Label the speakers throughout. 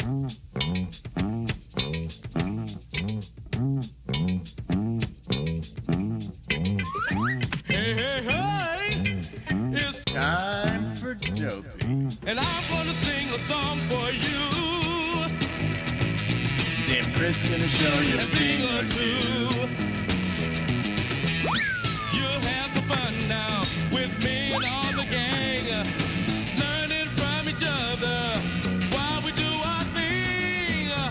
Speaker 1: It's time for Dopey.
Speaker 2: And I'm gonna sing a song for you.
Speaker 1: Dave Chris gonna show you a thing or two.
Speaker 2: You'll have some fun now with me and all the gang, learning from each other while we do our thing. Na,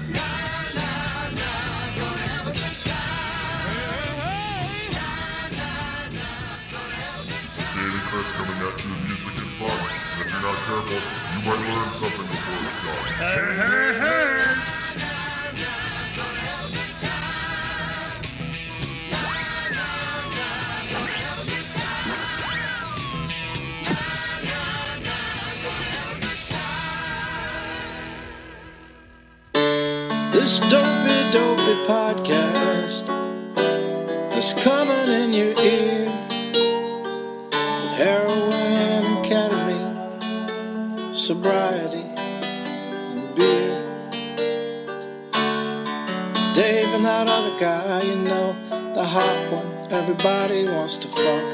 Speaker 2: na, na, gonna have a good time. Hey, hey. Na, na, na, gonna have a good time.
Speaker 3: Dave and Chris coming at you with music and fun. And if you're not careful, you might learn something before it's done.
Speaker 1: Hey, hey, hey!
Speaker 4: This dopey podcast is coming in your ear with heroin and ketamine, sobriety and beer. Dave and that other guy, you know, the hot one everybody wants to fuck.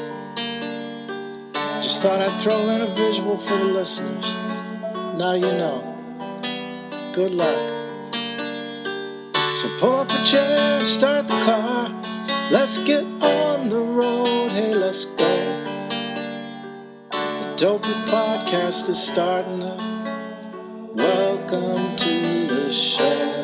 Speaker 4: Just thought I'd throw in a visual for the listeners. Now you know. Good luck. So pull up a chair, start the car. Let's get on the road. Hey, let's go. The Dopey podcast is starting up. Welcome to the show.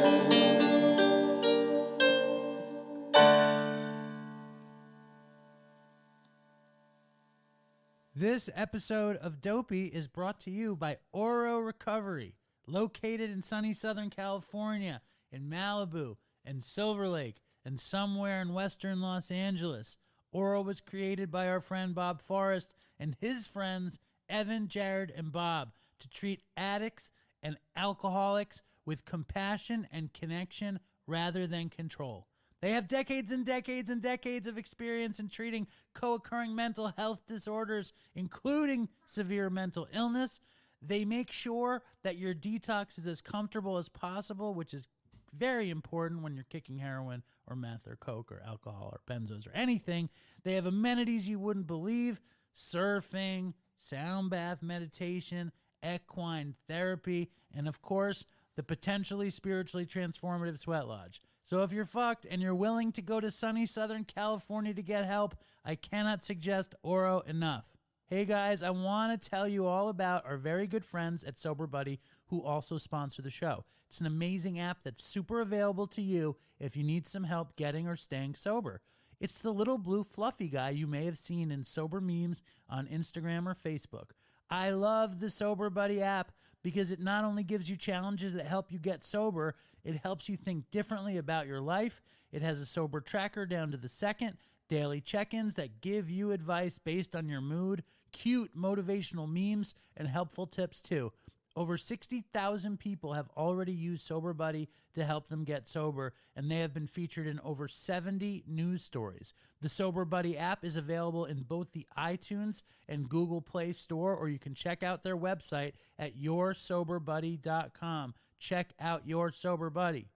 Speaker 5: This episode of Dopey is brought to you by Oro Recovery, located in sunny Southern California, in Malibu and Silver Lake and somewhere in western Los Angeles. Oro was created by our friend Bob Forrest and his friends Evan, Jared, and Bob to treat addicts and alcoholics with compassion and connection rather than control. They have decades and decades and decades of experience in treating co-occurring mental health disorders, including severe mental illness. They make sure that your detox is as comfortable as possible, which is very important when you're kicking heroin or meth or coke or alcohol or benzos or anything. They have amenities you wouldn't believe: surfing, sound bath meditation, equine therapy, and of course, the potentially spiritually transformative sweat lodge. So if you're fucked and you're willing to go to sunny Southern California to get help, I cannot suggest Oro enough. Hey guys, I want to tell you all about our very good friends at Sober Buddy who also sponsor the show. It's an amazing app that's super available to you if you need some help getting or staying sober. It's the little blue fluffy guy you may have seen in sober memes on Instagram or Facebook. I love the Sober Buddy app because it not only gives you challenges that help you get sober, it helps you think differently about your life. It has a sober tracker down to the second, daily check-ins that give you advice based on your mood, cute motivational memes, and helpful tips too. Over 60,000 people have already used Sober Buddy to help them get sober, and they have been featured in over 70 news stories. The Sober Buddy app is available in both the iTunes and Google Play Store, or you can check out their website at yoursoberbuddy.com. Check out Your Sober Buddy.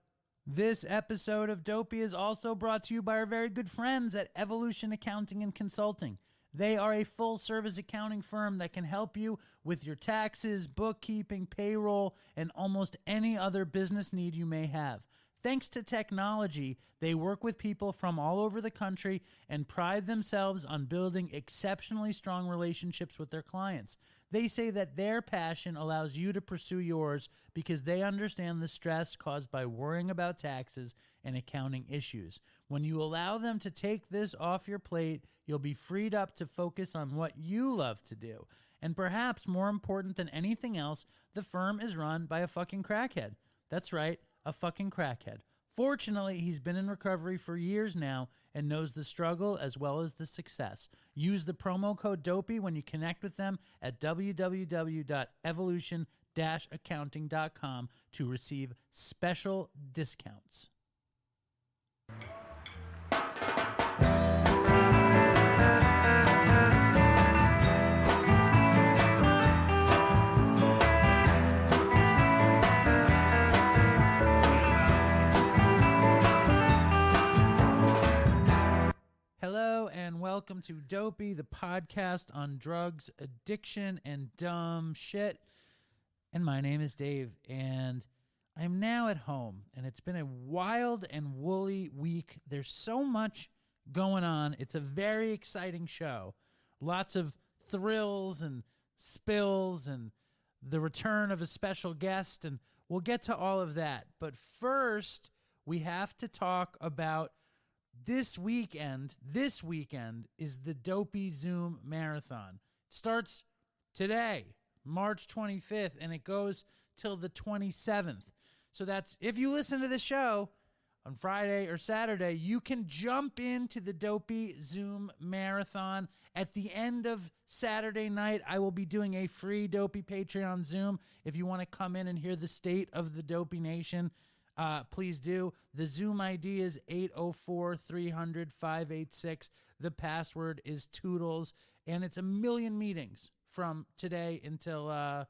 Speaker 5: This episode of Dopey is also brought to you by our very good friends at Evolution Accounting and Consulting. They are a full-service accounting firm that can help you with your taxes, bookkeeping, payroll, and almost any other business need you may have. Thanks to technology, they work with people from all over the country and pride themselves on building exceptionally strong relationships with their clients. They say that their passion allows you to pursue yours because they understand the stress caused by worrying about taxes and accounting issues. When you allow them to take this off your plate, you'll be freed up to focus on what you love to do. And perhaps more important than anything else, the firm is run by a fucking crackhead. That's right, a fucking crackhead. Fortunately, he's been in recovery for years now and knows the struggle as well as the success. Use the promo code DOPEY when you connect with them at www.evolution-accounting.com to receive special discounts. welcome to Dopey, the podcast on drugs, addiction, and dumb shit. And my name is Dave, and I'm now at home, and it's been a wild and woolly week. There's so much going on. It's a very exciting show. Lots of thrills and spills and the return of a special guest, and we'll get to all of that. But first, we have to talk about this weekend. This weekend is the Dopey Zoom Marathon. It starts today, March 25th, and it goes till the 27th. So that's, if you listen to the show on Friday or Saturday, you can jump into the Dopey Zoom Marathon. At the end of Saturday night, I will be doing a free Dopey Patreon Zoom. If you want to come in and hear the state of the Dopey Nation, please do. The Zoom ID is 804-300-586. The password is Toodles, and it's a million meetings from today until, I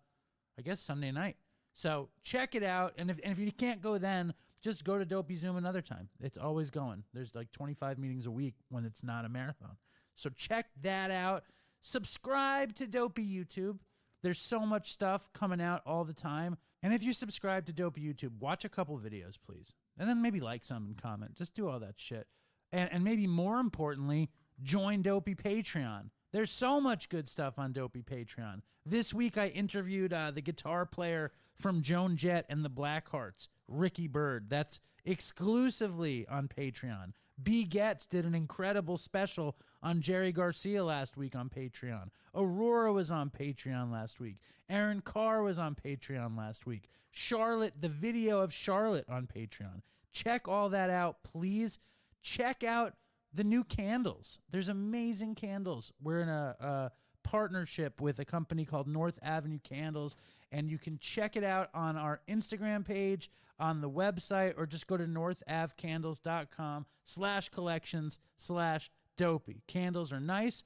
Speaker 5: guess, Sunday night. So check it out, and if you can't go then, just go to Dopey Zoom another time. It's always going. There's like 25 meetings a week when it's not a marathon. So check that out. Subscribe to Dopey YouTube. There's so much stuff coming out all the time. And if you subscribe to Dopey YouTube, watch a couple videos, please. And then maybe like some and comment. Just do all that shit. And maybe more importantly, join Dopey Patreon. There's so much good stuff on Dopey Patreon. This week I interviewed the guitar player from Joan Jett and the Blackhearts, Ricky Bird. That's exclusively on Patreon. B. Getz did an incredible special on Jerry Garcia last week on Patreon. Aurora was on Patreon last week. Aaron Carr was on Patreon last week. Charlotte, the video of Charlotte on Patreon. Check all that out, please. Check out the new candles. There's amazing candles. We're in a partnership with a company called North Avenue Candles, and you can check it out on our Instagram page, on the website, or just go to northavcandles.com/collections/dopey. Candles are nice.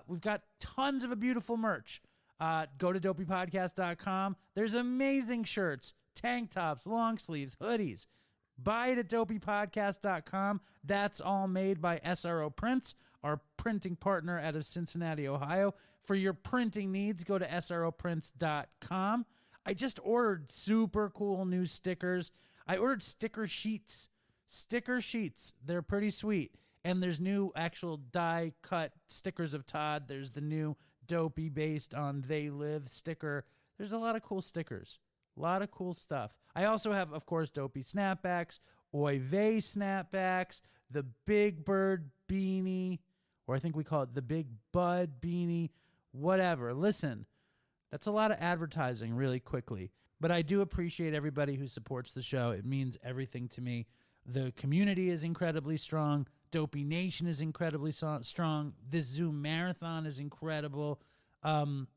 Speaker 5: We've got tons of beautiful merch. Go to dopeypodcast.com. There's amazing shirts, tank tops, long sleeves, hoodies. Buy it at dopeypodcast.com. That's all made by SRO Prints, our printing partner out of Cincinnati, Ohio. For your printing needs, go to sroprints.com. I just ordered super cool new stickers. I ordered sticker sheets. Sticker sheets. They're pretty sweet. And there's new actual die-cut stickers of Todd. There's the new Dopey based on They Live sticker. There's a lot of cool stickers. A lot of cool stuff. I also have, of course, Dopey snapbacks, Oy Vey snapbacks, the Big Bird beanie, or I think we call it the Big Bud beanie, whatever. Listen, that's a lot of advertising really quickly, but I do appreciate everybody who supports the show. It means everything to me. The community is incredibly strong. Dopey Nation is incredibly strong. This Zoom Marathon is incredible. And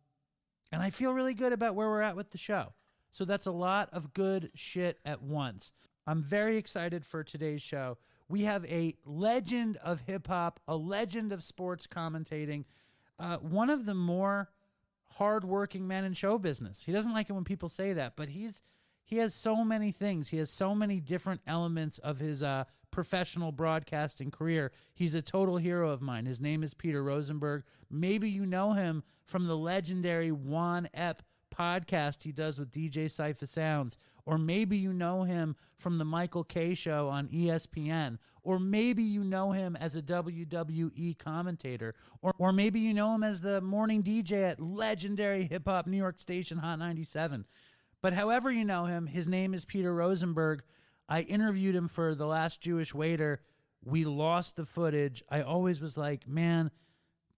Speaker 5: I feel really good about where we're at with the show. So that's a lot of good shit at once. I'm very excited for today's show. We have a legend of hip-hop, a legend of sports commentating, one of the more hard-working men in show business. He doesn't like it when people say that, but he has so many things. He has so many different elements of his professional broadcasting career. He's a total hero of mine. His name is Peter Rosenberg. Maybe you know him from the legendary Juan Ep podcast he does with DJ Cypher Sounds, or maybe you know him from the Michael K show on ESPN, or maybe you know him as a WWE commentator, or maybe you know him as the morning DJ at legendary hip-hop New York station Hot 97. But however you know him, his name is Peter Rosenberg. I interviewed him for The Last Jewish Waiter. We lost the footage. I always was like, man,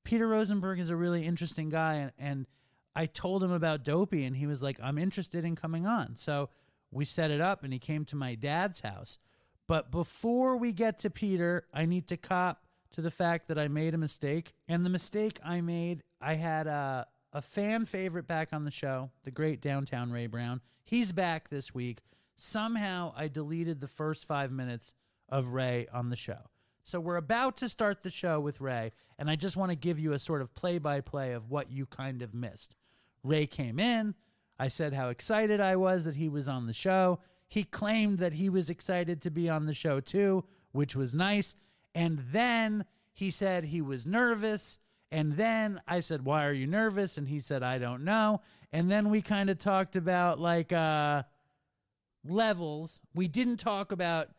Speaker 5: Peter Rosenberg is a really interesting guy, and I told him about Dopey, and he was like, I'm interested in coming on. So we set it up, and he came to my dad's house. But before we get to Peter, I need to cop to the fact that I made a mistake. And the mistake I made, I had a fan favorite back on the show, the great Downtown Ray Brown. He's back this week. Somehow I deleted the first 5 minutes of Ray on the show. So we're about to start the show with Ray, and I just want to give you a sort of play-by-play of what you kind of missed. Ray came in. I said how excited I was that he was on the show. He claimed that he was excited to be on the show too, which was nice. And then he said he was nervous. And then I said, why are you nervous? And he said, I don't know. And then we kind of talked about like levels. We didn't talk about,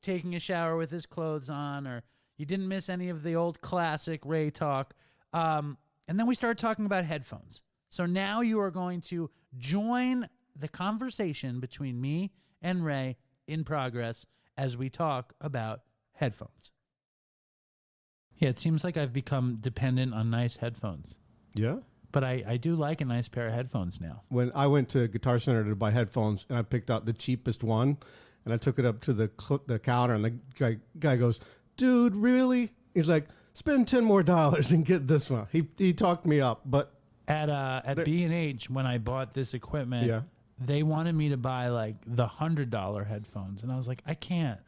Speaker 5: taking a shower with his clothes on, or you didn't miss any of the old classic Ray talk. And then we started talking about headphones. So now you are going to join the conversation between me and Ray in progress as we talk about headphones. Yeah, it seems like I've become dependent on nice headphones.
Speaker 6: Yeah?
Speaker 5: But I do like a nice pair of headphones now.
Speaker 6: When I went to Guitar Center to buy headphones, and I picked out the cheapest one, and I took it up to the counter, and the guy goes, dude, really? He's like, spend $10 more and get this one. He talked me up, but...
Speaker 5: At B&H, when I bought this equipment, they wanted me to buy like the $100 headphones. And I was like, I can't.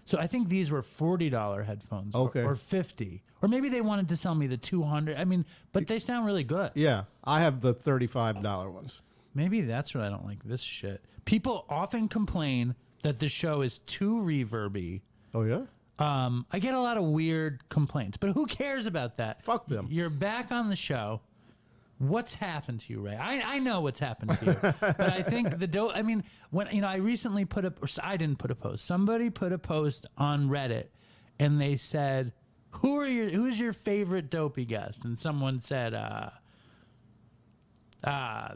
Speaker 5: So I think these were $40 headphones or $50. Or maybe they wanted to sell me the $200. I mean, but they sound really good.
Speaker 6: Yeah, I have the $35 ones.
Speaker 5: Maybe that's what I don't like, this shit. People often complain that the show is too reverby.
Speaker 6: Oh, yeah?
Speaker 5: I get a lot of weird complaints, but who cares about that?
Speaker 6: Fuck them.
Speaker 5: You're back on the show. What's happened to you, Ray? I know what's happened to you, but I think when I recently I didn't put a post. Somebody put a post on Reddit, and they said, "Who's your favorite Dopey guest?" And someone said,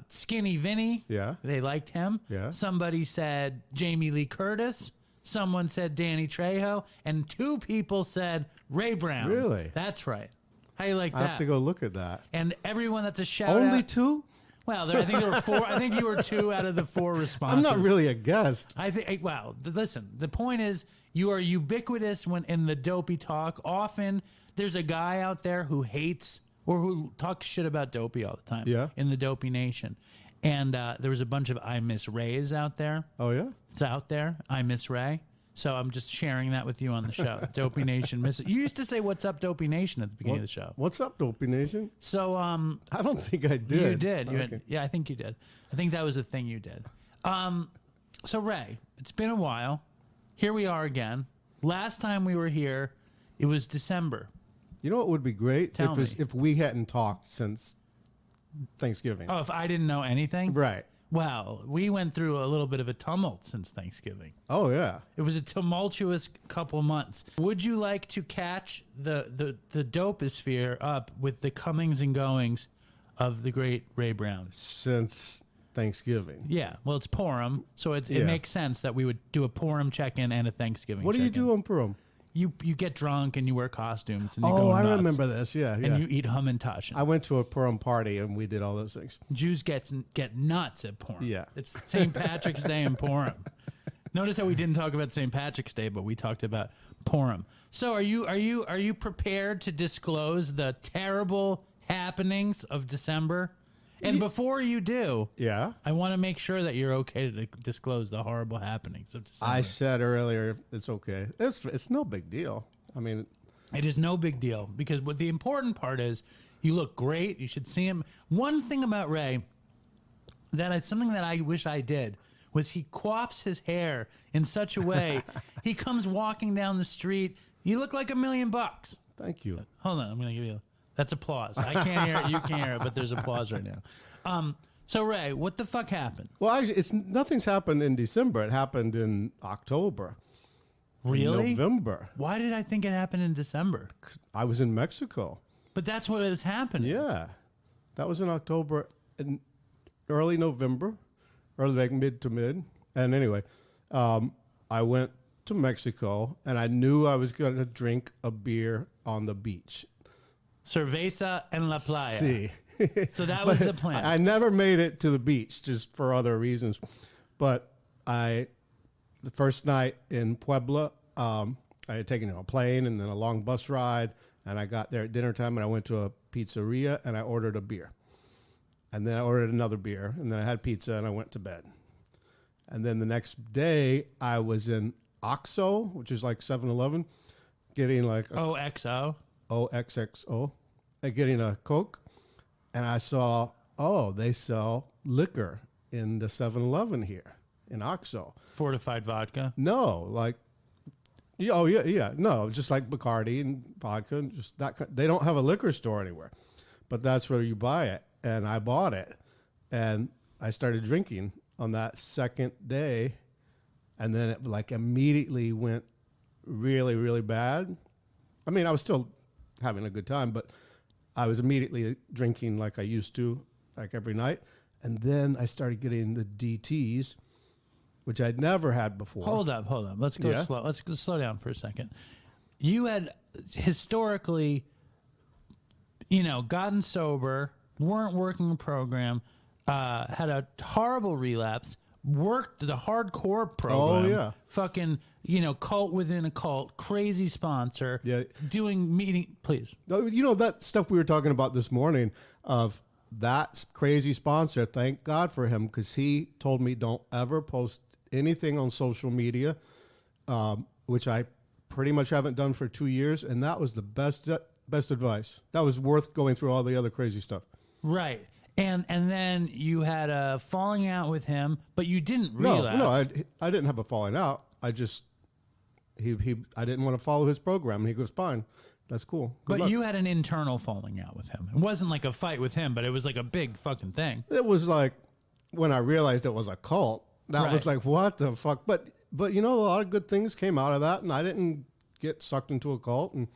Speaker 5: Skinny Vinny.
Speaker 6: Yeah,
Speaker 5: they liked him.
Speaker 6: Yeah.
Speaker 5: Somebody said Jamie Lee Curtis. Someone said Danny Trejo, and 2 people said Ray Brown.
Speaker 6: Really?
Speaker 5: That's right. How you like that?
Speaker 6: I have to go look at that.
Speaker 5: And everyone that's a shout
Speaker 6: Only
Speaker 5: out.
Speaker 6: 2?
Speaker 5: Well, I think there were 4. I think you were 2 out of the 4 responses.
Speaker 6: I'm not really a guest.
Speaker 5: I think. Well, listen. The point is, you are ubiquitous when in the Dopey talk. Often, there's a guy out there who hates or who talks shit about Dopey all the time.
Speaker 6: Yeah.
Speaker 5: In the Dopey Nation, and there was a bunch of I Miss Rays out there.
Speaker 6: Oh yeah.
Speaker 5: It's out there. I Miss Ray. So I'm just sharing that with you on the show. Dopey Nation. You used to say, "What's up, Dopey Nation?" at the beginning of the show.
Speaker 6: What's up, Dopey Nation?
Speaker 5: So
Speaker 6: I don't think I did.
Speaker 5: You did.
Speaker 6: Okay.
Speaker 5: Yeah, I think you did. I think that was a thing you did. So Ray, it's been a while. Here we are again. Last time we were here, it was December.
Speaker 6: You know what would be great?
Speaker 5: Tell me.
Speaker 6: If we hadn't talked since Thanksgiving.
Speaker 5: Oh, if I didn't know anything?
Speaker 6: Right.
Speaker 5: Well, we went through a little bit of a tumult since Thanksgiving.
Speaker 6: Oh, yeah.
Speaker 5: It was a tumultuous couple months. Would you like to catch the doposphere up with the comings and goings of the great Ray Brown?
Speaker 6: Since Thanksgiving.
Speaker 5: Yeah. Well, it's Purim, so it makes sense that we would do a Purim check-in and a Thanksgiving
Speaker 6: What do you
Speaker 5: check-in.
Speaker 6: do on Purim?
Speaker 5: You get drunk and you wear costumes. And you
Speaker 6: Oh,
Speaker 5: go
Speaker 6: I
Speaker 5: nuts.
Speaker 6: remember this. Yeah, yeah.
Speaker 5: And you eat Hamantaschen.
Speaker 6: I went to a Purim party and we did all those things.
Speaker 5: Jews get nuts at Purim.
Speaker 6: Yeah.
Speaker 5: It's St. Patrick's Day in Purim. Notice how we didn't talk about St. Patrick's Day, but we talked about Purim. So are you prepared to disclose the terrible happenings of December? And before you do,
Speaker 6: Yeah.
Speaker 5: I want to make sure that you're okay to disclose the horrible happenings of December.
Speaker 6: I said earlier, it's okay. It's no big deal. I mean,
Speaker 5: it is no big deal because what the important part is, you look great. You should see him. One thing about Ray something that I wish I did was he coiffs his hair in such a way he comes walking down the street. You look like $1 million.
Speaker 6: thank you.
Speaker 5: Hold on, I'm going to give you. That's applause. I can't hear it. You can't hear it, but there's applause right now. So Ray, what the fuck happened?
Speaker 6: Well, nothing's happened in December. It happened in October.
Speaker 5: Really?
Speaker 6: November.
Speaker 5: Why did I think it happened in December?
Speaker 6: I was in Mexico.
Speaker 5: But that's what is happening.
Speaker 6: Yeah. That was in October, in early November, like mid to mid. And anyway, I went to Mexico, and I knew I was going to drink a beer on the beach.
Speaker 5: Cerveza en la playa.
Speaker 6: See.
Speaker 5: So that was the plan.
Speaker 6: I never made it to the beach just for other reasons. But the first night in Puebla, I had taken a plane and then a long bus ride. And I got there at dinner time and I went to a pizzeria and I ordered a beer. And then I ordered another beer. And then I had pizza and I went to bed. And then the next day I was in Oxo, which is like 7-Eleven, getting like
Speaker 5: OXO.
Speaker 6: OXXO, getting a Coke, and I saw, they sell liquor in the 7-Eleven here in Oxo.
Speaker 5: Fortified vodka.
Speaker 6: No, like Yeah, oh yeah. No, just like Bacardi and vodka, and just that. They don't have a liquor store anywhere, but that's where you buy it. And I bought it, and I started drinking on that second day, and then it like immediately went really, really bad. I mean, I was still having a good time, but I was immediately drinking like I used to, like every night. And then I started getting the DTs, which I'd never had before.
Speaker 5: Hold up. Let's go slow. Let's go slow down for a second. You had historically, gotten sober, weren't working a program, had a horrible relapse, worked the hardcore program.
Speaker 6: Oh, yeah.
Speaker 5: Fucking, cult within a cult, crazy sponsor.
Speaker 6: Yeah.
Speaker 5: Doing meeting, please.
Speaker 6: That stuff we were talking about this morning of that crazy sponsor, thank God for him, because he told me don't ever post anything on social media, which I pretty much haven't done for 2 years, and that was the best advice. That was worth going through all the other crazy stuff. Right.
Speaker 5: And then you had a falling out with him, but you didn't relapse.
Speaker 6: No, I didn't have a falling out. I just I didn't want to follow his program, and he goes, fine. That's cool. Good luck.
Speaker 5: You had an internal falling out with him. It wasn't like a fight with him, but it was like a big fucking thing.
Speaker 6: It was like when I realized it was a cult. That was like, what the fuck? But a lot of good things came out of that, and I didn't get sucked into a cult and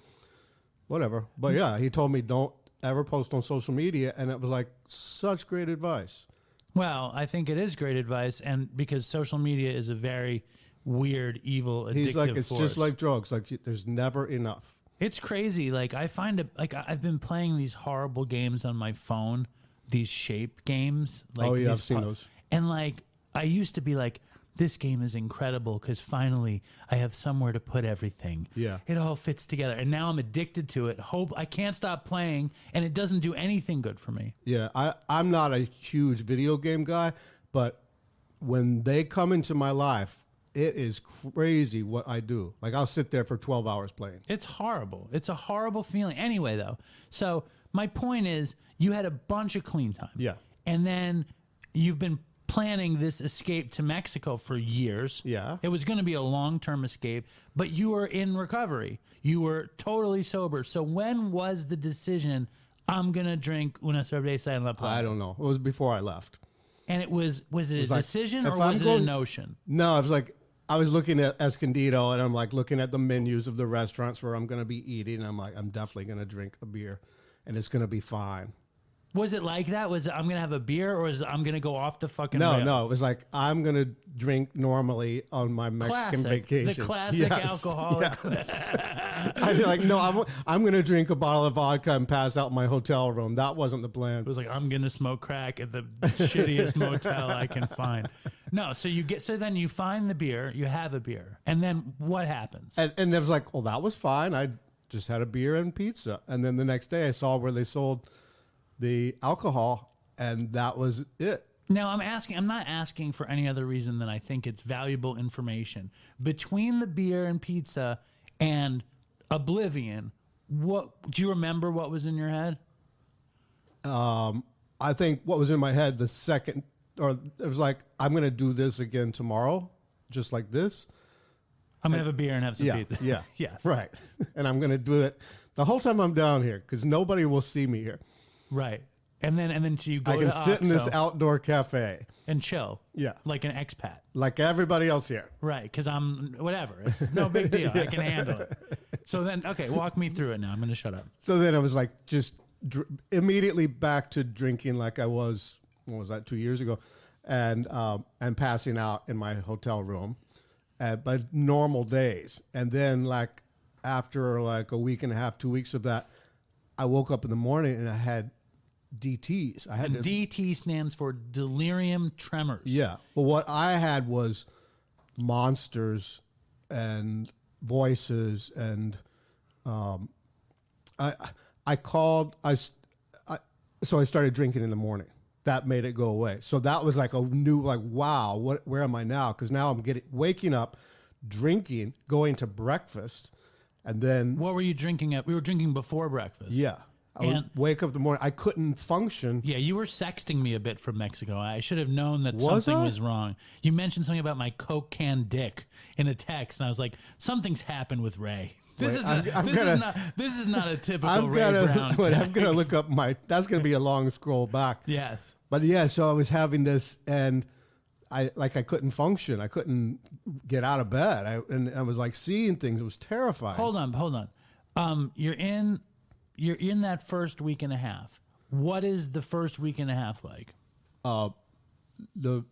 Speaker 6: whatever. But yeah, he told me don't ever post on social media, and it was like such great advice.
Speaker 5: Well, I think it is great advice, and because social media is a very weird, evil, addictive
Speaker 6: He's like, it's
Speaker 5: force.
Speaker 6: just like drugs. Like there's never enough.
Speaker 5: It's crazy. Like I find it. Like I've been playing these horrible games on my phone. These shape games. Like,
Speaker 6: I've seen those.
Speaker 5: And like I used to be like, this game is incredible because finally I have somewhere to put everything.
Speaker 6: Yeah,
Speaker 5: it all fits together. And now I'm addicted to it. I can't stop playing, and it doesn't do anything good for me.
Speaker 6: Yeah, I'm not a huge video game guy, but when they come into my life, it is crazy what I do. Like I'll sit there for 12 hours playing.
Speaker 5: It's horrible. It's a horrible feeling. Anyway, though, so my point is you had a bunch of clean time.
Speaker 6: Yeah.
Speaker 5: And then you've been planning this escape to Mexico for years.
Speaker 6: Yeah.
Speaker 5: It was going to be a long-term escape, but you were in recovery. You were totally sober. So when was the decision, I'm going to drink una cerveza en la playa?
Speaker 6: I don't know. It was before I left.
Speaker 5: And was it a decision or was it a notion?
Speaker 6: No, I was like, I was looking at Escondido, and I'm like looking at the menus of the restaurants where I'm going to be eating. And I'm like, I'm definitely going to drink a beer, and it's going to be fine.
Speaker 5: Was it like that? Was it, I'm going to have a beer, or is I'm going to go off the fucking rails?
Speaker 6: No. It was like, I'm going to drink normally on my Mexican vacation.
Speaker 5: The classic alcoholic.
Speaker 6: Yes. I'd be like, no, I'm going to drink a bottle of vodka and pass out in my hotel room. That wasn't the plan.
Speaker 5: It was like, I'm going to smoke crack at the shittiest motel I can find. No, so then you find the beer, you have a beer, and then what happens?
Speaker 6: And it was like, well, that was fine. I just had a beer and pizza. And then the next day I saw where they sold the alcohol, and that was it.
Speaker 5: Now I'm not asking for any other reason than I think it's valuable information. Between the beer and pizza and Oblivion, what do you remember what was in your head?
Speaker 6: I think what was in my head the second, or it was like, I'm going to do this again tomorrow, just like this.
Speaker 5: I'm going to have a beer and have some pizza.
Speaker 6: Yeah.
Speaker 5: Yes.
Speaker 6: Right. And I'm going to do it the whole time I'm down here because nobody will see me here.
Speaker 5: Right. And then so you go
Speaker 6: I can
Speaker 5: to
Speaker 6: sit in this outdoor cafe.
Speaker 5: And chill.
Speaker 6: Yeah.
Speaker 5: Like an expat.
Speaker 6: Like everybody else here.
Speaker 5: Right. Because I'm, whatever. It's no big deal. I can handle it. So then, okay, walk me through it now. I'm going to shut up.
Speaker 6: So then I was like, just immediately back to drinking like I was, what was that, 2 years ago? And passing out in my hotel room but normal days. And then like after like a week and a half, 2 weeks of that, I woke up in the morning and I had DTs.
Speaker 5: DT stands for delirium tremors.
Speaker 6: Yeah. Well, what I had was monsters and voices, and so I started drinking in the morning. That made it go away. So that was like a new, like, wow, where am I now? Because now I'm waking up, drinking, going to breakfast, and then
Speaker 5: what were you drinking at? We were drinking before breakfast.
Speaker 6: Yeah. I would wake up in the morning. I couldn't function.
Speaker 5: Yeah, you were sexting me a bit from Mexico. I should have known that
Speaker 6: Was
Speaker 5: something
Speaker 6: I?
Speaker 5: was wrong. You mentioned something about my Coke can dick in a text, and I was like, something's happened with Ray. This is not a typical Ray Brown text.
Speaker 6: I'm gonna look up that's gonna be a long scroll back.
Speaker 5: Yes.
Speaker 6: But yeah, so I was having this, and I couldn't function. I couldn't get out of bed. I was like seeing things. It was terrifying.
Speaker 5: Hold on. You're in that first week and a half. What is the first week and a half like?
Speaker 6: The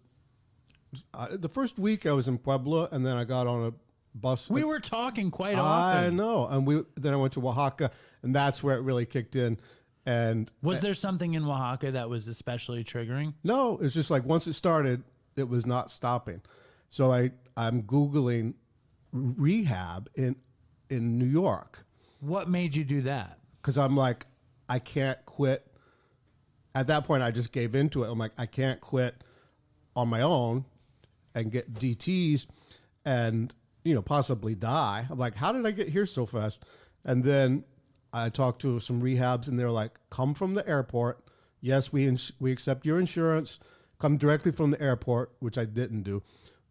Speaker 6: first week I was in Puebla, and then I got on a bus.
Speaker 5: We were talking quite often.
Speaker 6: I know, and then I went to Oaxaca, and that's where it really kicked in. And
Speaker 5: was there something in Oaxaca that was especially triggering?
Speaker 6: No, it's just like once it started, it was not stopping. So I'm Googling rehab in New York.
Speaker 5: What made you do that?
Speaker 6: Because I'm like, I can't quit. At that point, I just gave into it. I'm like, I can't quit on my own and get DTs and, possibly die. I'm like, how did I get here so fast? And then I talked to some rehabs, and they're like, come from the airport. Yes, we accept your insurance. Come directly from the airport, which I didn't do.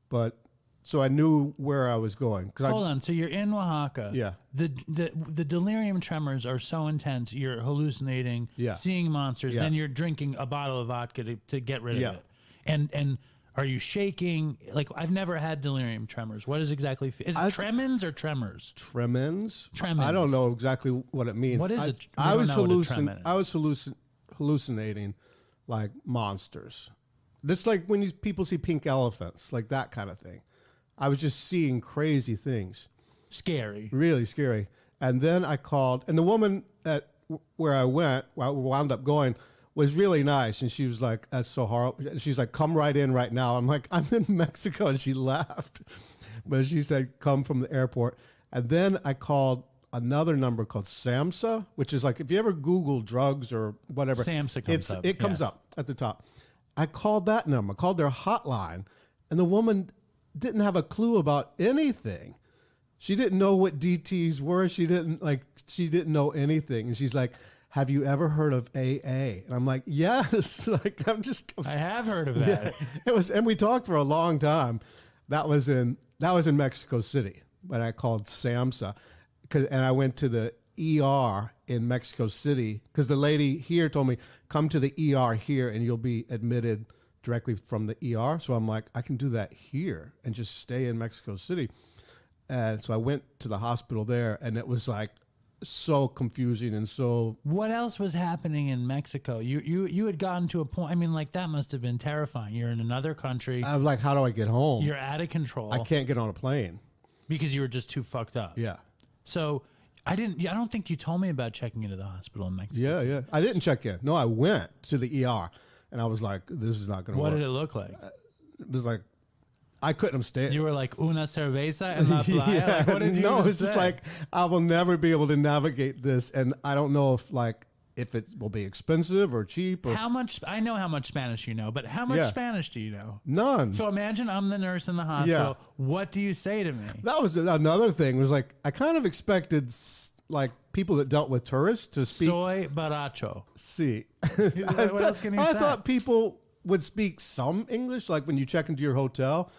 Speaker 6: But so I knew where I was going.
Speaker 5: Hold on. So you're in Oaxaca.
Speaker 6: Yeah.
Speaker 5: The delirium tremors are so intense. You're hallucinating, seeing monsters.
Speaker 6: Yeah.
Speaker 5: Then you're drinking a bottle of vodka to get rid of it. And are you shaking? Like, I've never had delirium tremors. What is exactly? Is it tremens or tremors?
Speaker 6: Tremens.
Speaker 5: Tremens.
Speaker 6: I don't know exactly what it means.
Speaker 5: What is it?
Speaker 6: I was hallucinating like monsters. This like when people see pink elephants, like that kind of thing. I was just seeing crazy things.
Speaker 5: Scary.
Speaker 6: Really scary. And then I called, and the woman at where I wound up going, was really nice. And she was like, that's so horrible. She's like, come right in right now. I'm like, I'm in Mexico. And she laughed. But she said, come from the airport. And then I called another number called SAMHSA, which is like, if you ever Google drugs or whatever.
Speaker 5: SAMHSA comes up.
Speaker 6: It comes up at the top. I called that number, called their hotline. And the woman didn't have a clue about anything. She didn't know what DTs were. She didn't know anything. And she's like, have you ever heard of AA? And I'm like, yes. Like,
Speaker 5: I have heard of that.
Speaker 6: Yeah, it was, and we talked for a long time. That was in Mexico City when I called SAMHSA, and I went to the ER in Mexico City because the lady here told me, come to the ER here and you'll be admitted directly from the ER. So I'm like, I can do that here and just stay in Mexico City. And so I went to the hospital there, and it was like so confusing and so.
Speaker 5: What else was happening in Mexico? You had gotten to a point. I mean, like, that must have been terrifying. You're in another country.
Speaker 6: I'm like, how do I get home?
Speaker 5: You're out of control.
Speaker 6: I can't get on a plane
Speaker 5: because you were just too fucked up.
Speaker 6: Yeah.
Speaker 5: So I don't think you told me about checking into the hospital in Mexico.
Speaker 6: Yeah. I didn't check in. No, I went to the ER, and I was like, this is not going to work.
Speaker 5: What did it look like?
Speaker 6: It was like, I couldn't have stayed.
Speaker 5: You were like, una cerveza en la playa?
Speaker 6: Yeah,
Speaker 5: like, what did you
Speaker 6: no, it's
Speaker 5: say?
Speaker 6: just like, I will never be able to navigate this, and I don't know if it will be expensive or cheap. Or
Speaker 5: how much? I know how much Spanish you know, but how much
Speaker 6: Yeah.
Speaker 5: Spanish do you know?
Speaker 6: None.
Speaker 5: So imagine I'm the nurse in the hospital.
Speaker 6: Yeah.
Speaker 5: What do you say to me?
Speaker 6: That was another thing. Was like, I kind of expected like people that dealt with tourists to speak.
Speaker 5: Soy baracho.
Speaker 6: See,
Speaker 5: What else can you
Speaker 6: I
Speaker 5: say?
Speaker 6: thought people would speak some English, like when you check into your hotel.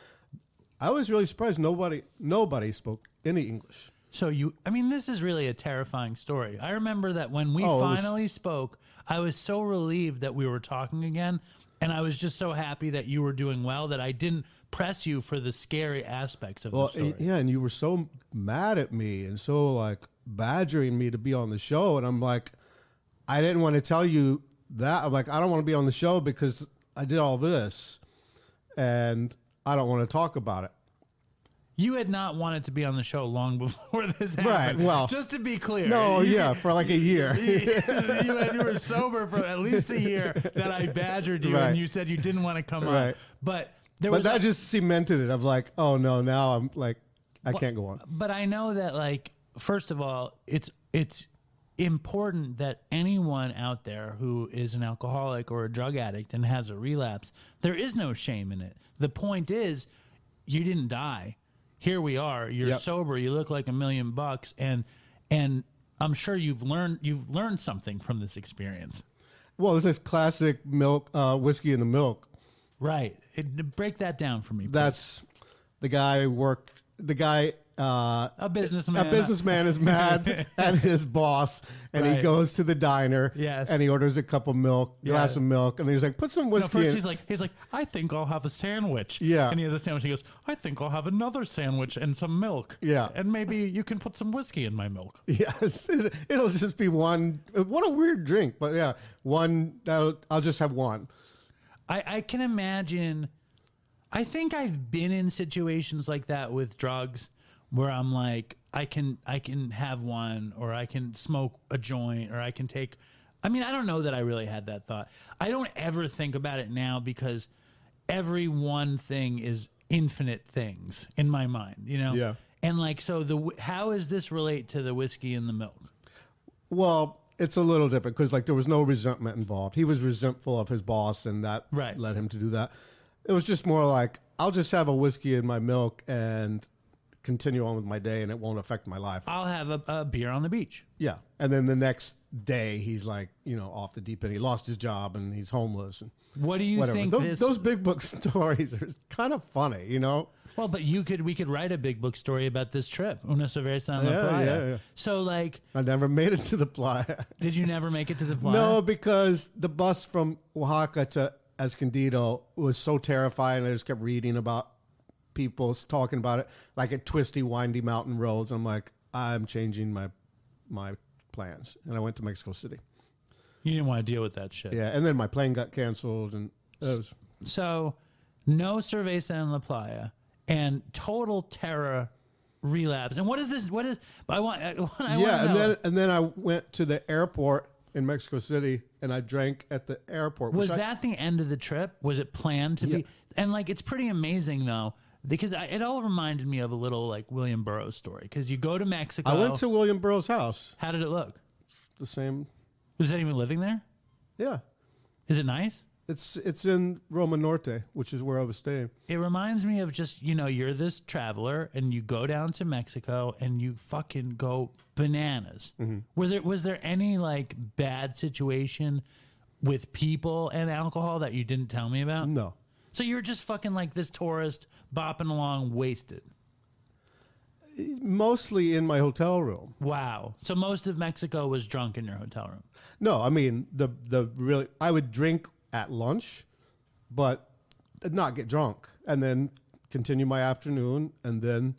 Speaker 6: I was really surprised. Nobody spoke any English.
Speaker 5: So this is really a terrifying story. I remember that when we finally spoke, I was so relieved that we were talking again. And I was just so happy that you were doing well that I didn't press you for the scary aspects of the story.
Speaker 6: Yeah, and you were so mad at me and so like badgering me to be on the show. And I'm like, I didn't want to tell you that. I'm like, I don't want to be on the show because I did all this and I don't want to talk about it.
Speaker 5: You had not wanted to be on the show long before this happened.
Speaker 6: Right, well.
Speaker 5: Just to be clear.
Speaker 6: No, for like a year.
Speaker 5: You were sober for at least a year that I badgered you and you said you didn't want to come on.
Speaker 6: Right.
Speaker 5: But
Speaker 6: that just cemented it. I was like, oh no, now I'm like, I can't go on.
Speaker 5: But I know that, like, first of all, it's important that anyone out there who is an alcoholic or a drug addict and has a relapse, there is no shame in it. The point is, you didn't die. Here we are. You're sober. You look like $1 million, and I'm sure you've learned something from this experience.
Speaker 6: Well, it's this classic milk, whiskey in the milk.
Speaker 5: Right. Break that down for me, please.
Speaker 6: That's the guy
Speaker 5: A businessman.
Speaker 6: A businessman is mad at his boss, and he
Speaker 5: Right.
Speaker 6: goes to the diner,
Speaker 5: Yes.
Speaker 6: and he orders a cup of milk, glass
Speaker 5: Yeah.
Speaker 6: of milk, and he's like, "Put some
Speaker 5: No,
Speaker 6: whiskey
Speaker 5: first
Speaker 6: in."
Speaker 5: he's like, I think I'll have a sandwich.
Speaker 6: Yeah.
Speaker 5: And he has a sandwich. He goes, I think I'll have another sandwich and some milk.
Speaker 6: Yeah.
Speaker 5: And maybe you can put some whiskey in my milk.
Speaker 6: Yes, it'll just be one. What a weird drink, but yeah, one. I'll just have one.
Speaker 5: I can imagine. I think I've been in situations like that with drugs where I'm like, I can have one, or I can smoke a joint, or I can take. I mean, I don't know that I really had that thought. I don't ever think about it now because every one thing is infinite things in my mind, you know?
Speaker 6: Yeah.
Speaker 5: And like, so how does this relate to the whiskey and the milk?
Speaker 6: Well, it's a little different because like there was no resentment involved. He was resentful of his boss, and that
Speaker 5: Right.
Speaker 6: led him to do that. It was just more like, I'll just have a whiskey in my milk and continue on with my day, and it won't affect my life.
Speaker 5: I'll have a beer on the beach.
Speaker 6: Yeah. And then the next day, he's like, off the deep end. He lost his job, and he's homeless. And
Speaker 5: What do you
Speaker 6: whatever.
Speaker 5: think
Speaker 6: Those big book stories are kind of funny,
Speaker 5: Well, but we could write a big book story about this trip. Una cerveza en la
Speaker 6: Yeah,
Speaker 5: playa.
Speaker 6: yeah, yeah.
Speaker 5: So like,
Speaker 6: I never made it to the playa.
Speaker 5: did you never make it to the playa?
Speaker 6: No, because the bus from Oaxaca to Escondido was so terrifying. I just kept reading about people talking about it, like at twisty, windy mountain roads. I'm like, I'm changing my plans. And I went to Mexico City.
Speaker 5: You didn't want to deal with that shit.
Speaker 6: Yeah, and then my plane got canceled. And it was,
Speaker 5: So, no cerveza en la playa and total terror relapse. And what is this? What is? I want to know.
Speaker 6: and then I went to the airport in Mexico City, and I drank at the airport.
Speaker 5: Was that the end of the trip? Was it planned to be? And like, it's pretty amazing though, because it all reminded me of a little like William Burroughs story. Because you go to Mexico.
Speaker 6: I went to William Burroughs' house.
Speaker 5: How did it look?
Speaker 6: The same.
Speaker 5: Was anyone living there?
Speaker 6: Yeah.
Speaker 5: Is it nice?
Speaker 6: It's in Roma Norte, which is where I was staying.
Speaker 5: It reminds me of just, you're this traveler and you go down to Mexico and you fucking go bananas.
Speaker 6: Mm-hmm.
Speaker 5: Was there any like bad situation with people and alcohol that you didn't tell me about?
Speaker 6: No.
Speaker 5: So you're just fucking like this tourist bopping along wasted.
Speaker 6: Mostly in my hotel room.
Speaker 5: Wow. So most of Mexico was drunk in your hotel room.
Speaker 6: No, I mean I would drink at lunch, but not get drunk, and then continue my afternoon, and then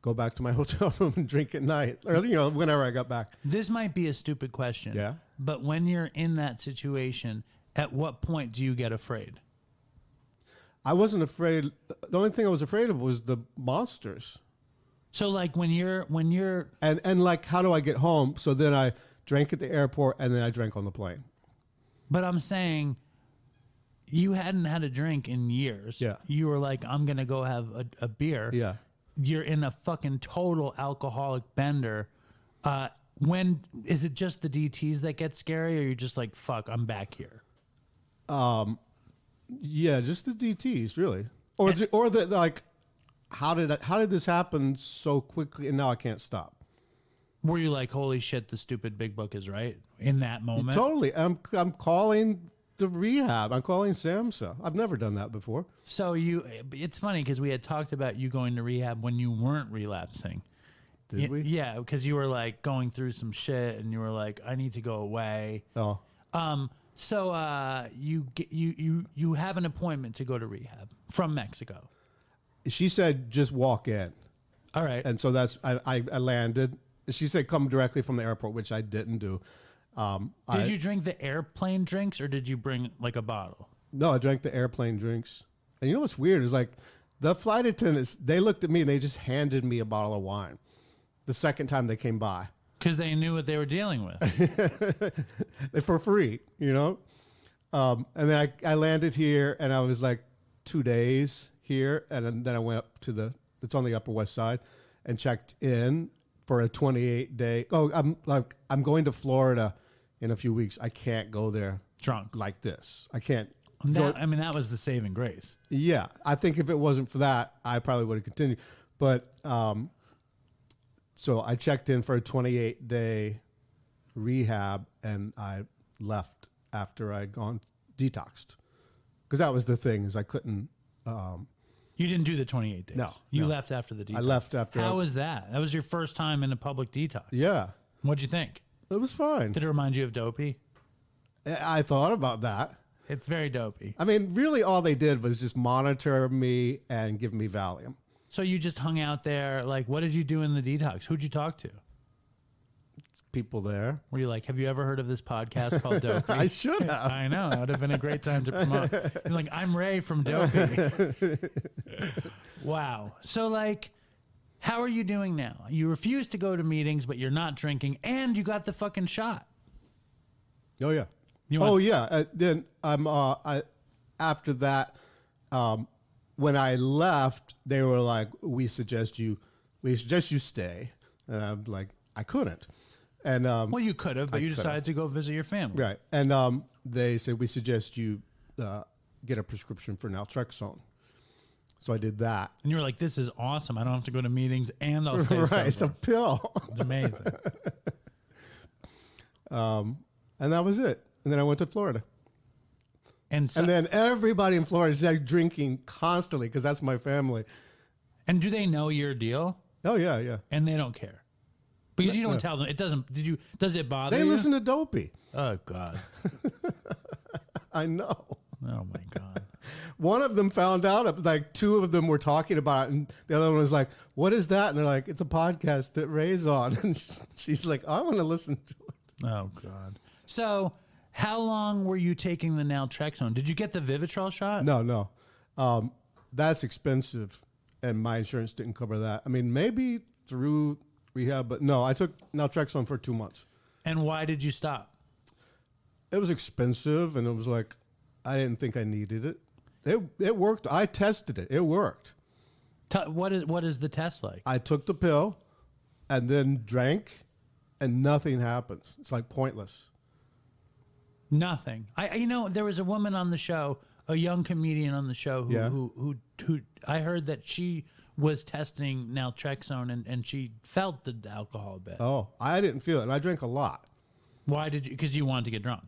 Speaker 6: go back to my hotel room and drink at night, or whenever I got back.
Speaker 5: This might be a stupid question.
Speaker 6: Yeah.
Speaker 5: But when you're in that situation, at what point do you get afraid?
Speaker 6: I wasn't afraid. The only thing I was afraid of was the monsters.
Speaker 5: So like when you're
Speaker 6: And like, how do I get home? So then I drank at the airport, and then I drank on the plane.
Speaker 5: But I'm saying you hadn't had a drink in years.
Speaker 6: Yeah.
Speaker 5: You were like, I'm going to go have a beer.
Speaker 6: Yeah.
Speaker 5: You're in a fucking total alcoholic bender. When is it just the DTs that get scary, or you're just like, fuck, I'm back here?
Speaker 6: Yeah, just the DTs, really. Or the like, how did this happen so quickly, and now I can't stop?
Speaker 5: Were you like, holy shit, the stupid big book is right in that moment?
Speaker 6: Totally. I'm calling the rehab. I'm calling SAMHSA. I've never done that before.
Speaker 5: So it's funny because we had talked about you going to rehab when you weren't relapsing.
Speaker 6: Did we?
Speaker 5: Yeah, because you were like going through some shit, and you were like, I need to go away.
Speaker 6: Oh.
Speaker 5: So you have an appointment to go to rehab from Mexico.
Speaker 6: She said, just walk in.
Speaker 5: All right.
Speaker 6: And so I landed. She said, come directly from the airport, which I didn't do.
Speaker 5: Did you drink the airplane drinks, or did you bring like a bottle?
Speaker 6: No, I drank the airplane drinks. And you know what's weird is like the flight attendants, they looked at me and they just handed me a bottle of wine the second time they came by.
Speaker 5: Because they knew what they were dealing with.
Speaker 6: For free, And then I landed here, and I was like 2 days here. And then I went up to it's on the Upper West Side, and checked in for a 28-day. Oh, I'm going to Florida in a few weeks. I can't go there
Speaker 5: Drunk.
Speaker 6: like this. I can't.
Speaker 5: That was the saving grace.
Speaker 6: Yeah, I think if it wasn't for that, I probably would have continued. But so I checked in for a 28-day rehab, and I left after I'd gone detoxed. Because that was the thing, is I couldn't...
Speaker 5: You didn't do the 28 days.
Speaker 6: No.
Speaker 5: You left after the detox.
Speaker 6: I left after...
Speaker 5: How was that? That was your first time in a public detox.
Speaker 6: Yeah.
Speaker 5: What'd you think?
Speaker 6: It was fine.
Speaker 5: Did it remind you of Dopey?
Speaker 6: I thought about that.
Speaker 5: It's very Dopey.
Speaker 6: I mean, really all they did was just monitor me and give me Valium.
Speaker 5: So you just hung out there. Like, what did you do in the detox? Who'd you talk to?
Speaker 6: People there.
Speaker 5: Were you like, have you ever heard of this podcast called Dopey?
Speaker 6: I should have.
Speaker 5: I know. It would have been a great time to promote. You're like, I'm Ray from Dopey. Wow. So, like, how are you doing now? You refuse to go to meetings, but you're not drinking, and you got the fucking shot.
Speaker 6: Oh, yeah. Then after that, when I left, they were like, we suggest you stay. And I'm like, I couldn't. And
Speaker 5: well, you could have, but you decided to go visit your family.
Speaker 6: Right. And they said, we suggest you get a prescription for naltrexone. So I did that.
Speaker 5: And you were like, this is awesome. I don't have to go to meetings, and I'll stay
Speaker 6: right.
Speaker 5: sober.
Speaker 6: It's a pill.
Speaker 5: It's amazing.
Speaker 6: And that was it. And then I went to Florida.
Speaker 5: And
Speaker 6: then everybody in Florida is like drinking constantly because that's my family.
Speaker 5: And do they know your deal?
Speaker 6: Oh, yeah, yeah.
Speaker 5: And they don't care. Because you don't tell them. It doesn't. Does it bother you?
Speaker 6: They listen to Dopey.
Speaker 5: Oh, God.
Speaker 6: I know.
Speaker 5: Oh, my God.
Speaker 6: One of them found out, like two of them were talking about it, and the other one was like, what is that? And they're like, it's a podcast that Ray's on. And she's like, I want to listen to it.
Speaker 5: Oh, God. So how long were you taking the naltrexone? Did you get the Vivitrol shot?
Speaker 6: No. That's expensive, and my insurance didn't cover that. I mean, maybe through rehab, but no, I took naltrexone for 2 months.
Speaker 5: And why did you stop?
Speaker 6: It was expensive, and it was like, I didn't think I needed it. It worked. I tested it. It worked.
Speaker 5: What is the test like?
Speaker 6: I took the pill and then drank, and nothing happens. It's like pointless.
Speaker 5: Nothing. There was a woman on the show, a young comedian on the show who I heard that she was testing naltrexone and she felt the alcohol a bit.
Speaker 6: Oh, I didn't feel it, and I drank a lot.
Speaker 5: Why did you? Because you wanted to get drunk.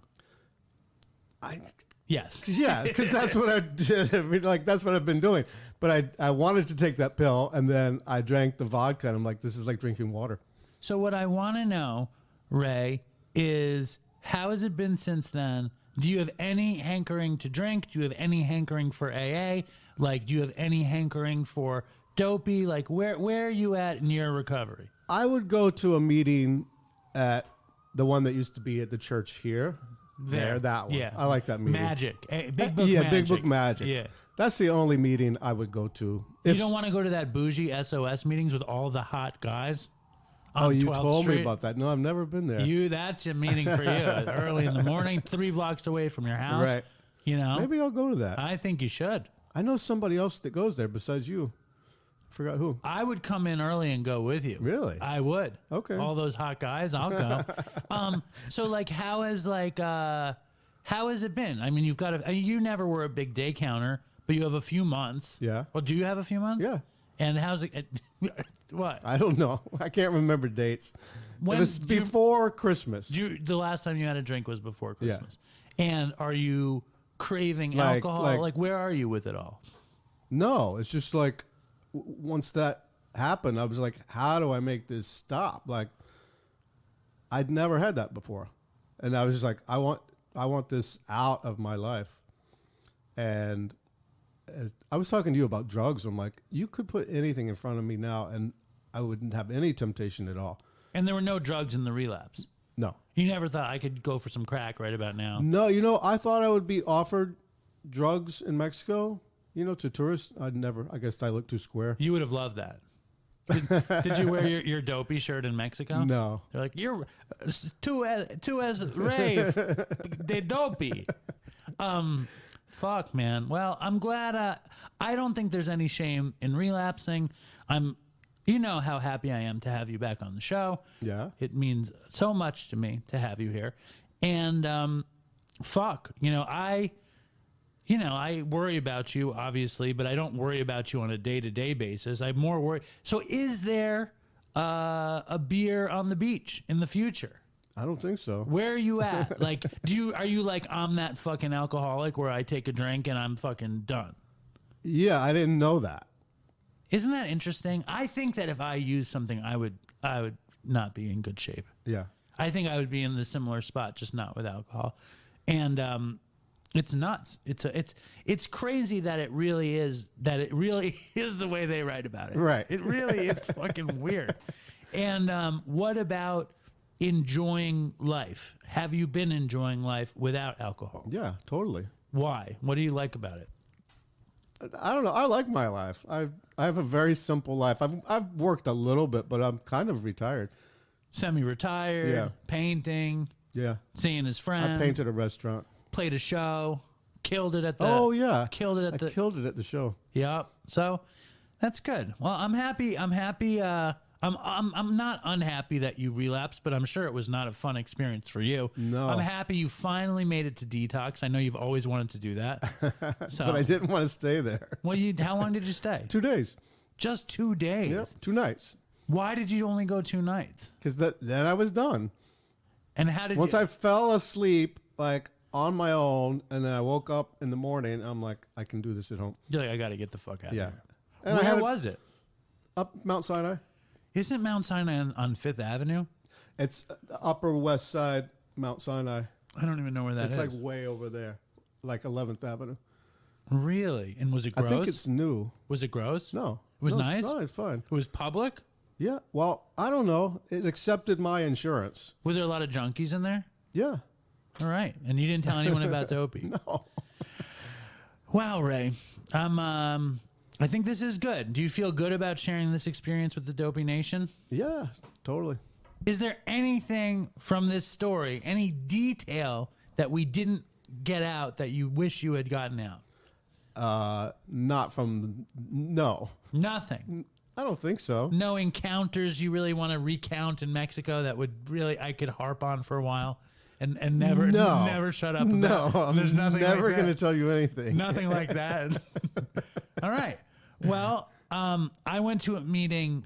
Speaker 5: Yes.
Speaker 6: Yeah, because that's what I did. I mean, like, that's what I've been doing. But I wanted to take that pill, and then I drank the vodka, and I'm like, this is like drinking water.
Speaker 5: So what I want to know, Ray, is how has it been since then? Do you have any hankering to drink? Do you have any hankering for AA? Like, do you have any hankering for Dopey? Like, where are you at in your recovery?
Speaker 6: I would go to a meeting at the one that used to be at the church here. There, that one.
Speaker 5: Yeah.
Speaker 6: I like that meeting.
Speaker 5: Magic. Big Book Magic.
Speaker 6: Big Book Magic.
Speaker 5: Yeah.
Speaker 6: That's the only meeting I would go to.
Speaker 5: You don't want to go to that bougie SOS meetings with all the hot guys?
Speaker 6: Oh, you
Speaker 5: 12th
Speaker 6: told
Speaker 5: Street?
Speaker 6: me about that. No, I've never been there.
Speaker 5: That's a meeting for you. Early in the morning, 3 blocks away from your house.
Speaker 6: Right.
Speaker 5: You know?
Speaker 6: Maybe I'll go to that.
Speaker 5: I think you should.
Speaker 6: I know somebody else that goes there besides you. I forgot who.
Speaker 5: I would come in early and go with you.
Speaker 6: Really?
Speaker 5: I would.
Speaker 6: Okay.
Speaker 5: All those hot guys, I'll go. So like, how has it been? I mean, you never were a big day counter, but you have a few months.
Speaker 6: Yeah.
Speaker 5: Well, do you have a few months?
Speaker 6: Yeah.
Speaker 5: And how's it? What?
Speaker 6: I don't know. I can't remember dates. It was before Christmas.
Speaker 5: The last time you had a drink was before Christmas. Yeah. And are you craving alcohol? Like, where are you with it all?
Speaker 6: No, it's just like once that happened, I was like, how do I make this stop? Like, I'd never had that before. And I was just like, I want this out of my life. And I was talking to you about drugs. I'm like, you could put anything in front of me now, and I wouldn't have any temptation at all.
Speaker 5: And there were no drugs in the relapse?
Speaker 6: No.
Speaker 5: You never thought I could go for some crack right about now?
Speaker 6: No, I thought I would be offered drugs in Mexico, to tourists. I guess I look too square.
Speaker 5: You would have loved that. Did you wear your Dopey shirt in Mexico?
Speaker 6: No.
Speaker 5: They're like, you're too as rave, de Dopey. Fuck, man. Well, I'm glad. I don't think there's any shame in relapsing. You know how happy I am to have you back on the show.
Speaker 6: Yeah.
Speaker 5: It means so much to me to have you here. And fuck, I worry about you, obviously, but I don't worry about you on a day-to-day basis. I'm more worried. So is there a beer on the beach in the future?
Speaker 6: I don't think so.
Speaker 5: Where are you at? Like, are you like, I'm that fucking alcoholic where I take a drink and I'm fucking done?
Speaker 6: Yeah, I didn't know that.
Speaker 5: Isn't that interesting? I think that if I used something, I would not be in good shape.
Speaker 6: Yeah.
Speaker 5: I think I would be in the similar spot, just not with alcohol. And it's nuts. It's crazy that it really is the way they write about it.
Speaker 6: Right.
Speaker 5: It really is fucking weird. And what about enjoying life? Have you been enjoying life without alcohol?
Speaker 6: Yeah, totally.
Speaker 5: Why? What do you like about it?
Speaker 6: I don't know. I like my life. I have a very simple life. I've worked a little bit, but I'm kind of retired.
Speaker 5: Semi-retired,
Speaker 6: Yeah.
Speaker 5: painting,
Speaker 6: Yeah.
Speaker 5: seeing his friends.
Speaker 6: I painted a restaurant.
Speaker 5: Played a show, killed it at the.
Speaker 6: Oh yeah,
Speaker 5: killed it at the.
Speaker 6: killed it at the show.
Speaker 5: Yep. So that's good. Well, I'm happy. I'm happy. I'm not unhappy that you relapsed, but I'm sure it was not a fun experience for you.
Speaker 6: No.
Speaker 5: I'm happy you finally made it to detox. I know you've always wanted to do that. So,
Speaker 6: But I didn't want to stay there.
Speaker 5: Well, how long did you stay?
Speaker 6: 2 days.
Speaker 5: Just 2 days.
Speaker 6: Yeah, 2 nights.
Speaker 5: Why did you only go 2 nights?
Speaker 6: Because then I was done.
Speaker 5: And how did
Speaker 6: Once
Speaker 5: you?
Speaker 6: I fell asleep, like on my own, and then I woke up in the morning, I'm like, I can do this at home.
Speaker 5: You're like, I got to get the fuck out
Speaker 6: Yeah.
Speaker 5: of here.
Speaker 6: And
Speaker 5: Where was it?
Speaker 6: Up Mount Sinai.
Speaker 5: Isn't Mount Sinai on 5th Avenue?
Speaker 6: It's the Upper West Side, Mount Sinai.
Speaker 5: I don't even know where that is.
Speaker 6: It's like way over there, like 11th Avenue.
Speaker 5: Really? And was it gross?
Speaker 6: I think it's new.
Speaker 5: Was it gross?
Speaker 6: No.
Speaker 5: It was
Speaker 6: No,
Speaker 5: nice?
Speaker 6: No, it's fine.
Speaker 5: It was public?
Speaker 6: Yeah. Well, I don't know. It accepted my insurance.
Speaker 5: Were there a lot of junkies in there?
Speaker 6: Yeah.
Speaker 5: All right. And you didn't tell anyone about Dopey?
Speaker 6: No.
Speaker 5: Wow, Ray. I think this is good. Do you feel good about sharing this experience with the Dopey Nation?
Speaker 6: Yeah, totally.
Speaker 5: Is there anything from this story, any detail that we didn't get out that you wish you had gotten out?
Speaker 6: Not from, no.
Speaker 5: Nothing.
Speaker 6: I don't think so.
Speaker 5: No encounters you really want to recount in Mexico that would really, I could harp on for a while and never shut up about.
Speaker 6: No, I'm
Speaker 5: There's nothing
Speaker 6: never
Speaker 5: like
Speaker 6: going to
Speaker 5: that.
Speaker 6: tell you anything.
Speaker 5: Nothing like that. All right. Well, I went to a meeting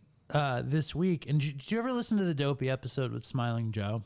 Speaker 5: this week, and did you ever listen to the Dopey episode with Smiling Joe?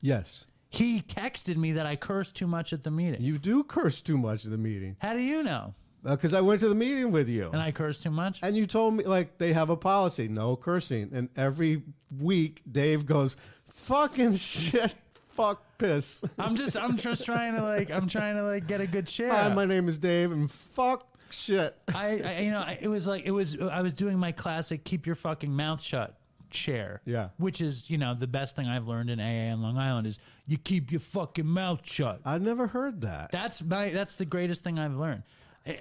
Speaker 6: Yes.
Speaker 5: He texted me that I cursed too much at the meeting.
Speaker 6: You do curse too much at the meeting.
Speaker 5: How do you know?
Speaker 6: Because I went to the meeting with you.
Speaker 5: And I cursed too much?
Speaker 6: And you told me, like, they have a policy, no cursing. And every week, Dave goes, fucking shit, fuck, piss.
Speaker 5: I'm just trying to get a good share.
Speaker 6: Hi, my name is Dave, and fuck shit.
Speaker 5: I was doing my classic keep your fucking mouth shut share.
Speaker 6: Yeah.
Speaker 5: Which is, the best thing I've learned in AA on Long Island is you keep your fucking mouth shut.
Speaker 6: I never heard that.
Speaker 5: That's the greatest thing I've learned.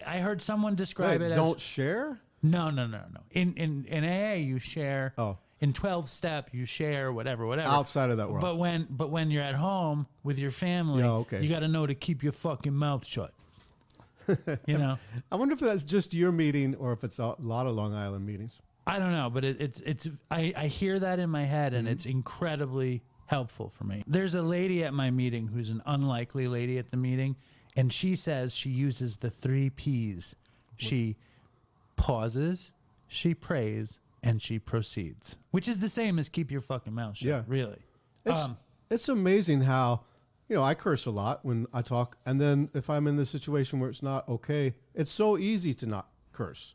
Speaker 5: I heard someone describe it as
Speaker 6: don't share?
Speaker 5: No. In AA you share.
Speaker 6: Oh.
Speaker 5: In 12-step you share whatever.
Speaker 6: Outside of that world.
Speaker 5: But when you're at home with your family,
Speaker 6: okay.
Speaker 5: you got to know to keep your fucking mouth shut.
Speaker 6: I wonder if that's just your meeting or if it's a lot of Long Island meetings.
Speaker 5: I don't know, but I hear that in my head, and it's incredibly helpful for me. There's a lady at my meeting who's an unlikely lady at the meeting, and she says she uses the 3 Ps. She pauses, she prays, and she proceeds, which is the same as keep your fucking mouth shut.
Speaker 6: Yeah.
Speaker 5: Really.
Speaker 6: It's amazing how, I curse a lot when I talk, and then if I'm in the situation where it's not okay, it's so easy to not curse.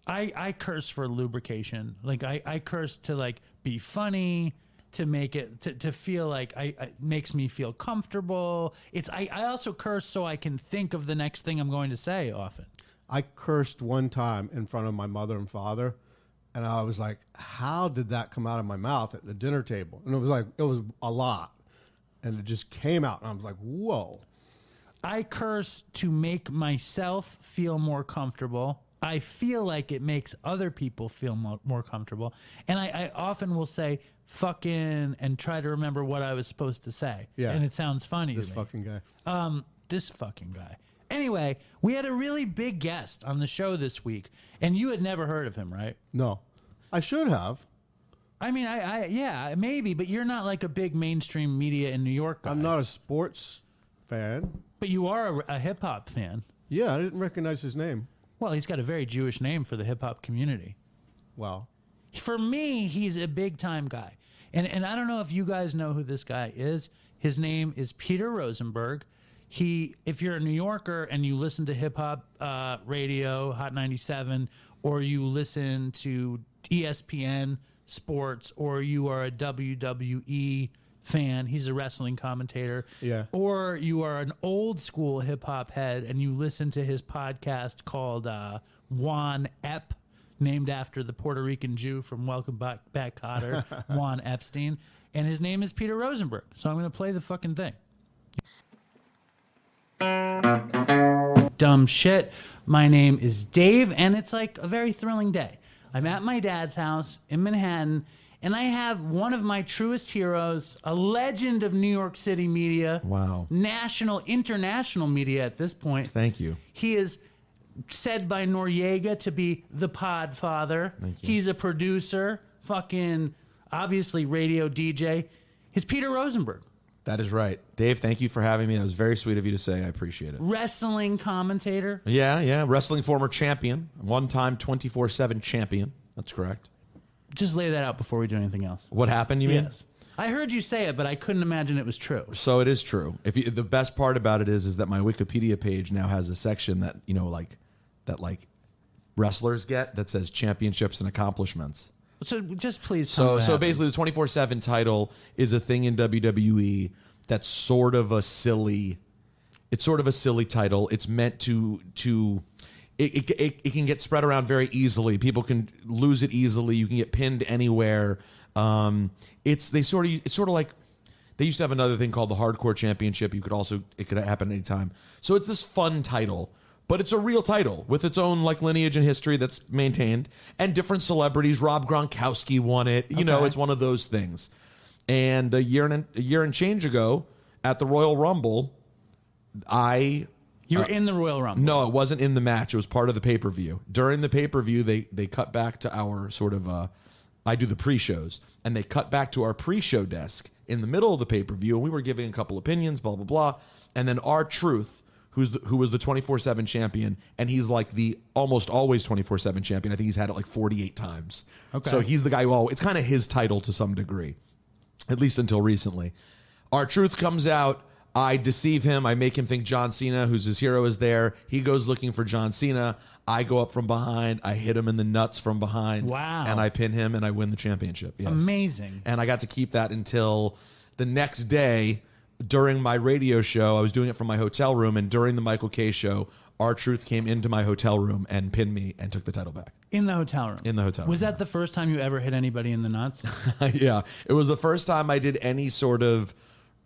Speaker 5: I curse for lubrication. Like I curse to like be funny, to make it to feel like it makes me feel comfortable. I also curse so I can think of the next thing I'm going to say often.
Speaker 6: I cursed one time in front of my mother and father, and I was like, how did that come out of my mouth at the dinner table? And it was a lot. And it just came out, and I was like, whoa.
Speaker 5: I curse to make myself feel more comfortable. I feel like it makes other people feel more comfortable. And I often will say fucking and try to remember what I was supposed to say.
Speaker 6: Yeah.
Speaker 5: And it sounds funny
Speaker 6: This
Speaker 5: to me.
Speaker 6: fucking guy.
Speaker 5: This fucking guy. Anyway, we had a really big guest on the show this week, and you had never heard of him, right?
Speaker 6: No. I should have.
Speaker 5: I mean, yeah, maybe, but you're not like a big mainstream media in New York guy.
Speaker 6: I'm not a sports fan.
Speaker 5: But you are a hip-hop fan.
Speaker 6: Yeah, I didn't recognize his name.
Speaker 5: Well, he's got a very Jewish name for the hip-hop community.
Speaker 6: Wow.
Speaker 5: For me, he's a big-time guy. And I don't know if you guys know who this guy is. His name is Peter Rosenberg. If you're a New Yorker and you listen to hip hop radio, Hot 97, or you listen to ESPN Sports, or you are a WWE fan, he's a wrestling commentator.
Speaker 6: Yeah.
Speaker 5: Or you are an old school hip hop head and you listen to his podcast called Juan Ep, named after the Puerto Rican Jew from Welcome Back, Kotter, Juan Epstein. And his name is Peter Rosenberg. So I'm going to play the fucking thing. Dumb shit. My name is Dave, and it's like a very thrilling day. I'm at my dad's house in Manhattan, and I have one of my truest heroes, a legend of New York City media.
Speaker 7: Wow.
Speaker 5: National, international media at this point.
Speaker 7: Thank you.
Speaker 5: He is said by Noriega to be the Podfather.
Speaker 7: Thank you.
Speaker 5: He's a producer, fucking obviously radio DJ. He's Peter Rosenberg.
Speaker 7: That is right. Dave, thank you for having me. That was very sweet of you to say. I appreciate it.
Speaker 5: Wrestling commentator.
Speaker 7: Yeah. Wrestling former champion. One-time 24/7 champion. That's correct.
Speaker 5: Just lay that out before we do anything else.
Speaker 7: What happened, you mean?
Speaker 5: Yes. I heard you say it, but I couldn't imagine it was true.
Speaker 7: So it is true. The best part about it is that my Wikipedia page now has a section that, that wrestlers get that says championships and accomplishments.
Speaker 5: So just please.
Speaker 7: So basically the 24/7 title is a thing in WWE that's sort of a silly title. It's meant to it can get spread around very easily. People can lose it easily. You can get pinned anywhere. It's sort of like they used to have another thing called the Hardcore Championship. It could happen anytime. So it's this fun title, but it's a real title with its own lineage and history that's maintained, and different celebrities. Rob Gronkowski won it. It's one of those things. And a year and change ago at the Royal Rumble,
Speaker 5: You're in the Royal Rumble.
Speaker 7: No, it wasn't in the match. It was part of the pay-per-view. During the pay-per-view, they cut back to our sort of I do the pre-shows, and they cut back to our pre-show desk in the middle of the pay-per-view, and we were giving a couple opinions, blah, blah, blah. And then R-Truth, who was the 24/7 champion, and he's like the almost always 24/7 champion. I think he's had it like 48 times.
Speaker 5: Okay.
Speaker 7: So he's the guy it's kind of his title to some degree, at least until recently. R-Truth comes out. I deceive him. I make him think John Cena, who's his hero, is there. He goes looking for John Cena. I go up from behind. I hit him in the nuts from behind.
Speaker 5: Wow.
Speaker 7: And I pin him, and I win the championship. Yes.
Speaker 5: Amazing.
Speaker 7: And I got to keep that until the next day during my radio show. I was doing it from my hotel room, and during the Michael K show, R-Truth came into my hotel room and pinned me and took the title back.
Speaker 5: In the hotel room?
Speaker 7: In the hotel room.
Speaker 5: Was that the first time you ever hit anybody in the nuts?
Speaker 7: Yeah. It was the first time I did any sort of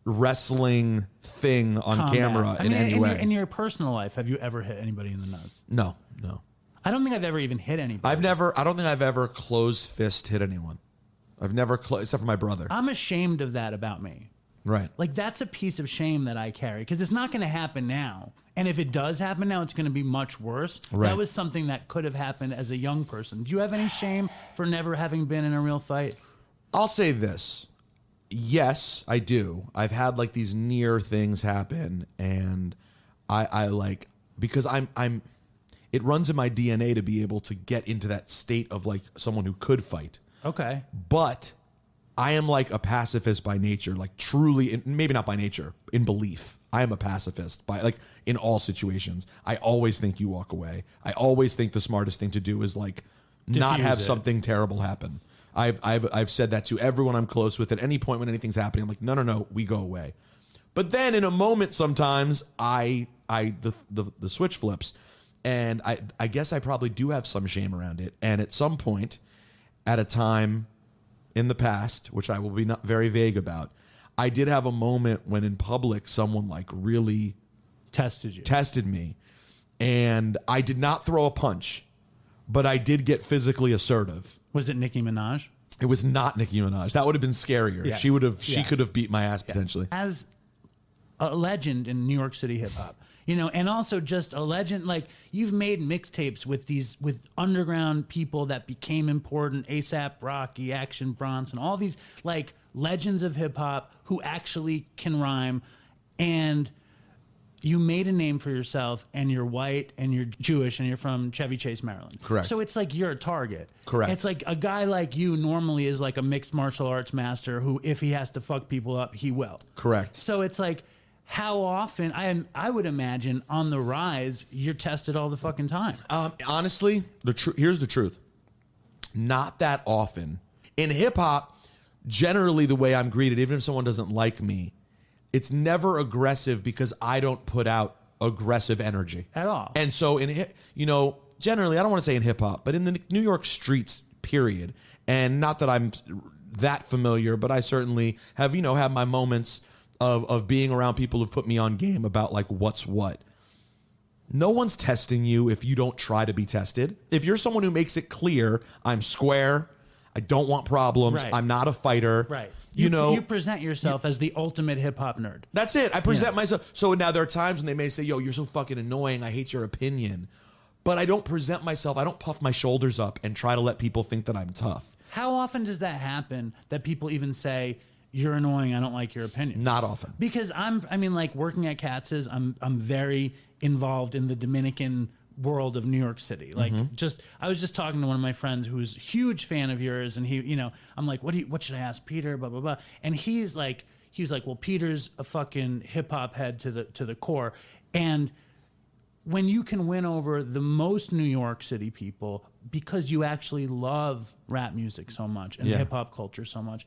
Speaker 7: wrestling thing on camera in any way.
Speaker 5: In your personal life, have you ever hit anybody in the nuts?
Speaker 7: No.
Speaker 5: I don't think I've ever even hit anybody.
Speaker 7: I don't think I've ever closed fist hit anyone. I've never except for my brother.
Speaker 5: I'm ashamed of that about me.
Speaker 7: Right.
Speaker 5: Like, that's a piece of shame that I carry, because it's not going to happen now. And if it does happen now, it's going to be much worse.
Speaker 7: Right.
Speaker 5: That was something that could have happened as a young person. Do you have any shame for never having been in a real fight?
Speaker 7: I'll say this. Yes, I do. I've had these near things happen, and I because I'm it runs in my DNA to be able to get into that state of someone who could fight.
Speaker 5: Okay.
Speaker 7: But I am a pacifist by nature, truly, maybe not by nature, in belief. I am a pacifist by in all situations. I always think you walk away. I always think the smartest thing to do is not have something terrible happen. I've said that to everyone I'm close with at any point when anything's happening. I'm like, no, we go away. But then in a moment, sometimes the switch flips, and I guess I probably do have some shame around it. And at some point, at a time in the past, which I will be not very vague about, I did have a moment when in public someone really tested me, and I did not throw a punch, but I did get physically assertive.
Speaker 5: Was it Nicki Minaj?
Speaker 7: It was not Nicki Minaj. That would have been scarier.
Speaker 5: Yes.
Speaker 7: She could have beat my ass potentially.
Speaker 5: As a legend in New York City hip hop, and also just a legend. You've made mixtapes with underground people that became important: A$AP Rocky, Action Bronson, all these legends of hip hop who actually can rhyme. And you made a name for yourself, and you're white, and you're Jewish, and you're from Chevy Chase, Maryland.
Speaker 7: Correct.
Speaker 5: So it's like you're a target.
Speaker 7: Correct.
Speaker 5: It's like a guy like you normally is like a mixed martial arts master who, if he has to fuck people up, he will.
Speaker 7: Correct.
Speaker 5: So it's like, how often, I would imagine on the rise, you're tested all the fucking time.
Speaker 7: Honestly, here's the truth. Not that often. In hip hop, generally the way I'm greeted, even if someone doesn't like me, it's never aggressive because I don't put out aggressive energy
Speaker 5: At all.
Speaker 7: And so generally, I don't want to say in hip hop, but in the New York streets, period. And not that I'm that familiar, but I certainly have, had my moments of being around people who've put me on game about like what's what. No one's testing you if you don't try to be tested. If you're someone who makes it clear, I'm square, I don't want problems,
Speaker 5: Right.
Speaker 7: I'm not a fighter.
Speaker 5: Right.
Speaker 7: You
Speaker 5: present yourself as the ultimate hip hop nerd.
Speaker 7: That's it. I present myself. So now there are times when they may say, yo, you're so fucking annoying, I hate your opinion. But I don't present myself, I don't puff my shoulders up and try to let people think that I'm tough.
Speaker 5: How often does that happen that people even say, you're annoying, I don't like your opinion?
Speaker 7: Not often.
Speaker 5: Because like working at Katz's, I'm very involved in the Dominican world of New York City. Like I was just talking to one of my friends who's a huge fan of yours, and he, I'm like, what should I ask Peter? Blah blah blah. And he was like, well, Peter's a fucking hip hop head to the core. And when you can win over the most New York City people because you actually love rap music so much and hip hop culture so much,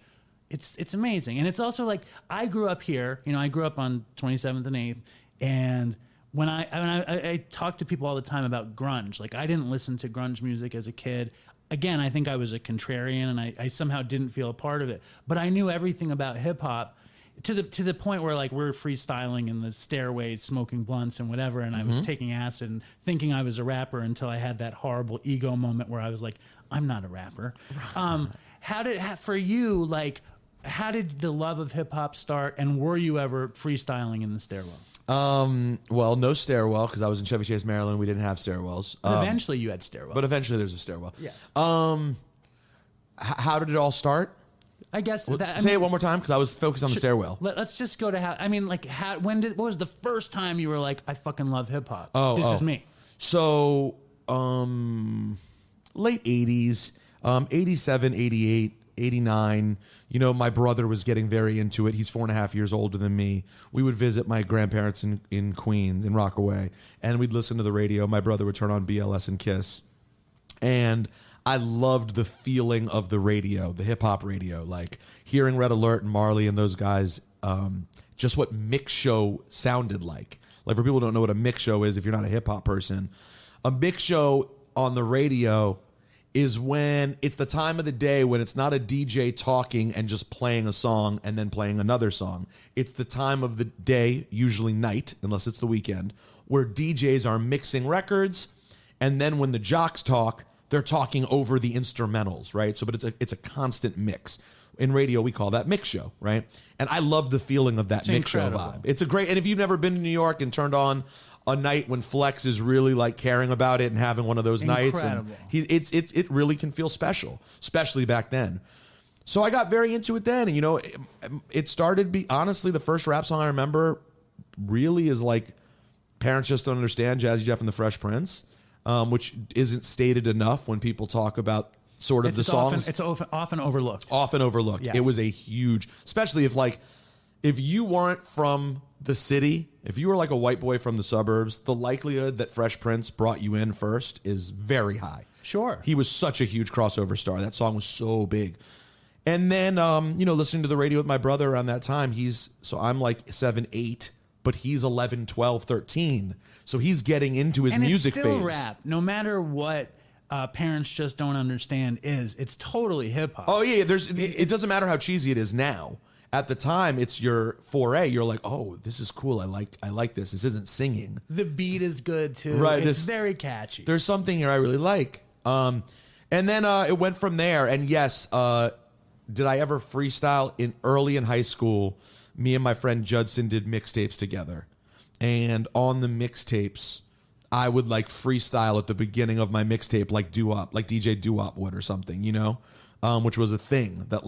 Speaker 5: it's amazing. And it's also like, I grew up here, I grew up on 27th and 8th, and when I talk to people all the time about grunge, like I didn't listen to grunge music as a kid. Again, I think I was a contrarian, and I somehow didn't feel a part of it. But I knew everything about hip hop to the point where like we're freestyling in the stairways, smoking blunts and whatever, and I was taking acid and thinking I was a rapper until I had that horrible ego moment where I was like, I'm not a rapper. For you, like, how did the love of hip hop start, and were you ever freestyling in the stairwell?
Speaker 7: Well, no stairwell because I was in Chevy Chase, Maryland. We didn't have stairwells.
Speaker 5: But eventually you had stairwells.
Speaker 7: But eventually there's a stairwell.
Speaker 5: Yes.
Speaker 7: How did it all start?
Speaker 5: I guess
Speaker 7: Say it one more time because I was focused on the stairwell.
Speaker 5: Let's just go to what was the first time you were like, I fucking love hip hop?
Speaker 7: This
Speaker 5: is me.
Speaker 7: So, late 80s, 87, 88, 89. My brother was getting very into it. He's 4.5 years older than me. We would visit my grandparents in Queens, in Rockaway, and we'd listen to the radio. My brother would turn on BLS and Kiss. And I loved the feeling of the radio, the hip hop radio, like hearing Red Alert and Marley and those guys, just what mix show sounded like. Like for people who don't know what a mix show is, if you're not a hip hop person, a mix show on the radio is when it's the time of the day when it's not a DJ talking and just playing a song and then playing another song. It's the time of the day, usually night, unless it's the weekend, where DJs are mixing records, and then when the jocks talk, they're talking over the instrumentals, right? So, but it's a constant mix. In radio, we call that mix show, right? And I love the feeling of that mix show vibe. It's a great, and if you've never been to New York and turned on a night when Flex is really like caring about it and having one of those nights, and it really can feel special, especially back then. So I got very into it then, and it started. Honestly, the first rap song I remember really is like "Parents Just Don't Understand," Jazzy Jeff and the Fresh Prince. Which isn't stated enough when people talk about sort of the songs.
Speaker 5: It's often overlooked.
Speaker 7: Often overlooked.
Speaker 5: Yes.
Speaker 7: It was a huge, especially if you weren't from the city, if you were like a white boy from the suburbs, the likelihood that Fresh Prince brought you in first is very high.
Speaker 5: Sure.
Speaker 7: He was such a huge crossover star. That song was so big. And then, listening to the radio with my brother around that time, I'm like 7, 8, but he's 11, 12, 13. So he's getting into his music phase.
Speaker 5: And it's still rap. No matter what Parents Just Don't Understand it's totally hip-hop.
Speaker 7: Oh, yeah. It doesn't matter how cheesy it is now. At the time, it's your foray. You're like, oh, this is cool. I like this. This isn't singing.
Speaker 5: The beat is good, too.
Speaker 7: Right.
Speaker 5: It's very catchy.
Speaker 7: There's something here I really like. And then it went from there. And yes, did I ever freestyle early in high school? Me and my friend Judson did mixtapes together. And on the mixtapes, I would like freestyle at the beginning of my mixtape, like doo-wop, like DJ Doo-wop would or something, which was a thing that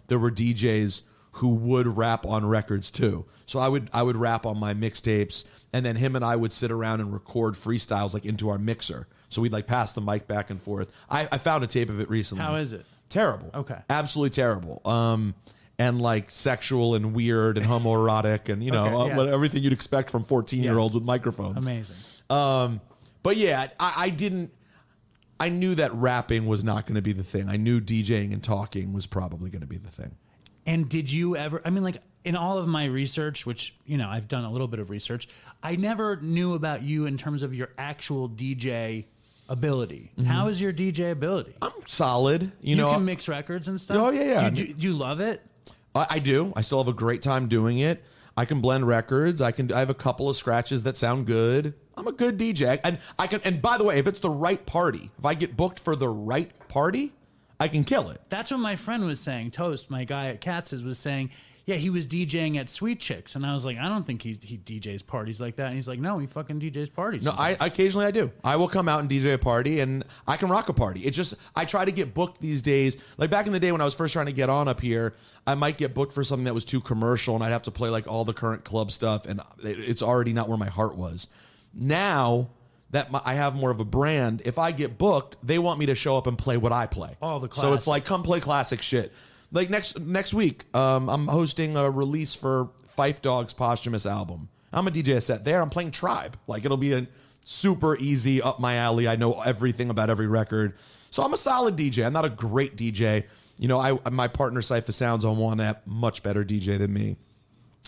Speaker 7: there were DJs who would rap on records too. So I would rap on my mixtapes, and then him and I would sit around and record freestyles like into our mixer. So we'd like pass the mic back and forth. I found a tape of it recently.
Speaker 5: How is it?
Speaker 7: Terrible.
Speaker 5: Okay.
Speaker 7: Absolutely terrible. And like sexual and weird and homoerotic and everything you'd expect from 14-year-olds with microphones.
Speaker 5: Amazing.
Speaker 7: But yeah, I knew that rapping was not going to be the thing. I knew DJing and talking was probably going to be the thing.
Speaker 5: And did you ever, I mean, like in all of my research, which, I've done a little bit of research, I never knew about you in terms of your actual DJ ability. Mm-hmm. How is your DJ ability?
Speaker 7: I'm solid. You
Speaker 5: can mix records and stuff?
Speaker 7: Oh, yeah.
Speaker 5: Do you love it?
Speaker 7: I do. I still have a great time doing it. I can blend records. I have a couple of scratches that sound good. I'm a good DJ. And by the way, if it's the right party, if I get booked for the right party, I can kill it.
Speaker 5: That's what my friend was saying. Toast, my guy at Katz's, was saying, yeah, he was DJing at Sweet Chicks. And I was like, I don't think he DJs parties like that. And he's like, no, he fucking DJs parties.
Speaker 7: No, occasionally I do. I will come out and DJ a party, and I can rock a party. It's just, I try to get booked these days. Like back in the day when I was first trying to get on up here, I might get booked for something that was too commercial, and I'd have to play like all the current club stuff, and it's already not where my heart was. Now that I have more of a brand, if I get booked, they want me to show up and play what I play.
Speaker 5: All the classics.
Speaker 7: So it's like, come play classic shit. Like next week, I'm hosting a release for Phife Dawg's posthumous album. I'm a DJ set there. I'm playing Tribe. Like it'll be a super easy, up my alley. I know everything about every record. So I'm a solid DJ. I'm not a great DJ. My partner Cypher Sounds on one app, much better DJ than me.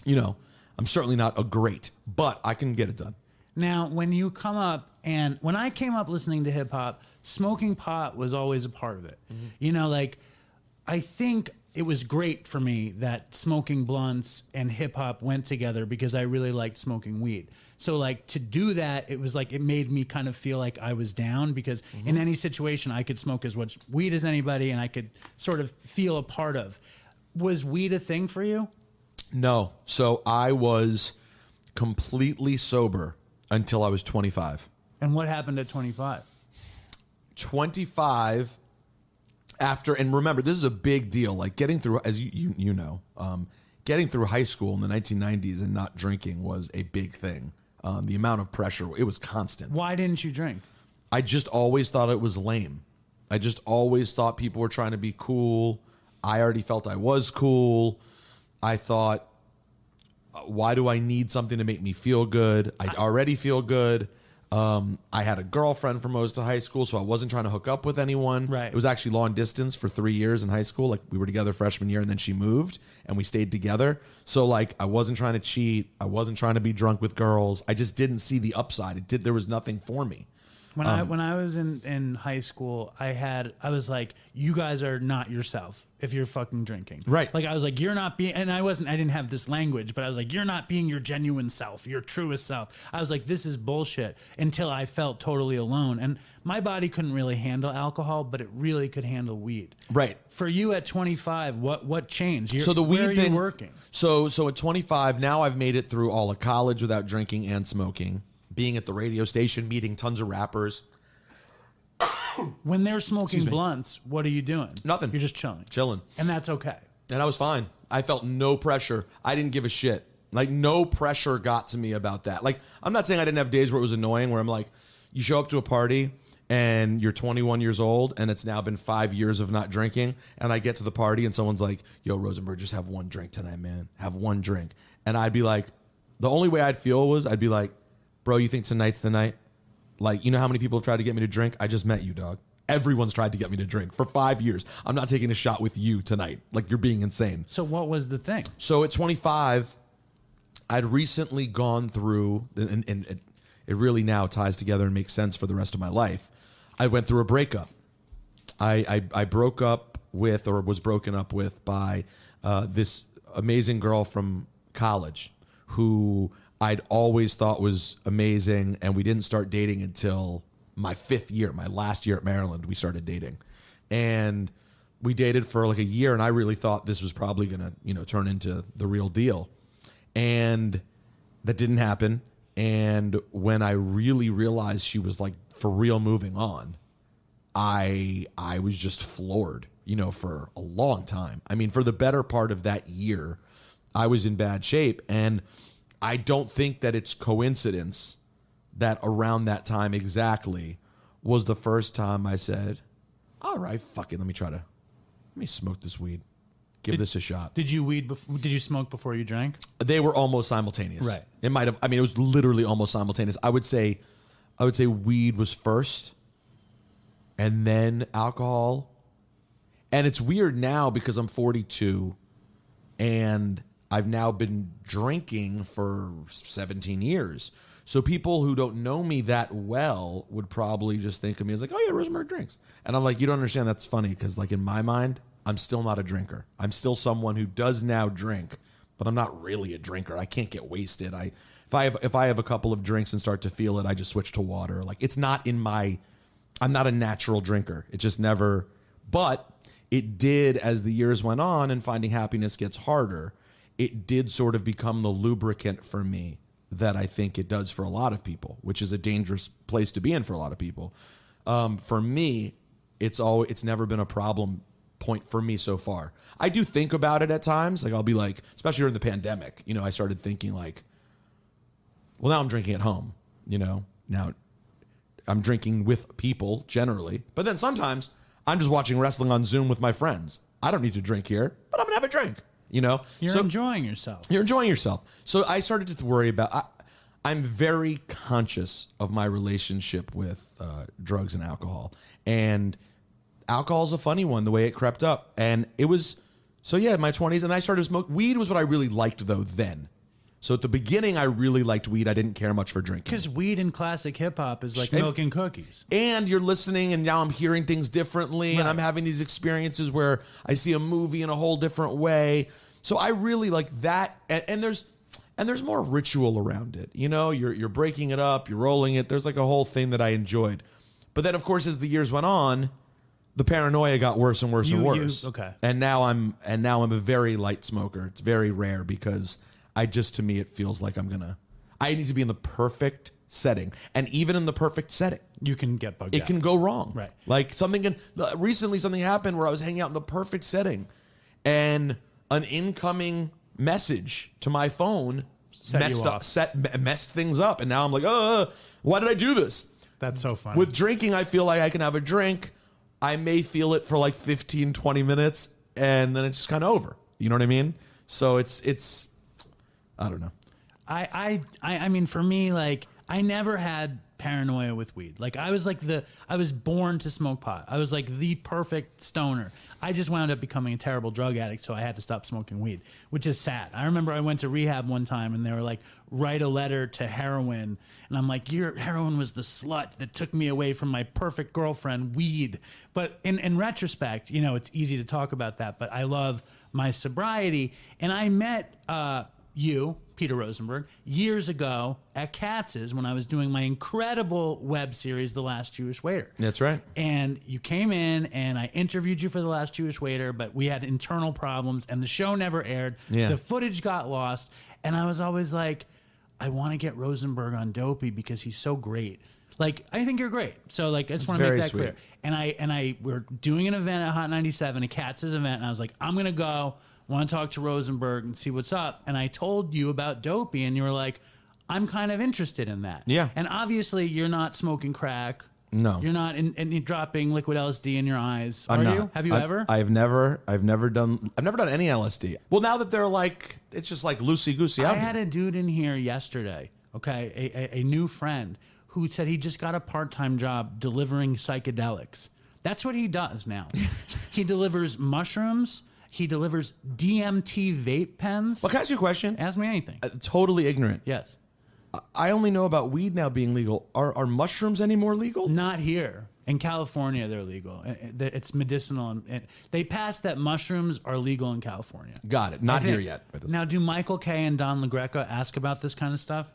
Speaker 7: I'm certainly not a great, but I can get it done.
Speaker 5: Now, when you come up, and when I came up listening to hip hop, smoking pot was always a part of it. Mm-hmm. I think it was great for me that smoking blunts and hip hop went together because I really liked smoking weed. So to do that, it was it made me kind of feel like I was down because in any situation I could smoke as much weed as anybody and I could sort of feel a part of. Was weed a thing for you?
Speaker 7: No. So I was completely sober until I was 25.
Speaker 5: And what happened at 25?
Speaker 7: 25 after, and remember, this is a big deal. Like getting through, as you know, getting through high school in the 1990s and not drinking was a big thing. The amount of pressure, it was constant.
Speaker 5: Why didn't you drink?
Speaker 7: I just always thought it was lame. I just always thought people were trying to be cool. I already felt I was cool. I thought, why do I need something to make me feel good? I already feel good. I had a girlfriend for most of high school, so I wasn't trying to hook up with anyone.
Speaker 5: Right.
Speaker 7: It was actually long distance for 3 years in high school. Like we were together freshman year, and then she moved, and we stayed together. So I wasn't trying to cheat. I wasn't trying to be drunk with girls. I just didn't see the upside. There was nothing for me.
Speaker 5: When I was in high school, I was like, you guys are not yourself if you're fucking drinking.
Speaker 7: Right.
Speaker 5: I was like, you're not being, and I didn't have this language, but I was like, you're not being your genuine self, your truest self. I was like, this is bullshit until I felt totally alone. And my body couldn't really handle alcohol, but it really could handle weed.
Speaker 7: Right.
Speaker 5: For you at 25, what changed?
Speaker 7: So the weed
Speaker 5: where are
Speaker 7: thing,
Speaker 5: you working?
Speaker 7: So at 25, now I've made it through all of college without drinking and smoking. Being at the radio station, meeting tons of rappers.
Speaker 5: When they're smoking blunts, what are you doing?
Speaker 7: Nothing.
Speaker 5: You're just chilling.
Speaker 7: Chilling.
Speaker 5: And that's okay.
Speaker 7: And I was fine. I felt no pressure. I didn't give a shit. No pressure got to me about that. I'm not saying I didn't have days where it was annoying, where I'm like, you show up to a party and you're 21 years old and it's now been 5 years of not drinking, and I get to the party and someone's like, yo, Rosenberg, just have one drink tonight, man. Have one drink. And I'd be like, the only way I'd feel was I'd be like, bro, you think tonight's the night? You know how many people have tried to get me to drink? I just met you, dog. Everyone's tried to get me to drink for 5 years. I'm not taking a shot with you tonight. You're being insane.
Speaker 5: So what was the thing?
Speaker 7: So at 25, I'd recently gone through, and it really now ties together and makes sense for the rest of my life. I went through a breakup. I broke up with, or was broken up with by this amazing girl from college who I'd always thought was amazing, and we didn't start dating until my 5th year, my last year at Maryland, we started dating. And we dated for a year, and I really thought this was probably going to, turn into the real deal. And that didn't happen. And when I really realized she was for real moving on, I was just floored, for a long time. I mean, for the better part of that year, I was in bad shape. And I don't think that it's coincidence that around that time exactly was the first time I said, all right, fuck it. Let me smoke this weed. Give this a shot.
Speaker 5: Did you smoke before you drank?
Speaker 7: They were almost simultaneous.
Speaker 5: Right.
Speaker 7: It might have, it was literally almost simultaneous. I would say weed was first and then alcohol. And it's weird now because I'm 42 and I've now been drinking for 17 years. So people who don't know me that well would probably just think of me as like, oh yeah, Rosenberg drinks. And I'm like, you don't understand. That's funny because like in my mind, I'm still not a drinker. I'm still someone who does now drink, but I'm not really a drinker. I can't get wasted. If I have a couple of drinks and start to feel it, I just switch to water. Like it's not I'm not a natural drinker. It just never, but it did as the years went on and finding happiness gets harder. It did sort of become the lubricant for me that I think it does for a lot of people, which is a dangerous place to be in for a lot of people. For me, it's never been a problem point for me so far. I do think about it at times. Like I'll be like, especially during the pandemic, I started thinking like, well, now I'm drinking at home, now I'm drinking with people generally, but then sometimes I'm just watching wrestling on Zoom with my friends. I don't need to drink here, but I'm gonna have a drink.
Speaker 5: You're enjoying yourself.
Speaker 7: You're enjoying yourself. So I started to worry about. I'm very conscious of my relationship with drugs and alcohol, and alcohol is a funny one. The way it crept up, and it was in my 20s, and I started to smoke. Weed was what I really liked though then. So at the beginning, I really liked weed. I didn't care much for drinking.
Speaker 5: Because weed in classic hip hop is like milk and cookies.
Speaker 7: And you're listening, and now I'm hearing things differently, and I'm having these experiences where I see a movie in a whole different way. So I really like that. And there's more ritual around it. You're breaking it up, you're rolling it. There's like a whole thing that I enjoyed. But then, of course, as the years went on, the paranoia got worse and worse and worse.
Speaker 5: Okay.
Speaker 7: And now I'm a very light smoker. It's very rare because to me, it feels like I need to be in the perfect setting. And even in the perfect setting,
Speaker 5: you can get bugged out.
Speaker 7: It can go wrong.
Speaker 5: Right.
Speaker 7: Like recently something happened where I was hanging out in the perfect setting and an incoming message to my phone messed things up. And now I'm like, why did I do this?
Speaker 5: That's so funny.
Speaker 7: With drinking, I feel like I can have a drink. I may feel it for like 15, 20 minutes and then it's just kind of over. You know what I mean? So it's I don't know.
Speaker 5: I mean, for me, like, I never had paranoia with weed. Like, I was born to smoke pot. I was like the perfect stoner. I just wound up becoming a terrible drug addict, so I had to stop smoking weed, which is sad. I remember I went to rehab one time, and they were like, write a letter to heroin. And I'm like, your heroin was the slut that took me away from my perfect girlfriend, weed. But in retrospect, it's easy to talk about that, but I love my sobriety. And I met you, Peter Rosenberg, years ago at Katz's when I was doing my incredible web series, The Last Jewish Waiter.
Speaker 7: That's right.
Speaker 5: And you came in and I interviewed you for The Last Jewish Waiter, but we had internal problems and the show never aired.
Speaker 7: Yeah.
Speaker 5: The footage got lost. And I was always like, I want to get Rosenberg on Dopey because he's so great. Like, I think you're great. So, like, I just want to make that clear. And I we're doing an event at Hot 97, a Katz's event, and I was like, I'm going to go. Want to talk to Rosenberg and see what's up. And I told you about Dopey, and you were like, I'm kind of interested in that.
Speaker 7: Yeah.
Speaker 5: And obviously, you're not smoking crack.
Speaker 7: No.
Speaker 5: You're not and dropping liquid LSD in your eyes. Are you? Have you ever?
Speaker 7: I've never done any LSD. Well, now that they're like, it's just like loosey-goosey out
Speaker 5: I had a dude in here yesterday, okay, a new friend who said he just got a part-time job delivering psychedelics. That's what he does now. He delivers mushrooms. He delivers DMT vape pens.
Speaker 7: Well, can I ask you a question?
Speaker 5: Ask me anything.
Speaker 7: Totally ignorant.
Speaker 5: Yes.
Speaker 7: I only know about weed now being legal. Are mushrooms any more legal?
Speaker 5: Not here. In California, they're legal. It's medicinal. And they passed that mushrooms are legal in California.
Speaker 7: Got it. Not here yet.
Speaker 5: Now, do Michael K. and Don LaGreca ask about this kind of stuff?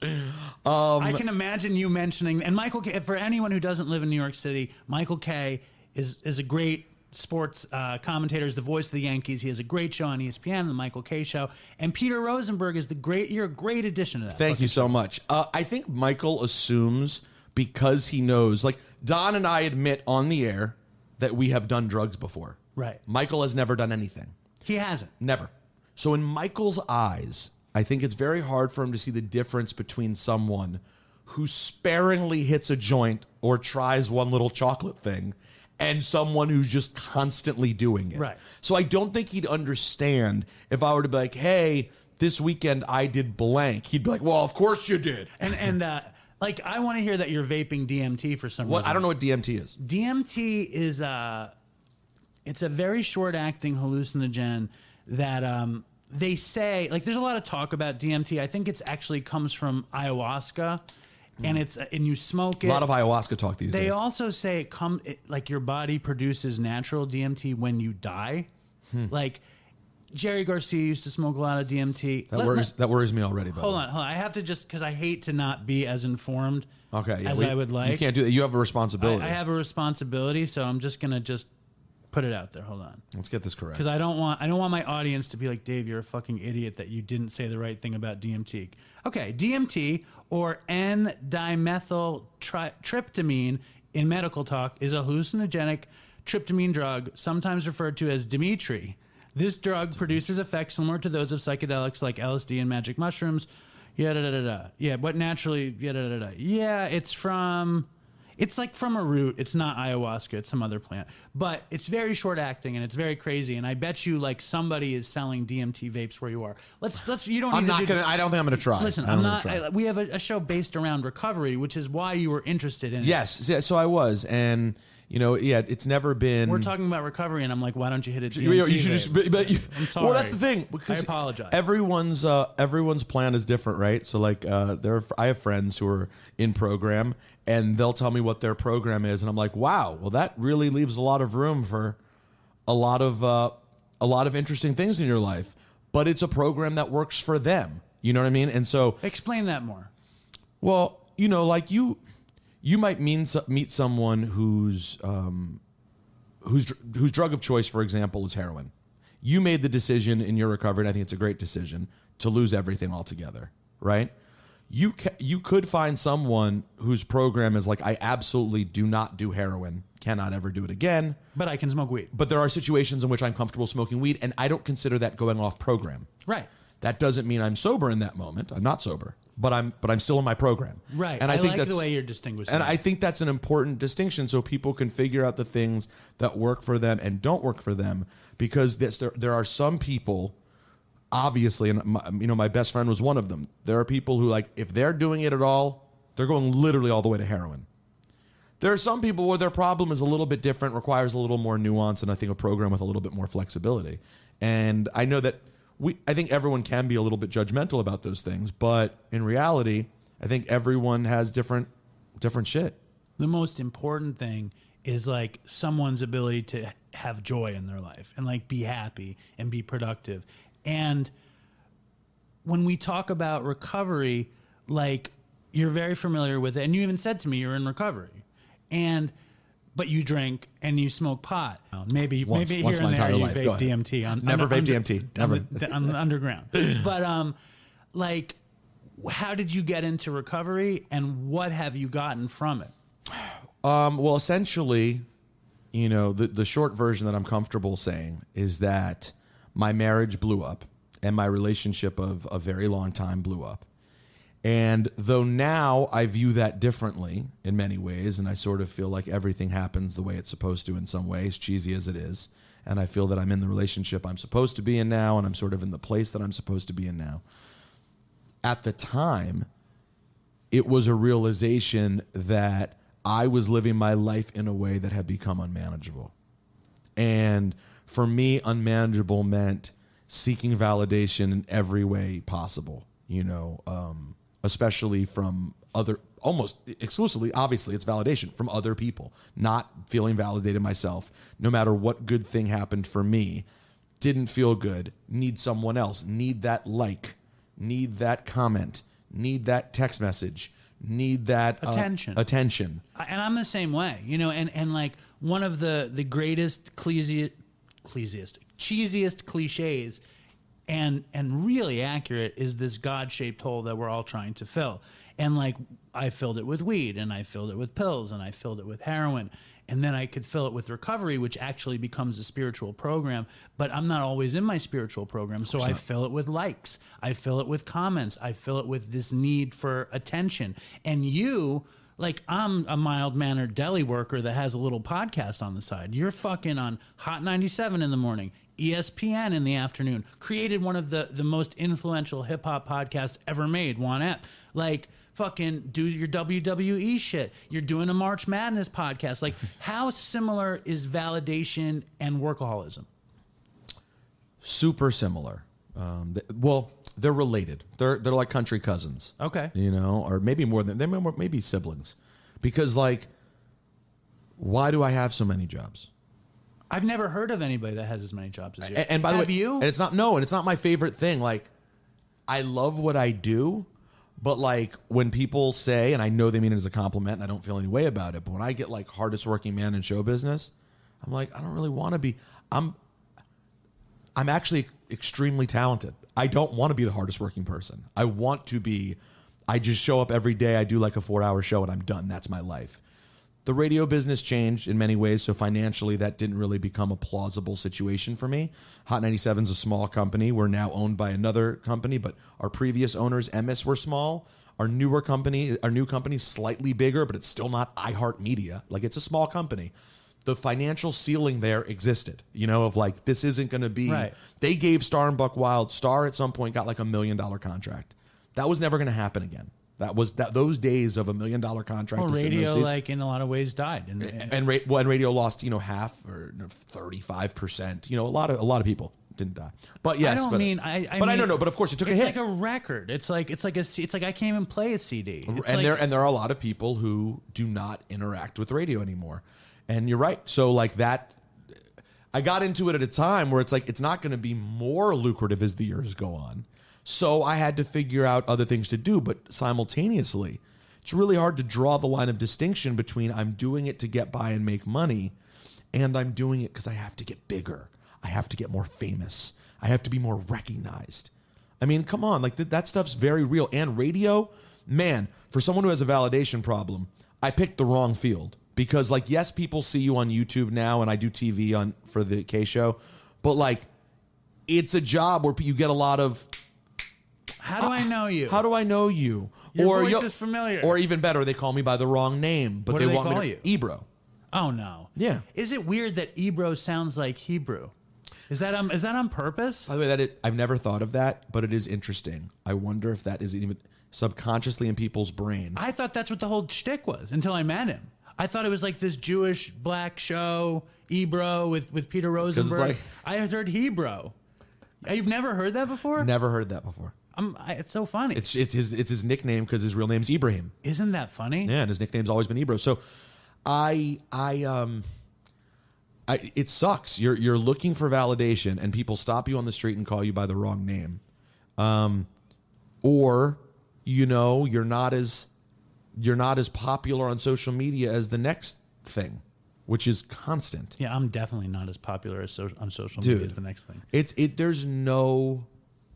Speaker 5: I can imagine you mentioning, and Michael K., for anyone who doesn't live in New York City, Michael K. is a great sports commentator, is the voice of the Yankees. He has a great show on ESPN, the Michael K. Show. And Peter Rosenberg is you're a great addition to that.
Speaker 7: Thank you so much. I think Michael assumes because he knows, like Don and I admit on the air that we have done drugs before.
Speaker 5: Right.
Speaker 7: Michael has never done anything.
Speaker 5: He hasn't.
Speaker 7: Never. So in Michael's eyes, I think it's very hard for him to see the difference between someone who sparingly hits a joint or tries one little chocolate thing and someone who's just constantly doing it.
Speaker 5: Right.
Speaker 7: So I don't think he'd understand if I were to be like, hey, this weekend I did blank. He'd be like, well, of course you did.
Speaker 5: And like, I want to hear that you're vaping DMT for some reason.
Speaker 7: I don't know what DMT is.
Speaker 5: DMT is it's a very short-acting hallucinogen that they say, like, there's a lot of talk about DMT. I think it's actually comes from ayahuasca, and and you smoke it.
Speaker 7: A lot of ayahuasca talk these days.
Speaker 5: They also say like your body produces natural DMT when you die. Like Jerry Garcia used to smoke a lot of DMT.
Speaker 7: That worries me already.
Speaker 5: Hold on. I have to just, because I hate to not be as informed as I would like.
Speaker 7: You can't do that. You have a responsibility.
Speaker 5: I have a responsibility, so I'm just gonna put it out there. Hold on.
Speaker 7: Let's get this correct.
Speaker 5: Because I don't want my audience to be like, Dave, you're a fucking idiot that you didn't say the right thing about DMT. Okay, DMT, or N-dimethyltryptamine in medical talk, is a hallucinogenic tryptamine drug, sometimes referred to as Dimitri. This drug produces effects similar to those of psychedelics like LSD and magic mushrooms. Yeah, but naturally, yeah, it's like from a root. It's not ayahuasca. It's some other plant. But it's very short acting and it's very crazy. And I bet you like somebody is selling DMT vapes where you are. Let's. You don't.
Speaker 7: I don't think I'm gonna try.
Speaker 5: Listen, we have a show based around recovery, which is why you were interested in it.
Speaker 7: Yes. Yeah, so I was, and it's never been.
Speaker 5: We're talking about recovery, and I'm like, why don't you hit a DMT?
Speaker 7: You should just. I'm
Speaker 5: sorry.
Speaker 7: Well, that's the thing.
Speaker 5: I apologize.
Speaker 7: Everyone's plan is different, right? So like, I have friends who are in program, and they'll tell me what their program is, and I'm like, wow, well, that really leaves a lot of room for a lot of interesting things in your life. But it's a program that works for them. You know what I mean? And so,
Speaker 5: explain that more.
Speaker 7: Well, like you might meet someone whose drug of choice, for example, is heroin. You made the decision in your recovery, and I think it's a great decision, to lose everything altogether, right? You could find someone whose program is like, I absolutely do not do heroin, cannot ever do it again.
Speaker 5: But I can smoke weed.
Speaker 7: But there are situations in which I'm comfortable smoking weed, and I don't consider that going off program.
Speaker 5: Right.
Speaker 7: That doesn't mean I'm sober in that moment. I'm not sober. But I'm still in my program.
Speaker 5: Right.
Speaker 7: And I think
Speaker 5: like
Speaker 7: that's
Speaker 5: the way you're distinguishing.
Speaker 7: And I think that's an important distinction, so people can figure out the things that work for them and don't work for them. Because there are some people, obviously, and my best friend was one of them. There are people who, like, if they're doing it at all, they're going literally all the way to heroin. There are some people where their problem is a little bit different, requires a little more nuance, and I think a program with a little bit more flexibility. And I know that I think everyone can be a little bit judgmental about those things, but in reality, I think everyone has different shit.
Speaker 5: The most important thing is like someone's ability to have joy in their life and like be happy and be productive. And when we talk about recovery, like you're very familiar with it, and you even said to me you're in recovery, but you drink and you smoke pot. Maybe here and there you vape DMT.
Speaker 7: Never vape DMT. Never
Speaker 5: on the underground. But like, how did you get into recovery, and what have you gotten from it?
Speaker 7: Well, essentially, the short version that I'm comfortable saying is that my marriage blew up, and my relationship of a very long time blew up. And though now I view that differently in many ways, and I sort of feel like everything happens the way it's supposed to in some ways, cheesy as it is, and I feel that I'm in the relationship I'm supposed to be in now, and I'm sort of in the place that I'm supposed to be in now. At the time, it was a realization that I was living my life in a way that had become unmanageable. And for me, unmanageable meant seeking validation in every way possible, especially from almost exclusively, obviously, it's validation from other people, not feeling validated myself. No matter what good thing happened for me, didn't feel good, need someone else, need that like, need that comment, need that text message, need that attention.
Speaker 5: And I'm the same way, and like one of the greatest cheesiest cliches and really accurate is this God-shaped hole that we're all trying to fill. And like I filled it with weed, and I filled it with pills, and I filled it with heroin. And then I could fill it with recovery, which actually becomes a spiritual program. But I'm not always in my spiritual program. So I fill it with likes. I fill it with comments. I fill it with this need for attention. And you, like, I'm a mild-mannered deli worker that has a little podcast on the side. You're fucking on Hot 97 in the morning, ESPN in the afternoon, created one of the most influential hip-hop podcasts ever made, Juanette. Like, fucking do your WWE shit. You're doing a March Madness podcast. Like, how similar is validation and workaholism?
Speaker 7: Super similar. Well, they're related. They're like country cousins.
Speaker 5: Okay.
Speaker 7: You know, or maybe more than, maybe siblings. Because, like, why do I have so many jobs?
Speaker 5: I've never heard of anybody that has as many jobs as you.
Speaker 7: And by the way,
Speaker 5: you?
Speaker 7: And it's not my favorite thing. Like, I love what I do, but like when people say, and I know they mean it as a compliment, and I don't feel any way about it, but when I get like hardest working man in show business, I'm like, I don't really want to be. I'm actually extremely talented. I don't want to be the hardest working person. I want to be. I just show up every day. I do like a 4-hour show, and I'm done. That's my life. The radio business changed in many ways, so financially that didn't really become a plausible situation for me. Hot 97 is a small company. We're now owned by another company, but our previous owners, MS, were small. Our new company is slightly bigger, but it's still not iHeartMedia. Like, it's a small company. The financial ceiling there existed, you know, of like, this isn't going to be.
Speaker 5: Right.
Speaker 7: They gave Star and Buck Wild. Star at some point got like $1 million contract. That was never going to happen again. That was those days of $1 million contract.
Speaker 5: Well, radio, like, in a lot of ways, died,
Speaker 7: and radio lost, you know, half or 35%. You know, a lot of people didn't die. But yes,
Speaker 5: I mean,
Speaker 7: I don't know. But of course, it took a hit.
Speaker 5: It's like a record. It's like I can't even play a CD.
Speaker 7: And there are a lot of people who do not interact with radio anymore. And you're right. So like that, I got into it at a time where it's like it's not going to be more lucrative as the years go on. So I had to figure out other things to do, but simultaneously, it's really hard to draw the line of distinction between I'm doing it to get by and make money, and I'm doing it because I have to get bigger. I have to get more famous. I have to be more recognized. I mean, come on, like that stuff's very real. And radio, man, for someone who has a validation problem, I picked the wrong field because, like, yes, people see you on YouTube now, and I do TV for the K show, but like, it's a job where you get a lot of.
Speaker 5: How do I know you?
Speaker 7: How do I know you?
Speaker 5: Your voice is familiar.
Speaker 7: Or even better, they call me by the wrong name, but
Speaker 5: what
Speaker 7: they
Speaker 5: do
Speaker 7: want
Speaker 5: call
Speaker 7: me to Ebro.
Speaker 5: Oh no.
Speaker 7: Yeah.
Speaker 5: Is it weird that Ebro sounds like Hebrew? Is that on purpose?
Speaker 7: By the way, I've never thought of that, but it is interesting. I wonder if that is even subconsciously in people's brain.
Speaker 5: I thought that's what the whole shtick was until I met him. I thought it was like this Jewish black show, Ebro with Peter Rosenberg.
Speaker 7: Like,
Speaker 5: I had heard Hebrew. You've never heard that before?
Speaker 7: Never heard that before.
Speaker 5: It's so funny.
Speaker 7: It's his nickname because his real name's Ibrahim.
Speaker 5: Isn't that funny?
Speaker 7: Yeah, and his nickname's always been Ebro. So, it sucks. You're looking for validation, and people stop you on the street and call you by the wrong name, or you know you're not as popular on social media as the next thing, which is constant.
Speaker 5: Yeah, I'm definitely not as popular on social
Speaker 7: Dude,
Speaker 5: media as the next thing.
Speaker 7: There's no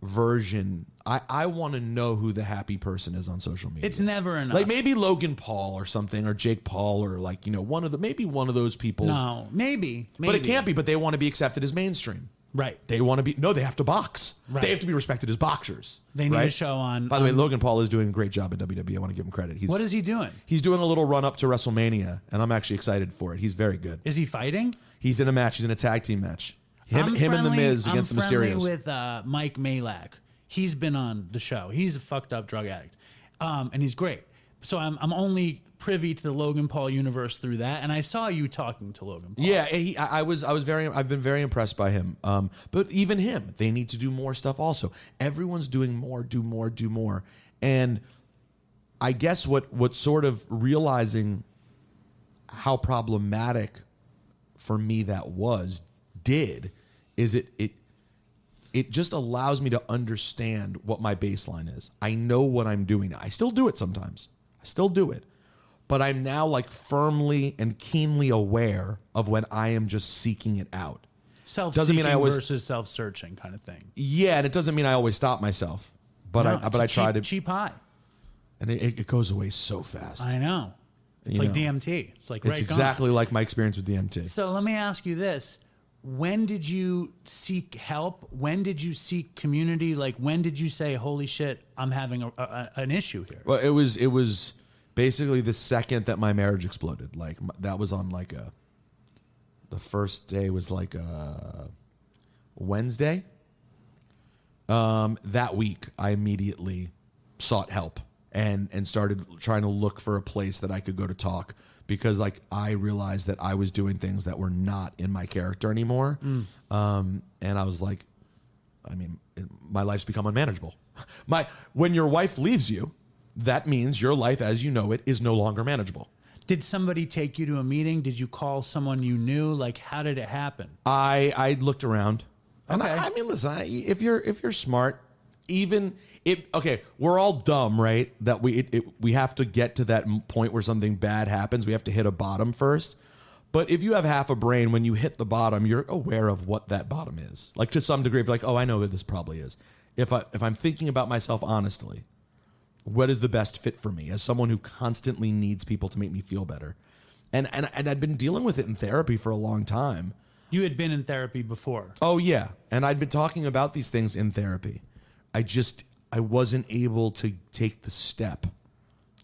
Speaker 7: version. I want to know who the happy person is on social media.
Speaker 5: It's never enough.
Speaker 7: Like maybe Logan Paul or something, or Jake Paul, or like, you know, one of those people.
Speaker 5: No, maybe.
Speaker 7: But it can't be. But they want to be accepted as mainstream.
Speaker 5: Right.
Speaker 7: They want to be. No, they have to box.
Speaker 5: Right.
Speaker 7: They have to be respected as boxers.
Speaker 5: They need a show on.
Speaker 7: By the way, Logan Paul is doing a great job at WWE. I want to give him credit.
Speaker 5: What is he doing?
Speaker 7: He's doing a little run up to WrestleMania, and I'm actually excited for it. He's very good.
Speaker 5: Is he fighting?
Speaker 7: He's in a match. He's in a tag team match. Him and the Miz against the Mysterios.
Speaker 5: I'm friendly with Mike Malak. He's been on the show. He's a fucked up drug addict, and he's great. So I'm only privy to the Logan Paul universe through that, and I saw you talking to Logan Paul.
Speaker 7: Yeah, I've been very impressed by him. But even him, they need to do more stuff. Also, everyone's doing more, do more, and I guess what sort of realizing how problematic for me that is it just allows me to understand what my baseline is. I know what I'm doing now. I still do it sometimes. But I'm now like firmly and keenly aware of when I am just seeking it out.
Speaker 5: Self-seeking versus self-searching kind of thing.
Speaker 7: Yeah, and it doesn't mean I always stop myself. But I try to
Speaker 5: cheap high.
Speaker 7: And it goes away so fast.
Speaker 5: I know. It's
Speaker 7: You
Speaker 5: like
Speaker 7: know,
Speaker 5: DMT. It's like
Speaker 7: It's
Speaker 5: right
Speaker 7: exactly like my experience with DMT.
Speaker 5: So let me ask you this. When did you seek help? When did you seek community? Like, when did you say, holy shit, I'm having an issue here?
Speaker 7: Well, it was basically the second that my marriage exploded. Like, that was on like the first day was like a Wednesday. That week, I immediately sought help and started trying to look for a place that I could go to talk, because like I realized that I was doing things that were not in my character anymore. And I was like, I mean, my life's become unmanageable. When your wife leaves you, that means your life as you know it is no longer manageable.
Speaker 5: Did somebody take you to a meeting? Did you call someone you knew? Like, how did it happen?
Speaker 7: I looked around. And
Speaker 5: Okay.
Speaker 7: I mean, listen, if you're smart, we're all dumb, right? That we have to get to that point where something bad happens. We have to hit a bottom first. But if you have half a brain, when you hit the bottom, you're aware of what that bottom is. Like, to some degree, if you're like, oh, I know what this probably is. If I'm thinking about myself honestly, what is the best fit for me as someone who constantly needs people to make me feel better? And I'd been dealing with it in therapy for a long time.
Speaker 5: You had been in therapy before.
Speaker 7: Oh, yeah. And I'd been talking about these things in therapy. I wasn't able to take the step.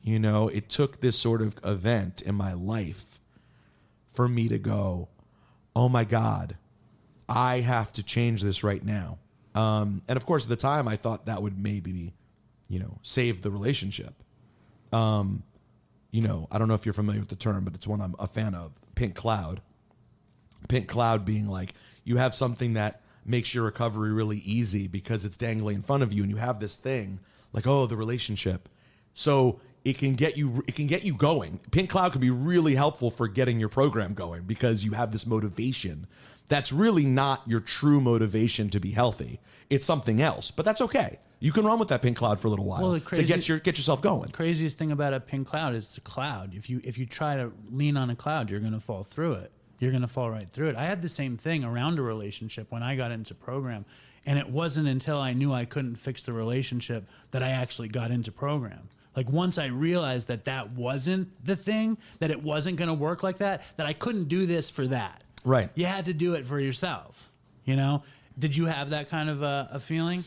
Speaker 7: You know, it took this sort of event in my life for me to go, oh my God, I have to change this right now. And of course, at the time, I thought that would maybe, save the relationship. I don't know if you're familiar with the term, but it's one I'm a fan of, pink cloud. Pink cloud being like, you have something that makes your recovery really easy because it's dangling in front of you, and you have this thing like, oh, the relationship. So it can get you going. Pink cloud can be really helpful for getting your program going because you have this motivation that's really not your true motivation to be healthy. It's something else, but that's okay. You can run with that pink cloud for a little while to get yourself going.
Speaker 5: The craziest thing about a pink cloud is it's a cloud. If you try to lean on a cloud, you're going to fall through it. You're going to fall right through it. I had the same thing around a relationship when I got into program, and it wasn't until I knew I couldn't fix the relationship that I actually got into program. Like, once I realized that wasn't the thing, that it wasn't going to work like that I couldn't do this for that.
Speaker 7: Right.
Speaker 5: You had to do it for yourself. Did you have that kind of a feeling?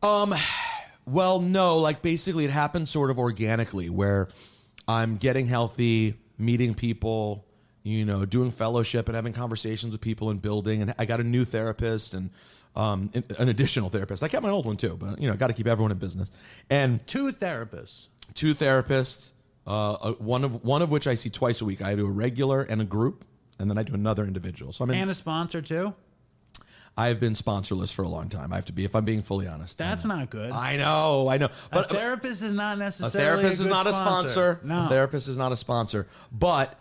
Speaker 7: Well, no, like basically it happened sort of organically where I'm getting healthy, meeting people, doing fellowship and having conversations with people and building. And I got a new therapist and an additional therapist. I kept my old one too, but got to keep everyone in business. And
Speaker 5: Two therapists,
Speaker 7: one of which I see twice a week. I do a regular and a group, and then I do another individual. So
Speaker 5: and a sponsor too?
Speaker 7: I've been sponsorless for a long time. I have to be, if I'm being fully honest.
Speaker 5: That's not good.
Speaker 7: I know.
Speaker 5: But a therapist is not necessarily
Speaker 7: a therapist is not a sponsor.
Speaker 5: No.
Speaker 7: A therapist is not a sponsor. But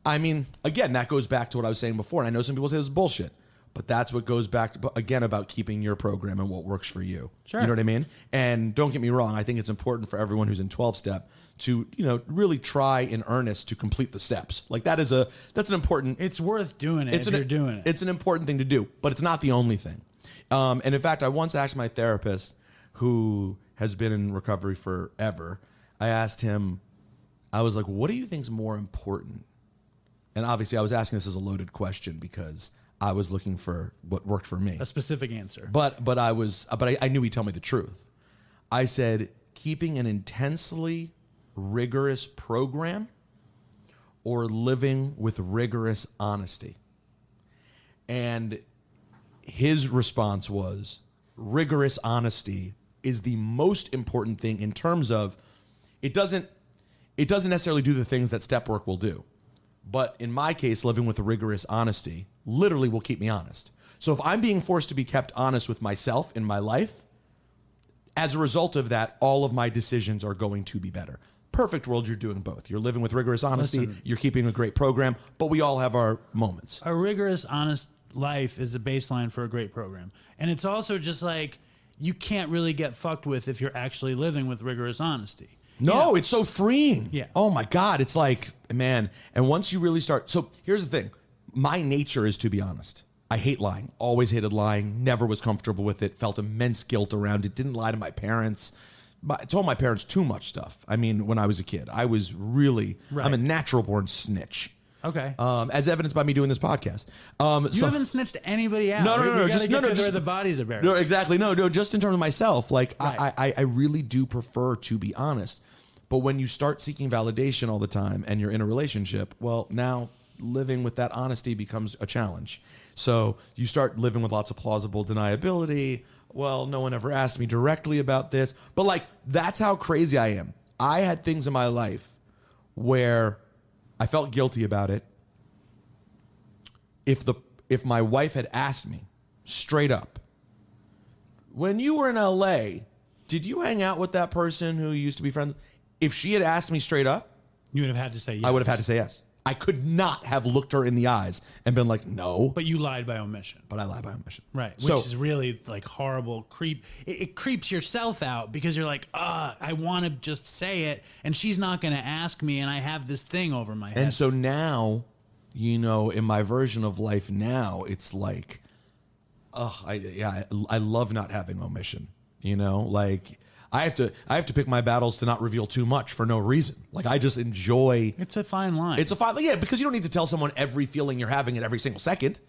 Speaker 7: I mean, again, that goes back to what I was saying before. And I know some people say this is bullshit, but that's what goes back to, again, about keeping your program and what works for you.
Speaker 5: Sure.
Speaker 7: You know what I mean? And don't get me wrong. I think it's important for everyone who's in 12-step to, really try in earnest to complete the steps. Like that's an important.
Speaker 5: It's worth doing it if you're doing it.
Speaker 7: It's an important thing to do, but it's not the only thing. And in fact, I once asked my therapist, who has been in recovery forever, I asked him, I was like, what do you think is more important? And obviously I was asking this as a loaded question because I was looking for what worked for me.
Speaker 5: A specific answer.
Speaker 7: But I knew he'd tell me the truth. I said, keeping an intensely rigorous program or living with rigorous honesty. And his response was, rigorous honesty is the most important thing in terms of it doesn't necessarily do the things that step work will do. But in my case, living with rigorous honesty literally will keep me honest. So if I'm being forced to be kept honest with myself in my life, as a result of that, all of my decisions are going to be better. Perfect world, you're doing both. You're living with rigorous honesty, you're keeping a great program, but we all have our moments.
Speaker 5: A rigorous, honest life is a baseline for a great program. And it's also just like, you can't really get fucked with if you're actually living with rigorous honesty.
Speaker 7: No, it's so freeing.
Speaker 5: Yeah.
Speaker 7: Oh my God. It's like, man. And once you really start. So here's the thing. My nature is to be honest. I hate lying. Always hated lying. Never was comfortable with it. Felt immense guilt around it. Didn't lie to my parents. told my parents too much stuff. I mean, when I was a kid, I was really, I'm a natural born snitch.
Speaker 5: Okay.
Speaker 7: As evidenced by me doing this podcast.
Speaker 5: You haven't snitched anybody out.
Speaker 7: No.
Speaker 5: Just where the bodies are buried.
Speaker 7: No, exactly. No. Just in terms of myself, like I really do prefer to be honest. But when you start seeking validation all the time and you're in a relationship, well, now living with that honesty becomes a challenge. So you start living with lots of plausible deniability. Well, no one ever asked me directly about this. But like, that's how crazy I am. I had things in my life where I felt guilty about it. If my wife had asked me straight up, when you were in LA, did you hang out with that person who you used to be friends with? If she had asked me straight up,
Speaker 5: you would have had to say yes.
Speaker 7: I would have had to say yes. I could not have looked her in the eyes and been like, no.
Speaker 5: But you lied by omission.
Speaker 7: But I lied by omission.
Speaker 5: Right. Which is really like horrible creep. It creeps yourself out because you're like, I want to just say it and she's not going to ask me and I have this thing over my head.
Speaker 7: And so now, you know, in my version of life now, it's like, I love not having omission, you know, like I have to pick my battles to not reveal too much for no reason. Like I just enjoy.
Speaker 5: It's a fine line.
Speaker 7: It's a fine, because you don't need to tell someone every feeling you're having at every single second.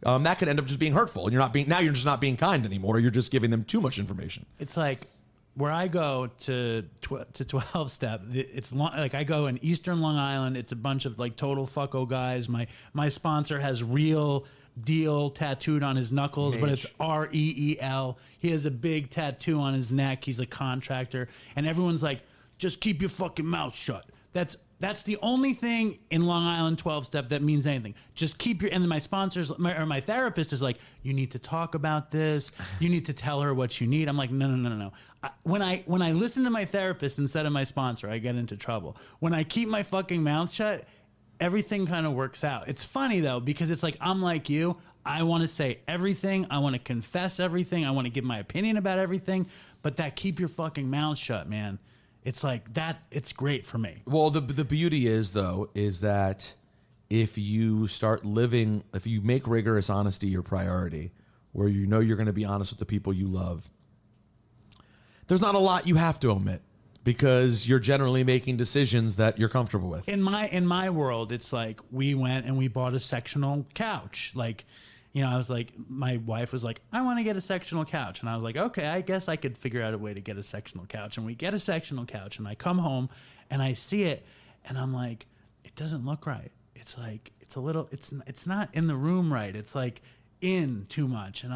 Speaker 7: That could end up just being hurtful, and you're just not being kind anymore. You're just giving them too much information.
Speaker 5: It's like where I go to 12 step. It's long, like I go in Eastern Long Island. It's a bunch of like total fucko guys. My sponsor has real deal tattooed on his knuckles, but it's REEL. He has a big tattoo on his neck. He's a contractor, and everyone's like, "Just keep your fucking mouth shut." That's the only thing in Long Island 12 step that means anything. Just keep your. And then my sponsors, my therapist is like, "You need to talk about this. You need to tell her what you need." I'm like, no. When I listen to my therapist instead of my sponsor, I get into trouble. When I keep my fucking mouth shut, everything kind of works out. It's funny though, because it's like, I'm like you. I want to say everything. I want to confess everything. I want to give my opinion about everything. But that keep your fucking mouth shut, man. It's like that. It's great for me.
Speaker 7: Well, the beauty is that if you start living, if you make rigorous honesty your priority, where you know you're going to be honest with the people you love, there's not a lot you have to omit. Because you're generally making decisions that you're comfortable with.
Speaker 5: In my world, it's like we went and we bought a sectional couch. Like, you know, I was like, my wife was like, I want to get a sectional couch. And I was like, okay, I guess I could figure out a way to get a sectional couch. And we get a sectional couch and I come home and I see it and I'm like, it doesn't look right. It's like, it's a little, it's not in the room right. It's like in too much.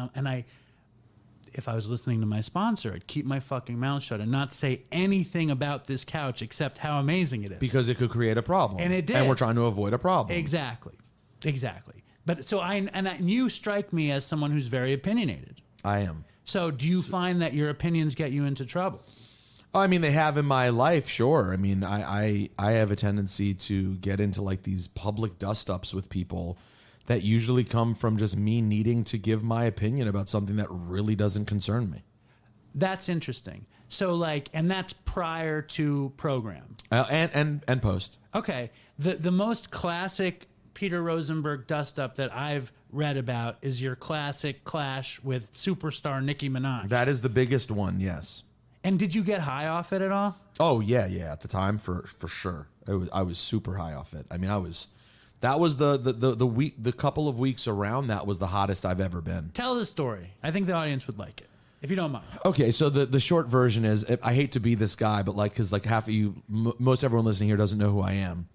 Speaker 5: If I was listening to my sponsor, I'd keep my fucking mouth shut and not say anything about this couch except how amazing it is.
Speaker 7: Because it could create a problem.
Speaker 5: And it did.
Speaker 7: And we're trying to avoid a problem.
Speaker 5: Exactly. But so you strike me as someone who's very opinionated.
Speaker 7: I am.
Speaker 5: So do you find that your opinions get you into trouble?
Speaker 7: I mean, they have in my life, sure. I mean, I have a tendency to get into like these public dust-ups with people that usually come from just me needing to give my opinion about something that really doesn't concern me.
Speaker 5: That's interesting. So like, and that's prior to program.
Speaker 7: And post.
Speaker 5: Okay. The most classic Peter Rosenberg dust-up that I've read about is your classic clash with superstar Nicki Minaj.
Speaker 7: That is the biggest one, yes.
Speaker 5: And did you get high off it at all?
Speaker 7: Oh, yeah. At the time, for sure. I was super high off it. I mean, that was the week, the couple of weeks around that was the hottest I've ever been.
Speaker 5: Tell the story. I think the audience would like it, if you don't mind.
Speaker 7: Okay, so the short version is, I hate to be this guy, but like, because like half of you, most everyone listening here doesn't know who I am.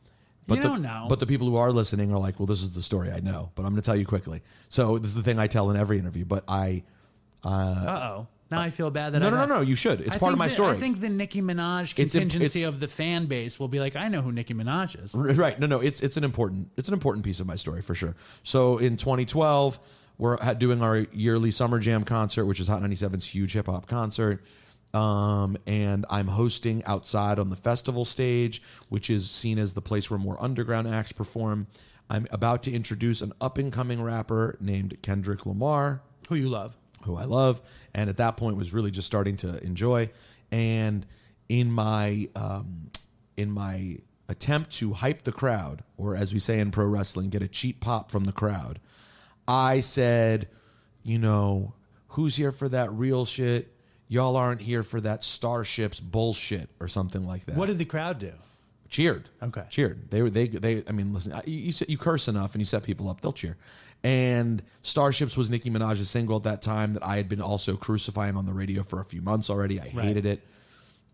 Speaker 7: But
Speaker 5: you don't know.
Speaker 7: But the people who are listening are like, well, this is the story I know, but I'm going to tell you quickly. So this is the thing I tell in every interview, but
Speaker 5: Uh-oh. Now I feel bad that
Speaker 7: No, you should. It's part of my story.
Speaker 5: I think the Nicki Minaj contingency of the fan base will be like, I know who Nicki Minaj is.
Speaker 7: Right. No, it's an important piece of my story for sure. So in 2012, we're doing our yearly Summer Jam concert, which is Hot 97's huge hip hop concert. And I'm hosting outside on the festival stage, which is seen as the place where more underground acts perform. I'm about to introduce an up-and-coming rapper named Kendrick Lamar.
Speaker 5: Who you love.
Speaker 7: Who I love, and at that point was really just starting to enjoy. And in my attempt to hype the crowd, or as we say in pro wrestling, get a cheap pop from the crowd, I said, you know, who's here for that real shit? y'all aren't here for that Starships bullshit or something like that.
Speaker 5: What did the crowd do?
Speaker 7: Cheered.
Speaker 5: Okay.
Speaker 7: Cheered. They. I mean, listen. You curse enough and you set people up, they'll cheer. And Starships was Nicki Minaj's single at that time that I had been also crucifying on the radio for a few months already. I hated it.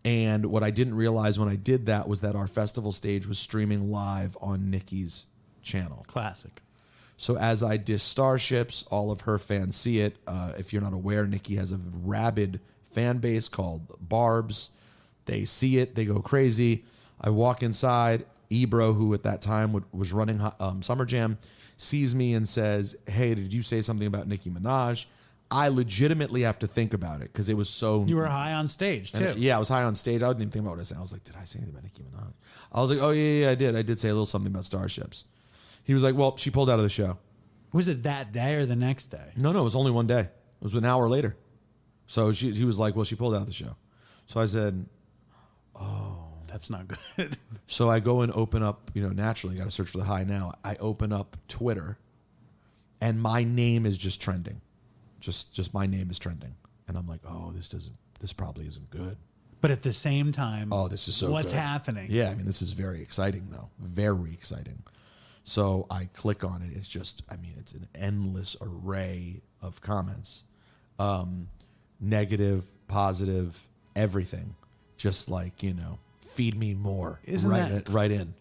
Speaker 7: And what I didn't realize when I did that was that our festival stage was streaming live on Nicki's channel.
Speaker 5: Classic.
Speaker 7: So as I diss Starships, all of her fans see it. If you're not aware, Nicki has a rabid fan base called Barbs. They see it. They go crazy. I walk inside. Ebro, who at that time was running Summer Jam, sees me and says, "Hey, did you say something about Nicki Minaj?" I legitimately have to think about it because it was so...
Speaker 5: You were high on stage, too.
Speaker 7: Yeah, I was high on stage. I didn't even think about what I said. I was like, did I say anything about Nicki Minaj? I was like, oh, yeah, I did. I did say a little something about Starships. He was like, well, she pulled out of the show.
Speaker 5: Was it that day or the next day?
Speaker 7: No, it was only one day. It was an hour later. So he was like, well, she pulled out of the show. So I said, oh.
Speaker 5: That's not good.
Speaker 7: So I go and open up, naturally, you got to search for the high now. I open up Twitter, and my name is just trending. Just my name is trending. And I'm like, oh, this probably isn't good.
Speaker 5: But at the same time,
Speaker 7: this is so
Speaker 5: what's
Speaker 7: good.
Speaker 5: happening?
Speaker 7: Yeah, I mean, this is very exciting, though. Very exciting. So I click on it. It's just, it's an endless array of comments. Negative, positive, everything. Just like, feed me more.
Speaker 5: Isn't that
Speaker 7: right in.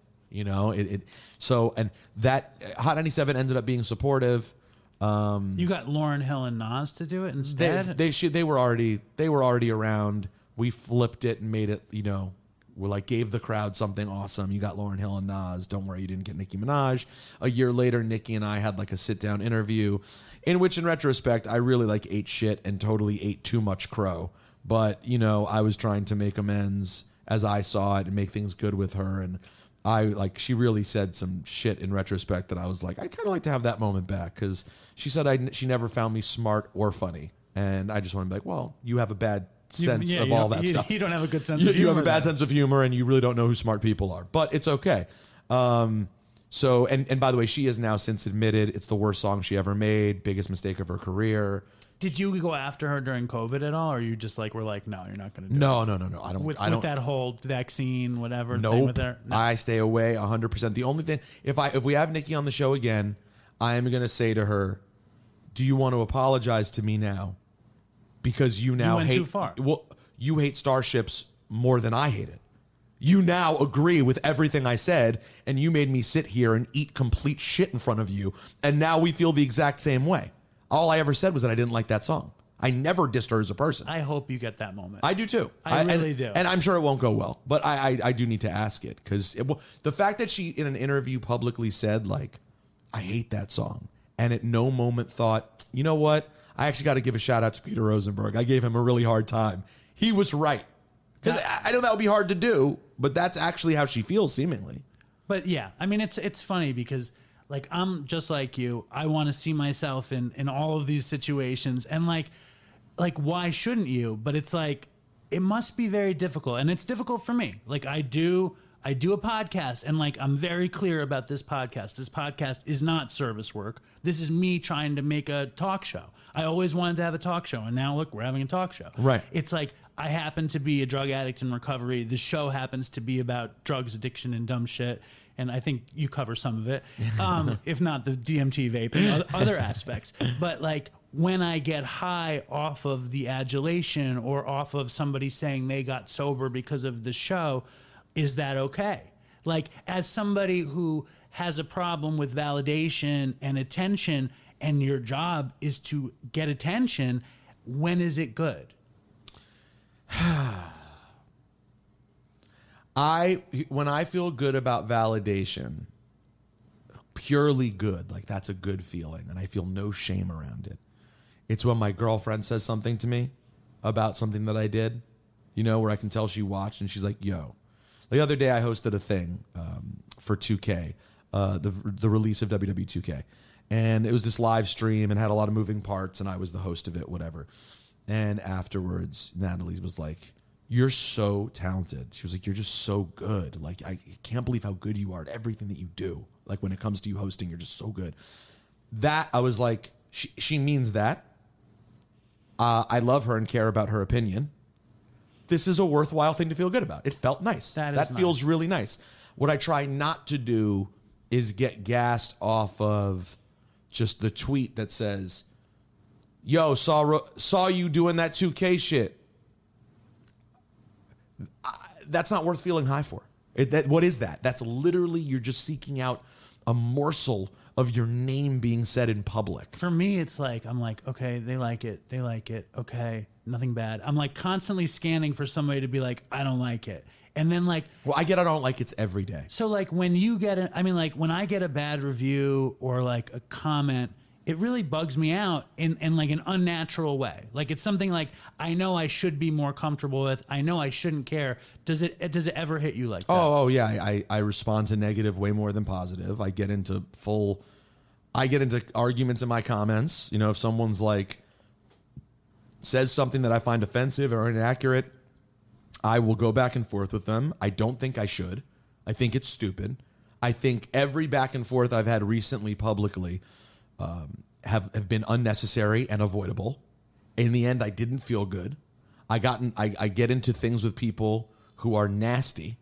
Speaker 7: So, and that Hot 97 ended up being supportive.
Speaker 5: You got Lauryn Hill and Nas to do it instead?
Speaker 7: They were already around. We flipped it and made it, we gave the crowd something awesome. You got Lauryn Hill and Nas. Don't worry, you didn't get Nicki Minaj. A year later, Nicki and I had a sit-down interview in which, in retrospect, I really ate shit and totally ate too much crow. But, I was trying to make amends as I saw it and make things good with her. And she really said some shit in retrospect that I was like, I'd kind of like to have that moment back, because she said she never found me smart or funny. And I just want to be like, well, you have a bad sense of all that stuff.
Speaker 5: You don't have a good sense of humor.
Speaker 7: You have a bad sense of humor, and you really don't know who smart people are. But it's okay. So, and by the way, she has now since admitted it's the worst song she ever made, biggest mistake of her career.
Speaker 5: Did you go after her during COVID at all, or you just were like, no, you're not going to do it?
Speaker 7: No. I don't.
Speaker 5: With that whole vaccine, whatever.
Speaker 7: Nope.
Speaker 5: Thing with her? No.
Speaker 7: I stay away 100%. The only thing, if we have Nicki on the show again, I am going to say to her, do you want to apologize to me now? Because you now
Speaker 5: went
Speaker 7: hate.
Speaker 5: too far.
Speaker 7: Well, you hate Starships more than I hate it. You now agree with everything I said, and you made me sit here and eat complete shit in front of you, and now we feel the exact same way. All I ever said was that I didn't like that song. I never dissed her as a person.
Speaker 5: I hope you get that moment.
Speaker 7: I do too.
Speaker 5: I really do.
Speaker 7: And I'm sure it won't go well, but I do need to ask it, because the fact that she in an interview publicly said, I hate that song, and at no moment thought, you know what? I actually got to give a shout out to Peter Rosenberg. I gave him a really hard time. He was right. Because I know that would be hard to do, but that's actually how she feels, seemingly.
Speaker 5: But yeah, it's funny because I'm just like you. I want to see myself in all of these situations, and why shouldn't you? But it's it must be very difficult, and it's difficult for me. I do a podcast, and I'm very clear about this podcast. This podcast is not service work. This is me trying to make a talk show. I always wanted to have a talk show, and now look, we're having a talk show.
Speaker 7: Right.
Speaker 5: It's I happen to be a drug addict in recovery. The show happens to be about drugs, addiction, and dumb shit. And I think you cover some of it, if not the DMT vaping, other aspects. But when I get high off of the adulation or off of somebody saying they got sober because of the show, is that okay? As somebody who has a problem with validation and attention, and your job is to get attention, when is it good?
Speaker 7: When I feel good about validation, purely good, that's a good feeling, and I feel no shame around it. It's when my girlfriend says something to me about something that I did, where I can tell she watched, and she's like, yo. The other day I hosted a thing for 2K, the release of WWE 2K. And it was this live stream and had a lot of moving parts, and I was the host of it, whatever. And afterwards, Natalie was like, you're so talented. She was like, you're just so good. I can't believe how good you are at everything that you do. When it comes to you hosting, you're just so good. That, I was like, she means that? I love her and care about her opinion. This is a worthwhile thing to feel good about. It felt nice. That feels really nice. What I try not to do is get gassed off of just the tweet that says, yo, saw you doing that 2K shit. That's not worth feeling high for. What is that? That's literally, you're just seeking out a morsel of your name being said in public.
Speaker 5: For me, it's like, I'm like, okay, they like it. Okay, nothing bad. I'm like constantly scanning for somebody to be like, I don't like it. And then like,
Speaker 7: well, I don't like it's every day.
Speaker 5: So like when you get when I get a bad review or like a comment, it really bugs me out in like an unnatural way. Like it's something like I know I should be more comfortable with. I know I shouldn't care. Does it ever hit you like that?
Speaker 7: Oh yeah. I respond to negative way more than positive. I get into arguments in my comments. You know, if someone's like says something that I find offensive or inaccurate, I will go back and forth with them. I don't think I should. I think it's stupid. I think every back and forth I've had recently publicly have been unnecessary and avoidable. In the end, I didn't feel good. I get into things with people who are nasty.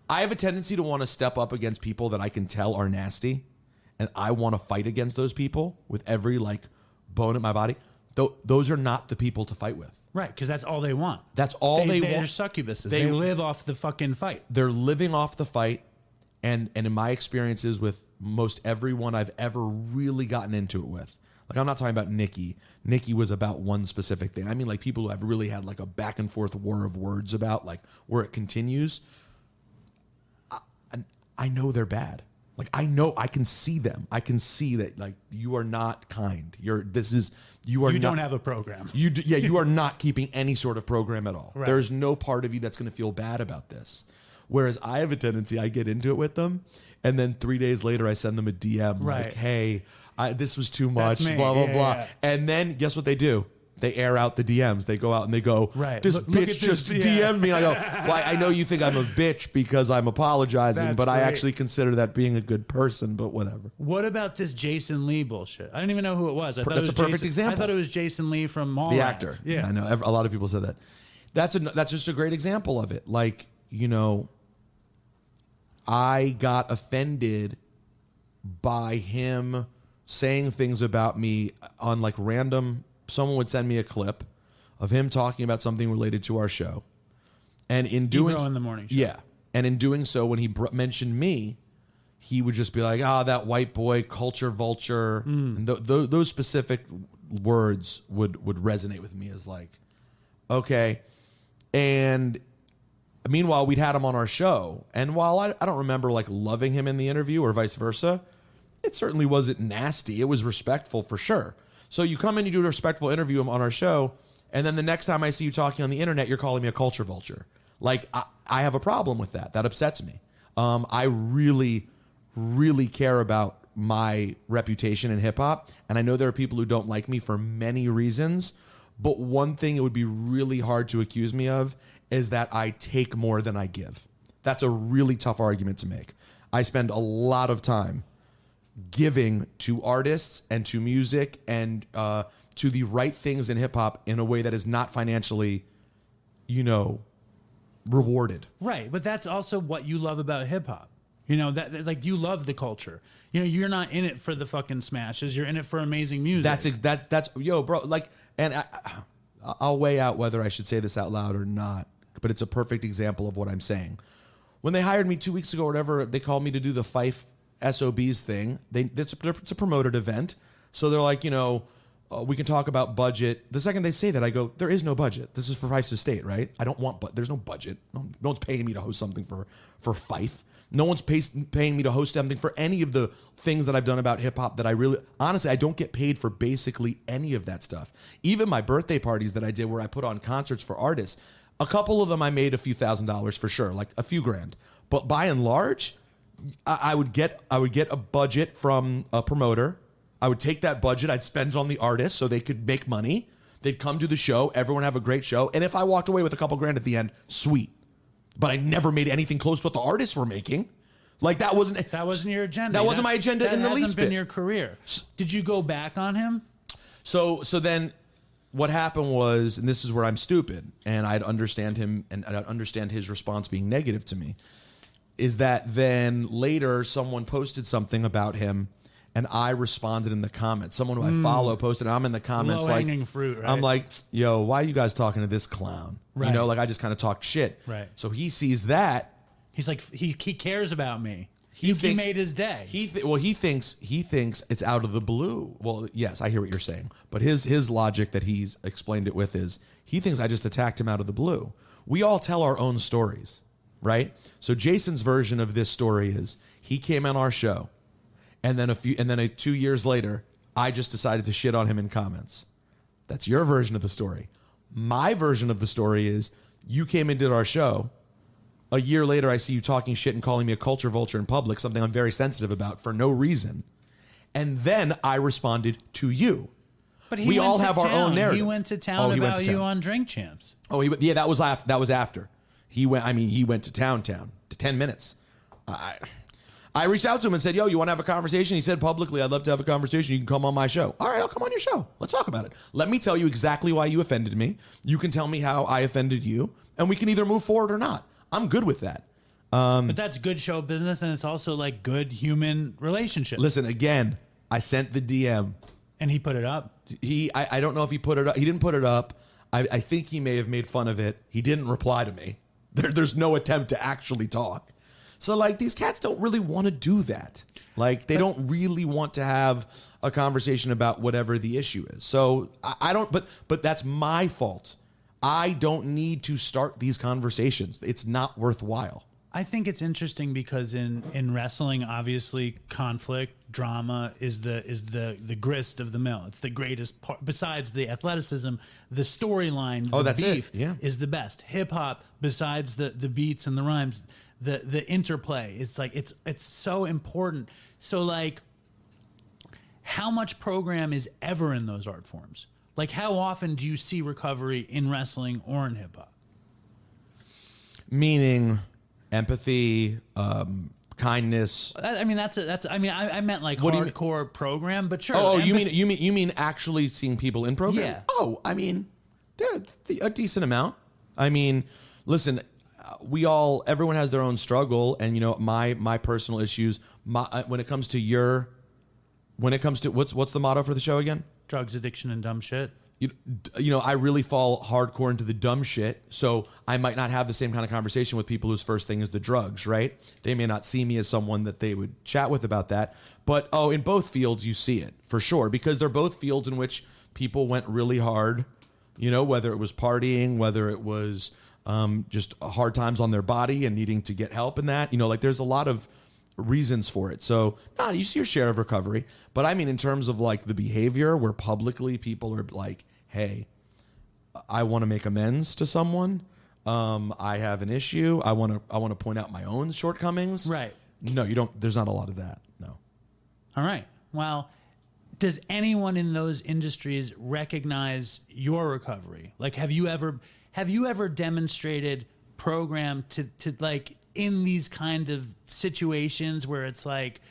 Speaker 7: I have a tendency to want to step up against people that I can tell are nasty, and I want to fight against those people with every like bone in my body. Those are not the people to fight with.
Speaker 5: Right, because that's all they want.
Speaker 7: That's all they want.
Speaker 5: They're succubuses. They live off the fucking fight.
Speaker 7: They're living off the fight. And in my experiences with most everyone I've ever really gotten into it with, like I'm not talking about Nikki. Nikki was about one specific thing. I mean like people who I've really had like a back and forth war of words about, like where it continues. I know they're bad. Like I know, I can see them. I can see that like you are not kind. You don't
Speaker 5: have a program.
Speaker 7: You are not keeping any sort of program at all.
Speaker 5: Right.
Speaker 7: There's no part of you that's going to feel bad about this. Whereas I have a tendency, I get into it with them, and then 3 days later I send them a DM like, hey, this was too much, blah, blah, blah. Yeah. And then guess what they do? They air out the DMs. They go out and they go, this bitch just DM'd me. And I go, well, I know you think I'm a bitch because I'm apologizing, but I actually consider that being a good person, but whatever.
Speaker 5: What about this Jason Lee bullshit? I don't even know who it was.
Speaker 7: That's a perfect example.
Speaker 5: I thought it was Jason Lee from Mallrats.
Speaker 7: The actor. Yeah, I know. A lot of people said that. That's just a great example of it. Like, you know, I got offended by him saying things about me on like random. Someone would send me a clip of him talking about something related to our show, and in doing
Speaker 5: in the morning show.
Speaker 7: Yeah, and in doing so, when he mentioned me, he would just be like, that white boy, culture vulture, and those specific words would resonate with me as like, okay, and. Meanwhile, we'd had him on our show, and while I don't remember like loving him in the interview or vice versa, it certainly wasn't nasty. It was respectful for sure. So you come in, you do a respectful interview on our show, and then the next time I see you talking on the internet, you're calling me a culture vulture. Like, I have a problem with that. That upsets me. I really, really care about my reputation in hip-hop, and I know there are people who don't like me for many reasons, but one thing it would be really hard to accuse me of is that I take more than I give. That's a really tough argument to make. I spend a lot of time giving to artists and to music and to the right things in hip hop in a way that is not financially, rewarded.
Speaker 5: Right, but that's also what you love about hip hop. You know, that like you love the culture. You know, you're not in it for the fucking smashes. You're in it for amazing music.
Speaker 7: That's yo, bro. Like, and I'll weigh out whether I should say this out loud or not. But it's a perfect example of what I'm saying. When they hired me 2 weeks ago or whatever, they called me to do the Fife SOBs thing. It's a promoted event. So they're like, we can talk about budget. The second they say that, I go, there is no budget. This is for Fife's estate, right? I don't want, but there's no budget. No one's paying me to host something for Fife. No one's paying me to host something for any of the things that I've done about hip hop that I really, honestly, I don't get paid for basically any of that stuff. Even my birthday parties that I did where I put on concerts for artists, a couple of them I made a few $1,000s for sure, like a few grand. But by and large, I would get a budget from a promoter. I would take that budget, I'd spend it on the artist so they could make money. They'd come to the show, everyone have a great show. And if I walked away with a couple grand at the end, sweet. But I never made anything close to what the artists were making. Like that wasn't
Speaker 5: your agenda.
Speaker 7: That wasn't my agenda in the least bit.
Speaker 5: That hasn't been your career. Did you go back on him?
Speaker 7: So then what happened was, and this is where I'm stupid, and I'd understand him, and I'd understand his response being negative to me, is that then later someone posted something about him, and I responded in the comments. Someone who I follow posted, and I'm in the comments
Speaker 5: Low-hanging fruit, right?
Speaker 7: I'm like, yo, why are you guys talking to this clown?
Speaker 5: Right.
Speaker 7: You know, like I just kind of talked shit.
Speaker 5: Right.
Speaker 7: So he sees that.
Speaker 5: He's like, he cares about me.
Speaker 7: He
Speaker 5: He made his day.
Speaker 7: He thinks it's out of the blue. Well, yes, I hear what you're saying, but his logic that he's explained it with is he thinks I just attacked him out of the blue. We all tell our own stories, right? So Jason's version of this story is he came on our show, and then 2 years later, I just decided to shit on him in comments. That's your version of the story. My version of the story is you came and did our show. A year later, I see you talking shit and calling me a culture vulture in public, something I'm very sensitive about for no reason. And then I responded to you.
Speaker 5: But
Speaker 7: we all have our own narrative.
Speaker 5: He went to town about you on Drink Champs.
Speaker 7: Oh, yeah, that was after. He went to town to 10 minutes. I reached out to him and said, yo, you want to have a conversation? He said publicly, I'd love to have a conversation. You can come on my show. All right, I'll come on your show. Let's talk about it. Let me tell you exactly why you offended me. You can tell me how I offended you, and we can either move forward or not. I'm good with that.
Speaker 5: But that's good show business, and it's also like good human relationship.
Speaker 7: Listen, again, I sent the DM.
Speaker 5: And he put it up.
Speaker 7: I don't know if he put it up. He didn't put it up. I think he may have made fun of it. He didn't reply to me. There's no attempt to actually talk. So, like, these cats don't really want to do that. Like, they don't really want to have a conversation about whatever the issue is. So, I don't, but that's my fault. I don't need to start these conversations. It's not worthwhile.
Speaker 5: I think it's interesting because in wrestling, obviously, conflict, drama is the grist of the mill. It's the greatest part. Besides the athleticism, the storyline, the
Speaker 7: that's
Speaker 5: beef
Speaker 7: it. Yeah.
Speaker 5: is the best. Hip hop, besides the beats and the rhymes, the interplay. It's like it's so important. So like, how much program is ever in those art forms? Like, how often do you see recovery in wrestling or in hip hop?
Speaker 7: Meaning empathy, kindness.
Speaker 5: I mean, I meant like
Speaker 7: What do you
Speaker 5: hardcore program, but sure.
Speaker 7: Oh, you mean actually seeing people in program?
Speaker 5: Yeah.
Speaker 7: Oh, I mean, they're a decent amount. I mean, listen, everyone has their own struggle, and you know, my personal issues. When it comes to what's the motto for the show again?
Speaker 5: Drugs, addiction, and dumb shit.
Speaker 7: You know, I really fall hardcore into the dumb shit, so I might not have the same kind of conversation with people whose first thing is the drugs, right? They may not see me as someone that they would chat with about that. But, in both fields you see it, for sure, because they're both fields in which people went really hard, you know, whether it was partying, whether it was just hard times on their body and needing to get help in that. You know, like there's a lot of reasons for it. So, you see your share of recovery. But I mean, in terms of like the behavior where publicly people are like, hey, I want to make amends to someone. I have an issue. I want to point out my own shortcomings.
Speaker 5: Right.
Speaker 7: No, you don't. There's not a lot of that. No.
Speaker 5: All right. Well, does anyone in those industries recognize your recovery? Like, have you ever demonstrated program to like in these kind of situations where it's like,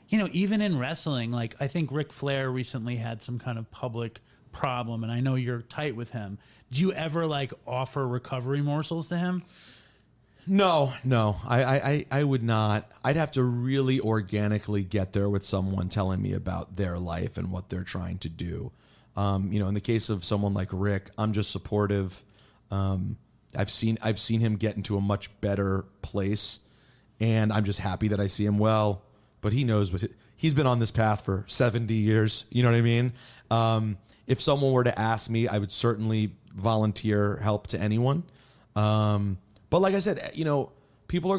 Speaker 5: you know, even in wrestling, like I think Ric Flair recently had some kind of public problem, and I know you're tight with him. Do you ever like offer recovery morsels to him?
Speaker 7: No, I would not. I'd have to really organically get there with someone telling me about their life and what they're trying to do. You know, in the case of someone like Rick, I'm just supportive. I've seen him get into a much better place, and I'm just happy that I see him well. But he knows he's been on this path for 70 years. You know what I mean? If someone were to ask me, I would certainly volunteer help to anyone. But like I said, you know, people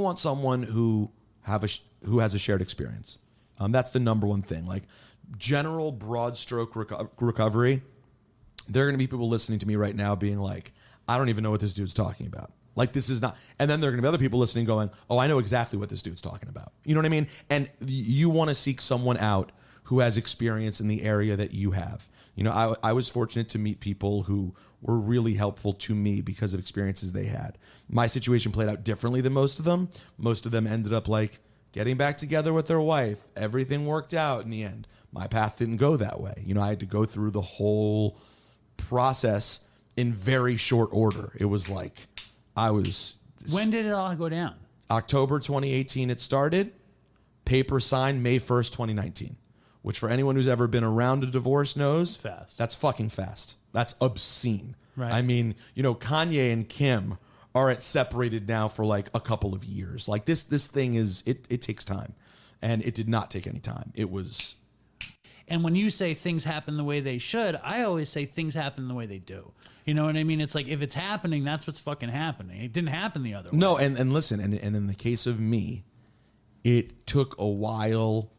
Speaker 7: want someone who has a shared experience. That's the number one thing. Like general broad stroke recovery. There are going to be people listening to me right now being like, I don't even know what this dude's talking about. Like, this is not. And then there are going to be other people listening going, oh, I know exactly what this dude's talking about. You know what I mean? And you want to seek someone out who has experience in the area that you have. You know, I was fortunate to meet people who were really helpful to me because of experiences they had. My situation played out differently than most of them. Most of them ended up like getting back together with their wife. Everything worked out in the end. My path didn't go that way. You know, I had to go through the whole process in very short order. It was like
Speaker 5: When did it all go down?
Speaker 7: October 2018 it started. Paper signed May 1st, 2019. Which for anyone who's ever been around a divorce knows,
Speaker 5: Fast.
Speaker 7: That's fucking fast. That's obscene.
Speaker 5: Right.
Speaker 7: I mean, Kanye and Kim are separated now for like a couple of years. Like this thing is, it takes time. And it did not take any time. It was...
Speaker 5: And when you say things happen the way they should, I always say things happen the way they do. You know what I mean? It's like, if it's happening, that's what's fucking happening. It didn't happen the other way.
Speaker 7: No, and listen, and in the case of me, it took a while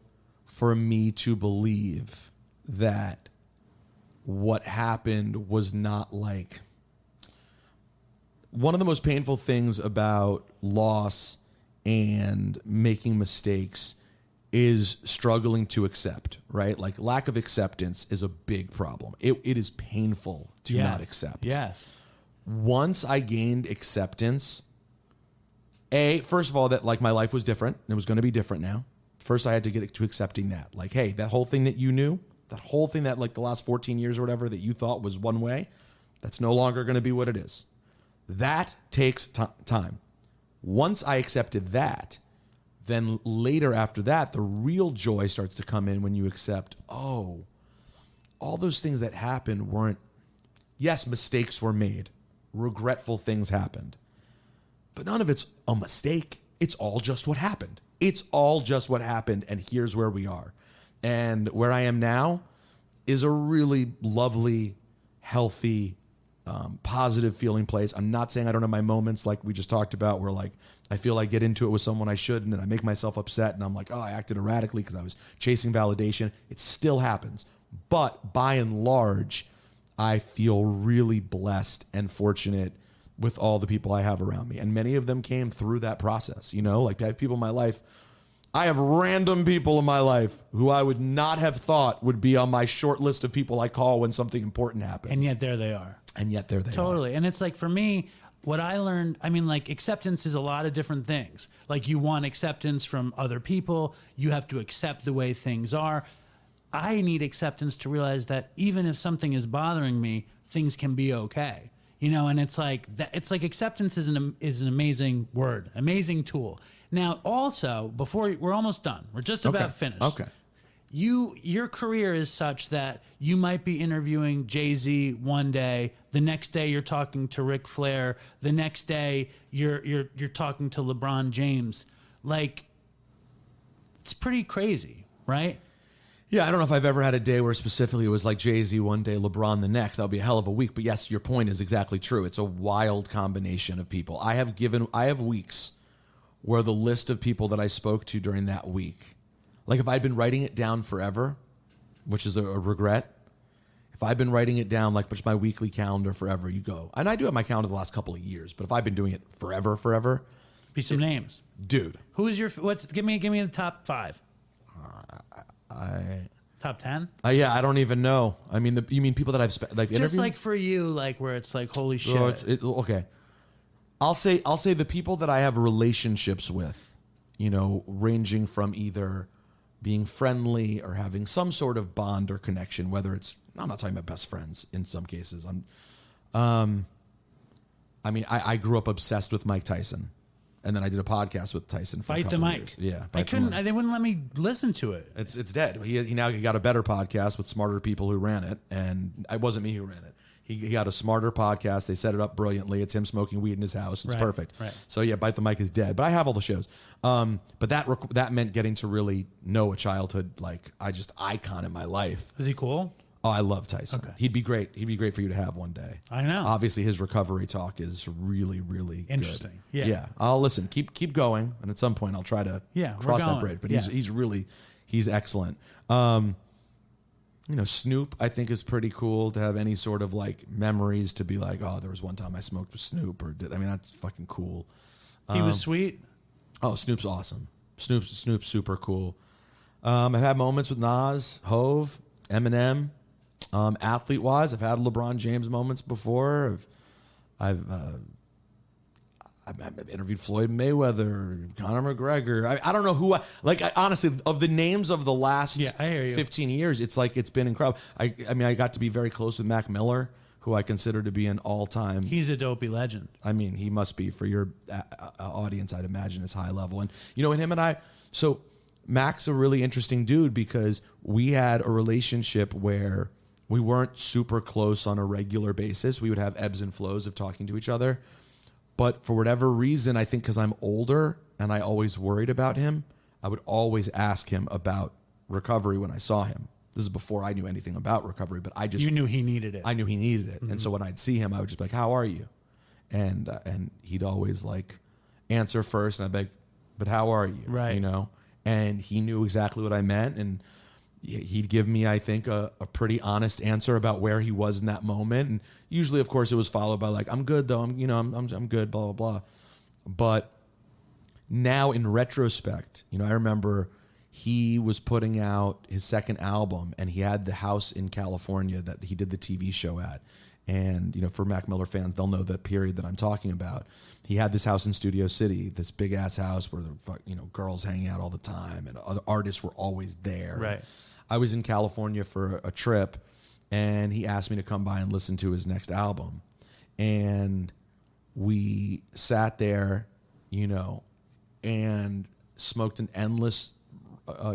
Speaker 7: for me to believe that what happened was not like... One of the most painful things about loss and making mistakes is struggling to accept, right? Like lack of acceptance is a big problem. It is painful to not accept.
Speaker 5: Yes.
Speaker 7: Once I gained acceptance, first of all, that like my life was different. It was going to be different now. First, I had to get to accepting that. Like, hey, that whole thing that you knew, that whole thing that like the last 14 years or whatever that you thought was one way, that's no longer going to be what it is. That takes time. Once I accepted that, then later after that, the real joy starts to come in when you accept, all those things that happened weren't... Yes, mistakes were made. Regretful things happened. But none of it's a mistake. It's all just what happened. It's all just what happened, and here's where we are. And where I am now is a really lovely, healthy, positive feeling place. I'm not saying I don't have my moments like we just talked about where like I feel I get into it with someone I shouldn't and I make myself upset and I'm like, I acted erratically because I was chasing validation. It still happens. But by and large, I feel really blessed and fortunate with all the people I have around me. And many of them came through that process. Like I have people in my life. I have random people in my life who I would not have thought would be on my short list of people I call when something important happens.
Speaker 5: And yet there they are.
Speaker 7: And yet there they are.
Speaker 5: Totally. And it's like, for me, what I learned, I mean, like, acceptance is a lot of different things. Like, you want acceptance from other people. You have to accept the way things are. I need acceptance to realize that even if something is bothering me, things can be okay. And it's like that. It's like acceptance is an amazing word, amazing tool. Now, also, before we're almost done, we're just about finished.
Speaker 7: Okay.
Speaker 5: Your career is such that you might be interviewing Jay-Z one day, the next day you're talking to Ric Flair, the next day you're talking to LeBron James. Like, it's pretty crazy, right?
Speaker 7: Yeah, I don't know if I've ever had a day where specifically it was like Jay-Z one day, LeBron the next. That would be a hell of a week. But yes, your point is exactly true. It's a wild combination of people. I have weeks where the list of people that I spoke to during that week, like if I'd been writing it down forever, which is a regret, if I've been writing it down, like just my weekly calendar forever, you go. And I do have my calendar the last couple of years, but if I've been doing it forever.
Speaker 5: Be some names.
Speaker 7: Dude.
Speaker 5: Who is give me the top 5. Top 10?
Speaker 7: Yeah, I don't even know. I mean, you mean people that I've like
Speaker 5: just
Speaker 7: interviewed?
Speaker 5: like for you, like where it's like, holy shit.
Speaker 7: Okay. I'll say the people that I have relationships with, ranging from either being friendly or having some sort of bond or connection, whether it's, I'm not talking about best friends in some cases. I grew up obsessed with Mike Tyson. And then I did a podcast with Tyson for a couple of years. Yeah.
Speaker 5: They wouldn't let me listen to it.
Speaker 7: It's dead. He now got a better podcast with smarter people who ran it. And it wasn't me who ran it. He got a smarter podcast. They set it up brilliantly. It's him smoking weed in his house. It's perfect.
Speaker 5: Right.
Speaker 7: So yeah, Bite the Mic is dead. But I have all the shows. But that meant getting to really know a childhood icon in my life.
Speaker 5: Was he cool?
Speaker 7: Oh, I love Tyson.
Speaker 5: Okay.
Speaker 7: He'd be great. He'd be great for you to have one day.
Speaker 5: I know.
Speaker 7: Obviously, his recovery talk is really, really
Speaker 5: interesting.
Speaker 7: Good.
Speaker 5: Yeah.
Speaker 7: I'll listen. Keep going, and at some point, I'll try to cross that bridge. But he's excellent. Snoop, I think, is pretty cool to have any sort of like memories to be like, oh, there was one time I smoked with Snoop, that's fucking cool.
Speaker 5: He was sweet.
Speaker 7: Oh, Snoop's awesome. Snoop's super cool. I've had moments with Nas, Hove, Eminem. Athlete wise, I've had LeBron James moments before. I've interviewed Floyd Mayweather, Conor McGregor. I don't know who honestly, of the names of the last 15 years, it's like it's been incredible. I got to be very close with Mac Miller, who I consider to be an all-time.
Speaker 5: He's a Dopey legend.
Speaker 7: I mean, he must be for your audience. I'd imagine is high level, and and him and I. So Mac's a really interesting dude because we had a relationship where we weren't super close on a regular basis. We would have ebbs and flows of talking to each other, but for whatever reason, I think because I'm older and I always worried about him, I would always ask him about recovery when I saw him. This is before I knew anything about recovery, but
Speaker 5: You knew he needed it.
Speaker 7: I knew he needed it. And so when I'd see him, I would just be like, how are you? And he'd always like answer first. And I'd be like, but how are you?
Speaker 5: Right.
Speaker 7: And he knew exactly what I meant. And he'd give me, I think, a pretty honest answer about where he was in that moment. And usually, of course, it was followed by like, I'm good though. I'm good, blah, blah, blah. But now in retrospect, I remember he was putting out his second album and he had the house in California that he did the TV show at. And, for Mac Miller fans, they'll know the period that I'm talking about. He had this house in Studio City, this big ass house where, girls hanging out all the time and other artists were always there.
Speaker 5: Right.
Speaker 7: I was in California for a trip and he asked me to come by and listen to his next album. And we sat there, and smoked an endless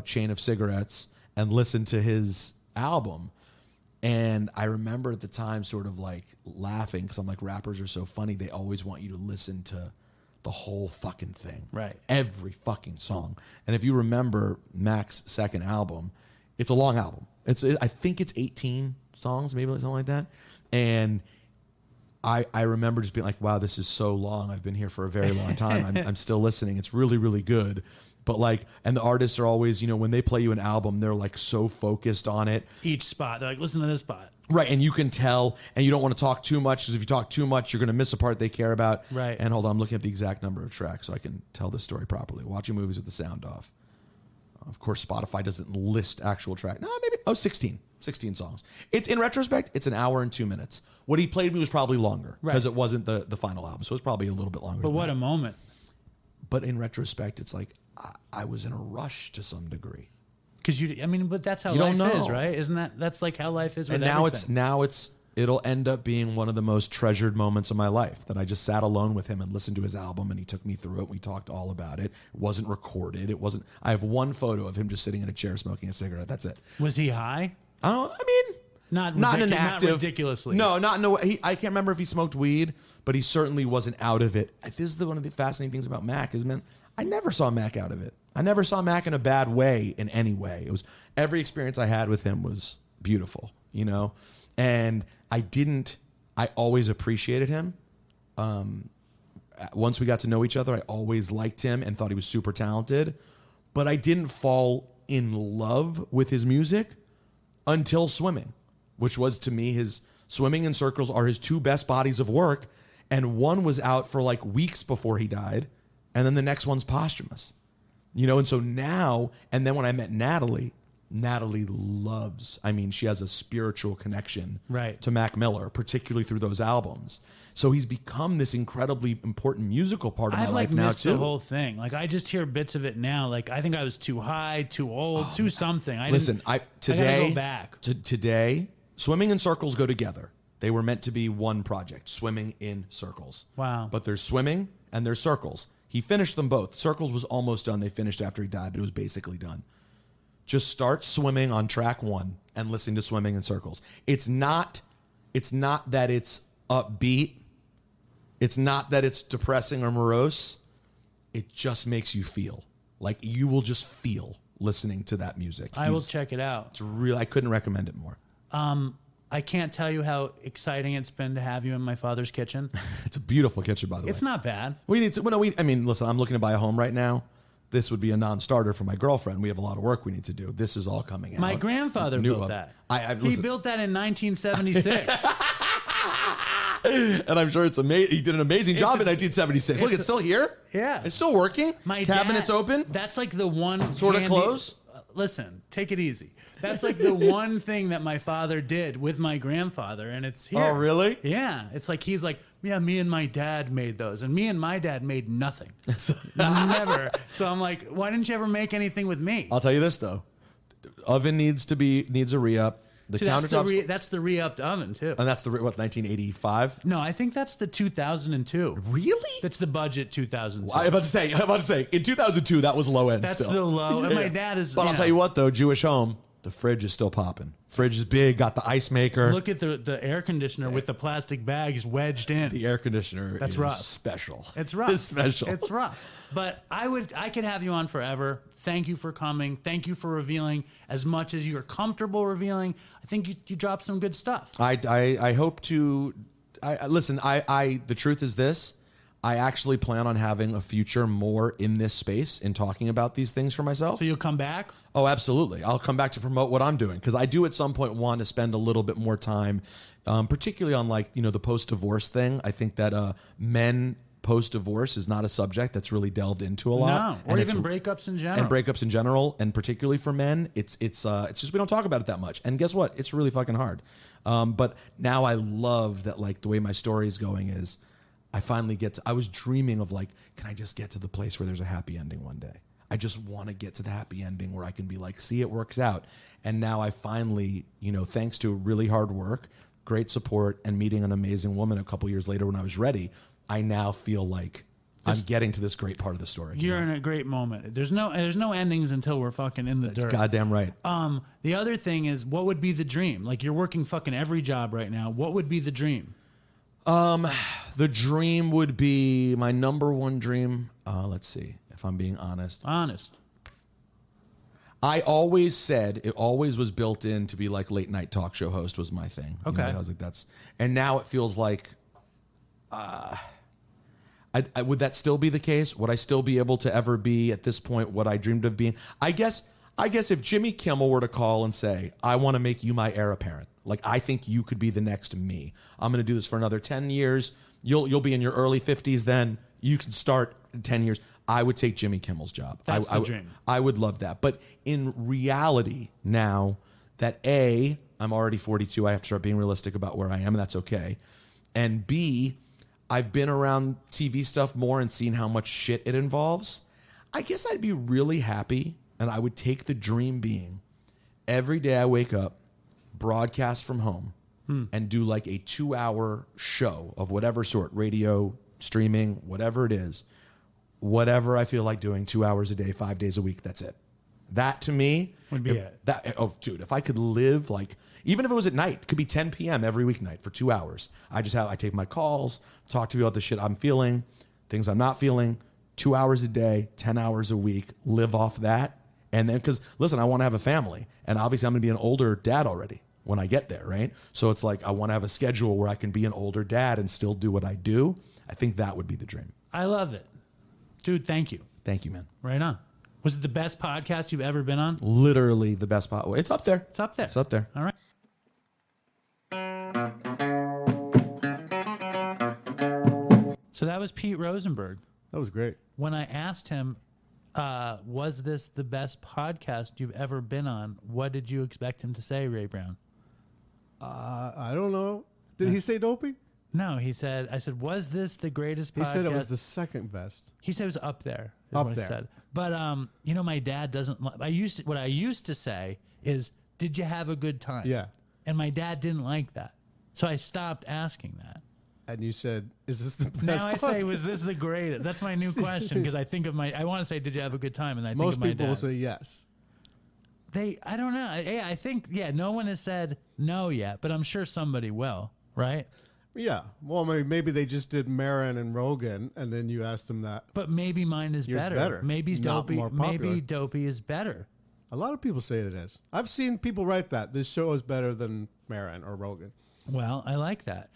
Speaker 7: chain of cigarettes and listened to his album. And I remember at the time sort of like laughing because I'm like, rappers are so funny. They always want you to listen to the whole fucking thing.
Speaker 5: Right.
Speaker 7: Every fucking song. And if you remember Mac's second album, it's a long album. I think it's 18 songs, maybe something like that. And I remember just being like, wow, this is so long. I've been here for a very long time. I'm still listening. It's really, really good. But and the artists are always, when they play you an album, they're like so focused on it.
Speaker 5: Each spot. They're like, listen to this spot.
Speaker 7: Right. And you can tell, and you don't want to talk too much because if you talk too much, you're going to miss a part they care about.
Speaker 5: Right.
Speaker 7: And hold on, I'm looking at the exact number of tracks so I can tell this story properly. Watching movies with the sound off. Of course, Spotify doesn't list actual track. No, maybe. 16 songs. It's in retrospect, it's an hour and 2 minutes. What he played me was probably longer because it wasn't the final album. So it was probably a little bit longer.
Speaker 5: But what a moment.
Speaker 7: But in retrospect, it's like I was in a rush to some degree.
Speaker 5: Because but that's how
Speaker 7: You don't
Speaker 5: life
Speaker 7: know.
Speaker 5: is, right? Isn't that's like how life is with
Speaker 7: And now
Speaker 5: everything.
Speaker 7: it'll end up being one of the most treasured moments of my life that I just sat alone with him and listened to his album and he took me through it. We talked all about it. It wasn't recorded. I have one photo of him just sitting in a chair smoking a cigarette. That's it.
Speaker 5: Was he high?
Speaker 7: Not in an active,
Speaker 5: not ridiculously.
Speaker 7: No, not in a way. I can't remember if he smoked weed, but he certainly wasn't out of it. This is one of the fascinating things about Mac is, man, I never saw Mac out of it. I never saw Mac in a bad way in any way. It was every experience I had with him was beautiful, and I always appreciated him. Once we got to know each other, I always liked him and thought he was super talented, but I didn't fall in love with his music until Swimming, which was to me his Swimming and Circles are his two best bodies of work. And one was out for like weeks before he died. And then the next one's posthumous, and so now, and then when I met Natalie loves, she has a spiritual connection to Mac Miller, particularly through those albums. So he's become this incredibly important musical part of my life now
Speaker 5: missed
Speaker 7: too.
Speaker 5: The whole thing. I just hear bits of it now. I think I was too high, too old, too something. I gotta go back.
Speaker 7: Today, Swimming and Circles go together. They were meant to be one project, Swimming in Circles.
Speaker 5: Wow.
Speaker 7: But there's Swimming and there's Circles. He finished them both. Circles was almost done. They finished after he died, but it was basically done. Just start Swimming on track 1 and listen to Swimming in Circles. It's not that it's upbeat. It's not that it's depressing or morose. It just makes you feel. Like you will just feel listening to that music.
Speaker 5: I will check it out.
Speaker 7: It's really, I couldn't recommend it more.
Speaker 5: I can't tell you how exciting it's been to have you in my father's kitchen.
Speaker 7: It's a beautiful kitchen, by the way.
Speaker 5: It's not bad.
Speaker 7: We need to. Listen, I'm looking to buy a home right now. This would be a non-starter for my girlfriend. We have a lot of work we need to do. This is all coming out.
Speaker 5: My grandfather built that. He built that in 1976.
Speaker 7: And I'm sure it's amazing. He did an amazing job in 1976. Look, it's still here.
Speaker 5: Yeah.
Speaker 7: It's still working.
Speaker 5: My
Speaker 7: cabinet's
Speaker 5: dad,
Speaker 7: open.
Speaker 5: That's like the one
Speaker 7: sort of close.
Speaker 5: Listen, take it easy. That's like the one thing that my father did with my grandfather, and it's here.
Speaker 7: Oh, really?
Speaker 5: Yeah. It's like he's like, yeah, me and my dad made those, and me and my dad made nothing. Never. So I'm like, why didn't you ever make anything with me?
Speaker 7: I'll tell you this though, oven needs a re-up. The
Speaker 5: See,
Speaker 7: countertops.
Speaker 5: that's the re-upped oven too.
Speaker 7: And that's the what 1985.
Speaker 5: No, I think that's the 2002.
Speaker 7: Really?
Speaker 5: That's the budget 2002.
Speaker 7: I'm about to say in 2002 that was low end.
Speaker 5: That's
Speaker 7: still.
Speaker 5: the low. And my dad is.
Speaker 7: But I'll tell you what though, Jewish home, the fridge is still popping. Fridge is big, got the ice maker.
Speaker 5: Look at the air conditioner with the plastic bags wedged in.
Speaker 7: The air conditioner
Speaker 5: That's
Speaker 7: is
Speaker 5: rough.
Speaker 7: special.
Speaker 5: It's rough.
Speaker 7: It's special.
Speaker 5: It's rough. But I could have you on forever. Thank you for coming. Thank you for revealing as much as you're comfortable revealing. I think you dropped some good stuff.
Speaker 7: I hope to. Listen. The truth is this. I actually plan on having a future more in this space in talking about these things for myself.
Speaker 5: So you'll come back?
Speaker 7: Oh, absolutely. I'll come back to promote what I'm doing because I do at some point want to spend a little bit more time, particularly on the post-divorce thing. I think that men post-divorce is not a subject that's really delved into a lot.
Speaker 5: No, or even breakups in general.
Speaker 7: And breakups in general, and particularly for men, it's just we don't talk about it that much. And guess what? It's really fucking hard. But now I love that the way my story is going is I finally I was dreaming of can I just get to the place where there's a happy ending one day? I just want to get to the happy ending where I can be see, it works out. And now I finally, thanks to really hard work, great support, and meeting an amazing woman a couple years later when I was ready, I now feel like I'm getting to this great part of the story.
Speaker 5: You're in a great moment. There's no endings until we're fucking in the dirt.
Speaker 7: That's goddamn right.
Speaker 5: The other thing is, what would be the dream? You're working fucking every job right now. What would be the dream?
Speaker 7: The dream would be my number one dream. Let's see if I'm being honest. I always said it always was built in to be late night talk show host was my thing.
Speaker 5: Okay.
Speaker 7: I was and now it feels like, would that still be the case? Would I still be able to ever be at this point what I dreamed of being? I guess if Jimmy Kimmel were to call and say, I want to make you my heir apparent. I think you could be the next me. I'm going to do this for another 10 years. You'll be in your early 50s then. You can start in 10 years. I would take Jimmy Kimmel's job.
Speaker 5: That's the dream.
Speaker 7: I would love that. But in reality now that A, I'm already 42. I have to start being realistic about where I am, and that's okay. And B, I've been around TV stuff more and seen how much shit it involves. I guess I'd be really happy, and I would take the dream being every day I wake up, broadcast from home, and do a 2-hour show of whatever sort, radio, streaming, whatever it is, whatever I feel like doing 2 hours a day, 5 days a week. That's it. That to me
Speaker 5: would be it.
Speaker 7: Dude, if I could live even if it was at night, it could be 10 p.m. every weeknight for 2 hours. I take my calls, talk to people about the shit I'm feeling, things I'm not feeling, 2 hours a day, 10 hours a week, live off that. And then, because listen, I want to have a family, and obviously I'm going to be an older dad already when I get there, right? So it's I want to have a schedule where I can be an older dad and still do what I do. I think that would be the dream.
Speaker 5: I love it. Dude, thank you.
Speaker 7: Thank you, man.
Speaker 5: Right on. Was it the best podcast you've ever been on?
Speaker 7: Literally the best podcast. It's up there.
Speaker 5: It's up there.
Speaker 7: It's up there.
Speaker 5: All right. So that was Pete Rosenberg.
Speaker 6: That was great.
Speaker 5: When I asked him, was this the best podcast you've ever been on, what did you expect him to say, Ray Brown?
Speaker 6: I don't know. Did he say Dopey?
Speaker 5: No, I said, was this the greatest podcast?
Speaker 6: He said it was the second best.
Speaker 5: He said it was up there.
Speaker 6: Up
Speaker 5: what
Speaker 6: there.
Speaker 5: He said. But, my dad doesn't, what I used to say is, did you have a good time?
Speaker 6: Yeah.
Speaker 5: And my dad didn't like that. So I stopped asking that.
Speaker 6: And you said, is this the best
Speaker 5: Now I say,
Speaker 6: podcast?
Speaker 5: was this the greatest? That's my new question because I think of I want to say, did you have a good time? And I think
Speaker 6: Most
Speaker 5: of my
Speaker 6: people will
Speaker 5: dad.
Speaker 6: say yes.
Speaker 5: I don't know. I think, no one has said no yet, but I'm sure somebody will, right?
Speaker 6: Yeah. Well, maybe they just did Maron and Rogan, and then you asked them that.
Speaker 5: But maybe mine is
Speaker 6: Yours
Speaker 5: better.
Speaker 6: better.
Speaker 5: Maybe
Speaker 6: Not
Speaker 5: Dopey.
Speaker 6: more popular.
Speaker 5: Maybe Dopey is better.
Speaker 6: A lot of people say it is. I've seen people write that. This show is better than Maron or Rogan.
Speaker 5: Well, I like that.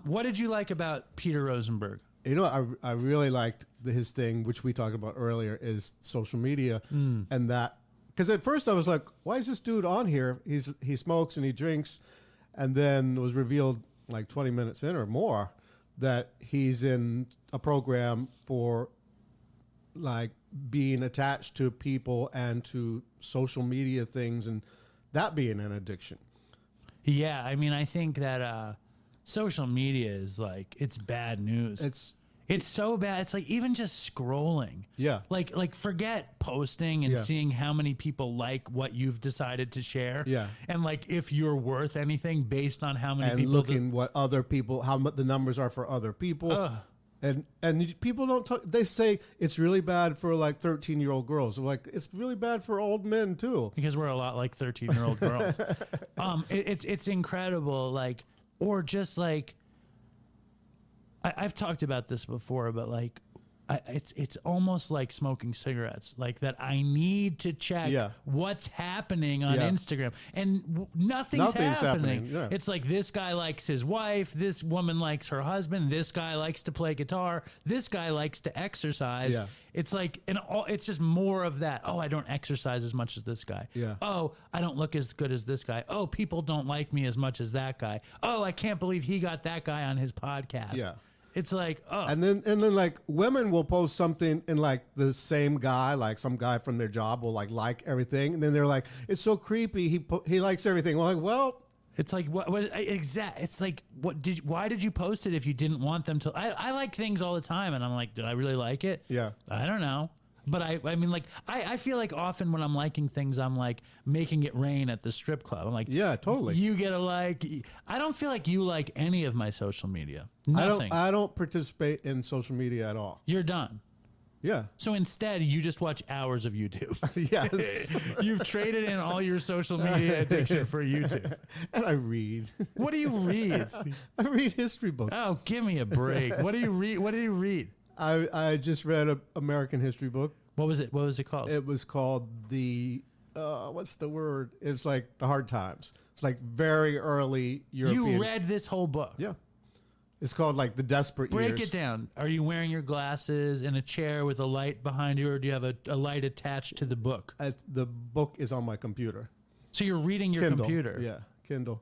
Speaker 5: What did you like about Peter Rosenberg?
Speaker 6: You know, I really liked his thing, which we talked about earlier, is social media, and that. Because at first I was like, why is this dude on here? He smokes and he drinks, and then it was revealed 20 minutes in or more that he's in a program for being attached to people and to social media things, and that being an addiction. Yeah,
Speaker 5: I mean, I think that social media is it's bad news. It's so bad. It's like even just scrolling.
Speaker 6: Yeah.
Speaker 5: Like forget posting and
Speaker 6: Yeah.
Speaker 5: seeing how many people like what you've decided to share.
Speaker 6: Yeah.
Speaker 5: And like if you're worth anything based on how many
Speaker 6: And
Speaker 5: people.
Speaker 6: looking what other people, how much the numbers are for other people.
Speaker 5: Ugh.
Speaker 6: And people don't talk. They say it's really bad for like 13-year-old girls. Like it's really bad for old men too.
Speaker 5: Because we're a lot like 13-year-old girls. It's incredible. Like, or just like, I've talked about this before, but like, it's almost like smoking cigarettes. Like that, I need to check
Speaker 6: Yeah.
Speaker 5: what's happening on
Speaker 6: Yeah.
Speaker 5: Instagram, and nothing's happening.
Speaker 6: Yeah.
Speaker 5: It's like this guy likes his wife, this woman likes her husband, this guy likes to play guitar, this guy likes to exercise.
Speaker 6: Yeah.
Speaker 5: It's like, it's just more of that. Oh, I don't exercise as much as this guy.
Speaker 6: Yeah.
Speaker 5: Oh, I don't look as good as this guy. Oh, people don't like me as much as that guy. Oh, I can't believe he got that guy on his podcast.
Speaker 6: Yeah.
Speaker 5: It's like, oh,
Speaker 6: And then like women will post something and like the same guy, like some guy from their job will like everything, and then they're like, it's so creepy. He likes everything. We're like, well,
Speaker 5: it's like what exact? It's like why did you post it if you didn't want them to? I like things all the time, and I'm like, did I really like it?
Speaker 6: Yeah.
Speaker 5: I don't know. But I mean, like, I feel like often when I'm liking things, I'm like making it rain at the strip club. I'm like,
Speaker 6: yeah, totally.
Speaker 5: You get a like. I don't feel like you like any of my social media. Nothing.
Speaker 6: I don't participate in social media at all.
Speaker 5: You're done.
Speaker 6: Yeah.
Speaker 5: So instead, you just watch hours of YouTube.
Speaker 6: Yes.
Speaker 5: You've traded in all your social media addiction for YouTube.
Speaker 6: And I read.
Speaker 5: What do you read?
Speaker 6: I read history books.
Speaker 5: Oh, give me a break. What do you read? What do you read?
Speaker 6: I just read an American history book.
Speaker 5: What was it? What was it called?
Speaker 6: It was called what's the word? It's like the Hard Times. It's like very early European.
Speaker 5: You read this whole book?
Speaker 6: Yeah. It's called like The Desperate Years.
Speaker 5: Break it down. Are you wearing your glasses in a chair with a light behind you, or do you have a light attached to the book?
Speaker 6: The book is on my computer.
Speaker 5: So you're reading your
Speaker 6: Kindle.
Speaker 5: computer.
Speaker 6: Yeah, Kindle.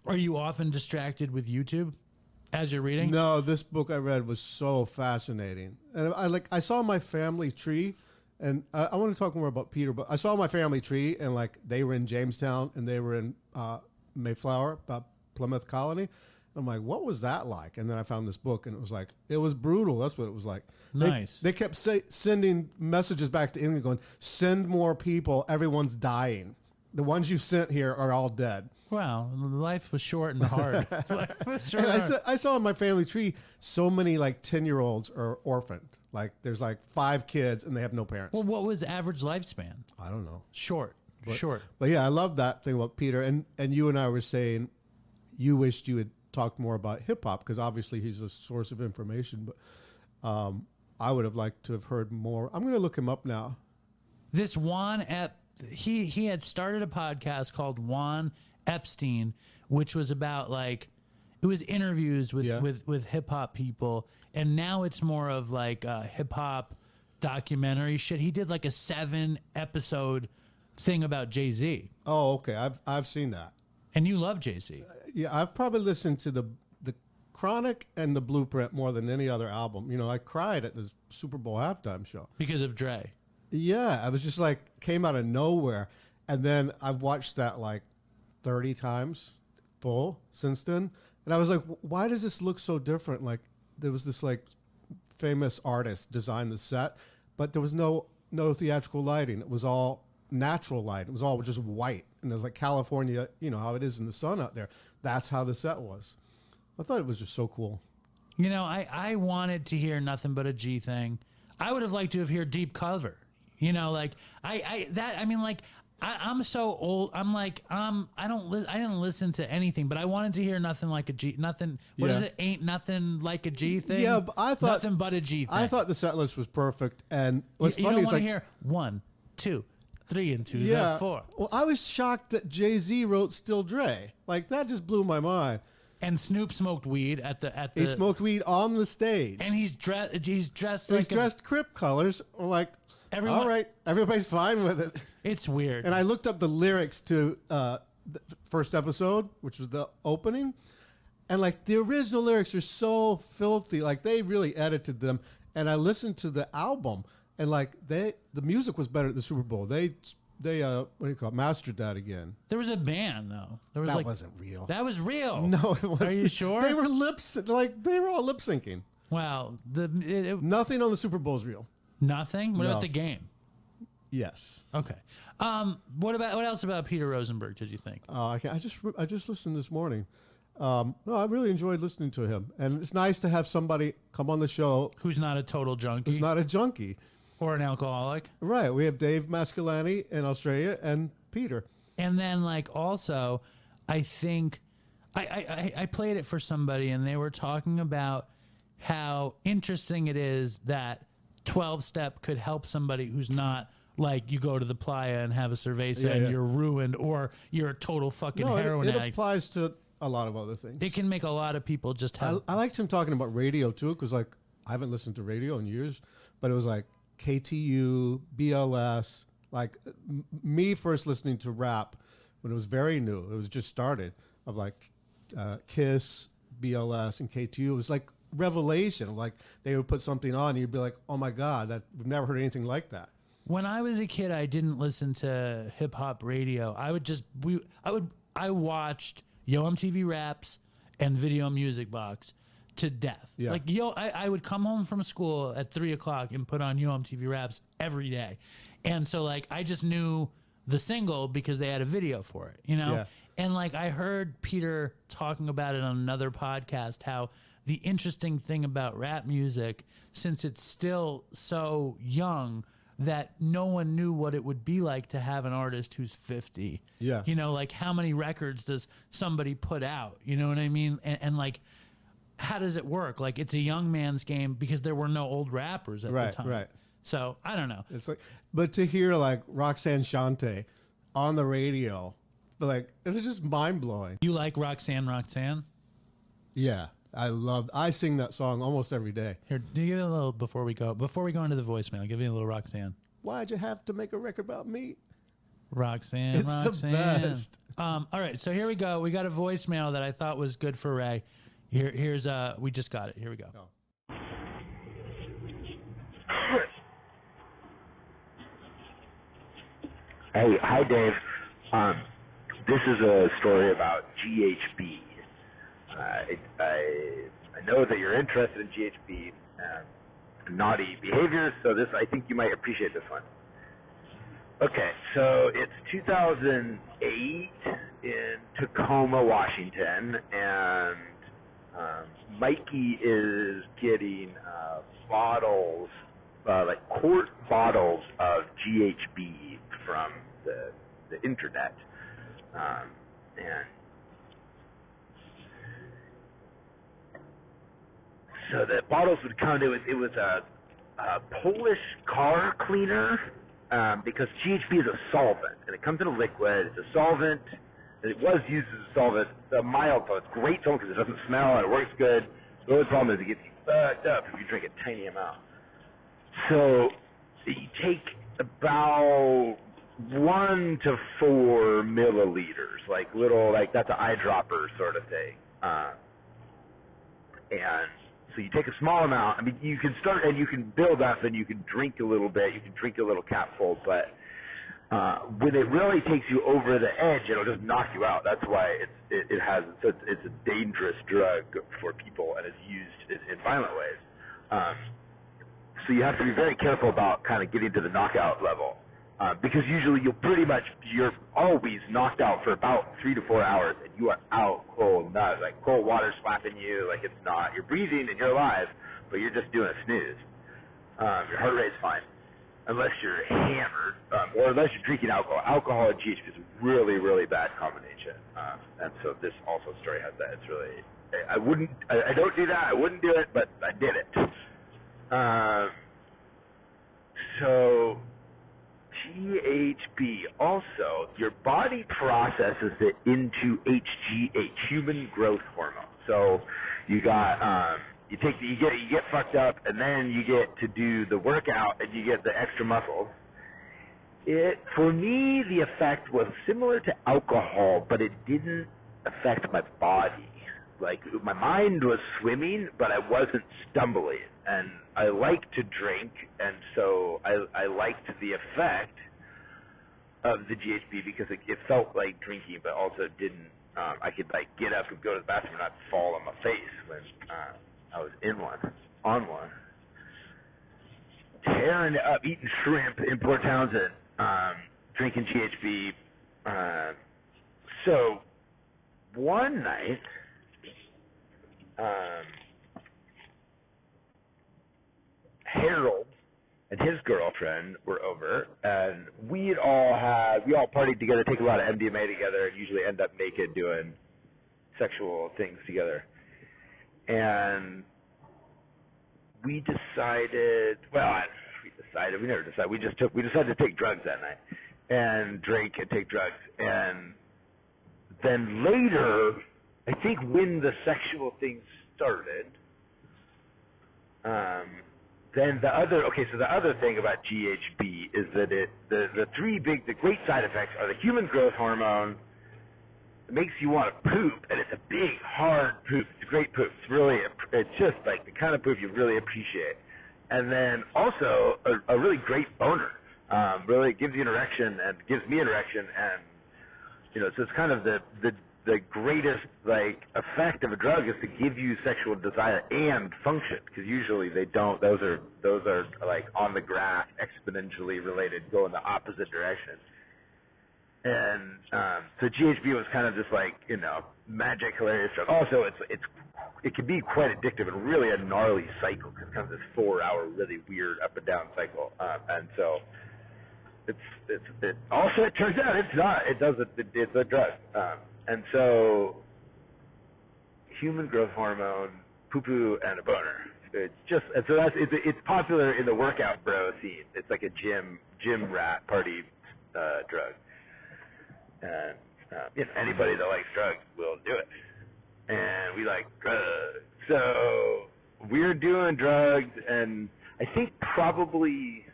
Speaker 5: Are you often distracted with YouTube as you're reading?
Speaker 6: No, this book I read was so fascinating. And I saw my family tree, and I want to talk more about Peter, but I saw my family tree, and like they were in Jamestown and they were in Mayflower, Plymouth Colony. I'm like, what was that like? And then I found this book, and it was brutal. That's what it was like.
Speaker 5: Nice.
Speaker 6: They kept sending messages back to England going, send more people. Everyone's dying. The ones you sent here are all dead.
Speaker 5: Wow, life was short and hard. Life was short
Speaker 6: And
Speaker 5: and hard.
Speaker 6: I saw in my family tree so many like 10-year-olds are orphaned. Like there's like 5 kids and they have no parents.
Speaker 5: Well, what was average lifespan?
Speaker 6: I don't know.
Speaker 5: Short. Short.
Speaker 6: But yeah, I love that thing about Peter. And you and I were saying you wished you had talked more about hip hop because obviously he's a source of information. But I would have liked to have heard more. I'm going to look him up now.
Speaker 5: This Juan he had started a podcast called Juan Epstein, which was about like it was interviews with hip hop people, and now it's more of like hip hop documentary shit. He did like a 7-episode thing about Jay-Z.
Speaker 6: Oh, okay. I've seen that.
Speaker 5: And you love Jay-Z.
Speaker 6: Yeah, I've probably listened to the Chronic and the Blueprint more than any other album. You know, I cried at the Super Bowl halftime show
Speaker 5: Because of Dre.
Speaker 6: Yeah, I was just like came out of nowhere, and then I've watched that like 30 times full since then, and I was like, why does this look so different? Like there was this like famous artist designed the set, but there was no theatrical lighting. It was all natural light. It was all just white, and it was like California, you know how it is in the sun out there. That's how the set was. I thought it was just so cool.
Speaker 5: You know, I wanted to hear Nothing But a G Thing. I would have liked to have heard Deep Cover. You know, like I'm so old. I'm like I didn't listen to anything, but I wanted to hear Nothing Like a G. Nothing. What is it? Ain't Nothing Like a G thing.
Speaker 6: Yeah, but I thought
Speaker 5: Nothing But a G thing.
Speaker 6: I thought the set list was perfect, and what's
Speaker 5: you
Speaker 6: funny
Speaker 5: don't
Speaker 6: is
Speaker 5: want
Speaker 6: like
Speaker 5: to hear 1, 2, 3 into
Speaker 6: yeah.
Speaker 5: the 4.
Speaker 6: Well, I was shocked that Jay-Z wrote Still Dre. Like that just blew my mind.
Speaker 5: And Snoop smoked weed at the.
Speaker 6: He smoked weed on the stage.
Speaker 5: And he's dressed. He's dressed.
Speaker 6: He's dressed Crip colors. I'm like, all right, everybody's fine with it.
Speaker 5: It's weird.
Speaker 6: And I looked up the lyrics to the first episode, which was the opening, and like the original lyrics are so filthy. Like they really edited them. And I listened to the album, and like the music was better at the Super Bowl. They what do you call it? Mastered that again.
Speaker 5: There was a band though. There was
Speaker 6: That wasn't real.
Speaker 5: That was real.
Speaker 6: No, it wasn't.
Speaker 5: Are you sure?
Speaker 6: They were they were all lip syncing.
Speaker 5: Well,
Speaker 6: Nothing on the Super Bowl is real.
Speaker 5: nothing. What
Speaker 6: No.
Speaker 5: about the game?
Speaker 6: Yes.
Speaker 5: Okay. What else about Peter Rosenberg did you think?
Speaker 6: I just listened this morning. No, I really enjoyed listening to him, and it's nice to have somebody come on the show
Speaker 5: Who's not a total junkie
Speaker 6: who's not a junkie.
Speaker 5: or an alcoholic?
Speaker 6: Right. We have Dave Mascalani in Australia and Peter.
Speaker 5: And then, also, I think I played it for somebody, and they were talking about how interesting it is that 12-step could help somebody who's not like you go to the playa and have a cerveza and you're ruined, or you're a total fucking heroin
Speaker 6: it
Speaker 5: addict.
Speaker 6: applies to a lot of other things.
Speaker 5: It can make a lot of people just have.
Speaker 6: I liked him talking about radio too, because I haven't listened to radio in years, but it was like KTU, BLS, me first listening to rap when it was very new. It was just started of Kiss, BLS, and KTU. It was like revelation. Like they would put something on, and you'd be like, "Oh my god, we've never heard anything like that."
Speaker 5: When I was a kid, I didn't listen to hip hop radio. I watched Yo MTV Raps and Video Music Box to death.
Speaker 6: Yeah.
Speaker 5: I would come home from school at 3:00 and put on Yo MTV Raps every day, and so I just knew the single because they had a video for it,
Speaker 6: Yeah.
Speaker 5: And I heard Peter talking about it on another podcast, how the interesting thing about rap music, since it's still so young, that no one knew what it would be like to have an artist who's 50.
Speaker 6: Yeah.
Speaker 5: How many records does somebody put out? You know what I mean? And how does it work? It's a young man's game because there were no old rappers at the time.
Speaker 6: Right.
Speaker 5: So I don't know.
Speaker 6: It's but to hear Roxanne Shante on the radio, it was just mind blowing.
Speaker 5: You like Roxanne?
Speaker 6: Yeah, I sing that song almost every day.
Speaker 5: Here, do you give it a little before we go into the voicemail? I'll give you a little Roxanne.
Speaker 6: Why'd you have to make a record about me?
Speaker 5: Roxanne.
Speaker 6: It's the best.
Speaker 5: All right, so here we go. We got a voicemail that I thought was good for Ray. Here's we just got it. Here we go.
Speaker 6: Oh.
Speaker 8: Hey, hi Dave. This is a story about GHB. I know that you're interested in GHB naughty behaviors, so I think you might appreciate this one. Okay, so it's 2008 in Tacoma, Washington, and Mikey is getting bottles, quart bottles of GHB from the internet, and so the bottles would come. It was a Polish car cleaner, because GHB is a solvent, and it comes in a liquid. It's a solvent. And it was used as a solvent. It's a mild solvent. It's great solvent because it doesn't smell and it works good. The only problem is it gets you fucked up if you drink a tiny amount. So you take about 1 to 4 milliliters, that's an eyedropper sort of thing. And so you take a small amount. I mean, you can start and you can build up and you can drink a little bit. You can drink a little capful, but when it really takes you over the edge, it'll just knock you out. That's why it's a dangerous drug for people and it's used in violent ways. So you have to be very careful about kind of getting to the knockout level, because usually you're always knocked out for about 3 to 4 hours, and you are out cold, cold water slapping you, you're breathing and you're alive, but you're just doing a snooze. Your heart rate's fine, unless you're hammered, or unless you're drinking alcohol. Alcohol and GHB is a really, really bad combination, and so this also story has that. It's really, I don't do that. I wouldn't do it, but I did it. So GHB also, your body processes it into HGH, human growth hormone. So you got you get fucked up, and then you get to do the workout, and you get the extra muscles. For me, the effect was similar to alcohol, but it didn't affect my body. My mind was swimming, but I wasn't stumbling. And I like to drink, and so I liked the effect of the GHB because it felt like drinking, but also didn't. I could get up and go to the bathroom and not fall on my face when I was in one. on one, tearing it up, eating shrimp in Port Townsend, drinking GHB. So one night, Harold and his girlfriend were over, and we all partied together, take a lot of MDMA together, and usually end up naked doing sexual things together. And we decided, we decided to take drugs that night, and drink and take drugs. And then later, I think when the sexual thing started, then the other thing about GHB is that the great side effects are the human growth hormone. It makes you want to poop, and it's a big, hard poop. It's a great poop. It's just like the kind of poop you really appreciate. And then also a really great boner. Really gives you an erection and gives me an erection, and so it's kind of the greatest effect of a drug is to give you sexual desire and function, because usually they don't. Those are like on the graph, exponentially related, go in the opposite direction. And so GHB was kind of just magic, hilarious drug. Also, it can be quite addictive and really a gnarly cycle, because it's kind of this 4-hour really weird up and down cycle. And so it turns out it's a drug. And so human growth hormone, poo-poo, and a boner. It's popular in the workout bro scene. It's like a gym rat party drug. And anybody that likes drugs will do it. And we like drugs. So we're doing drugs, and I think probably,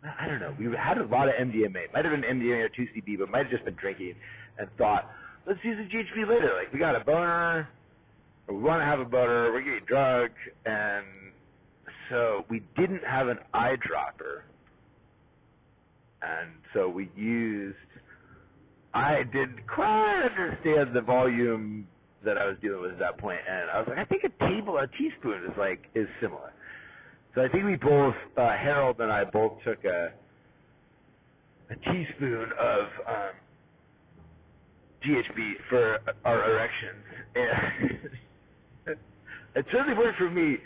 Speaker 8: I don't know, we had a lot of MDMA. Might have been MDMA or 2CB, but might have just been drinking, and thought, let's use the GHB later. Like, we got a boner, or we want to have a boner, we're getting drugs, and so we didn't have an eyedropper. And so we used, I didn't quite understand the volume that I was dealing with at that point, and I was like, I think a teaspoon is similar. So I think we both, Harold and I both took a teaspoon of GHB for our erections, and it certainly worked for me.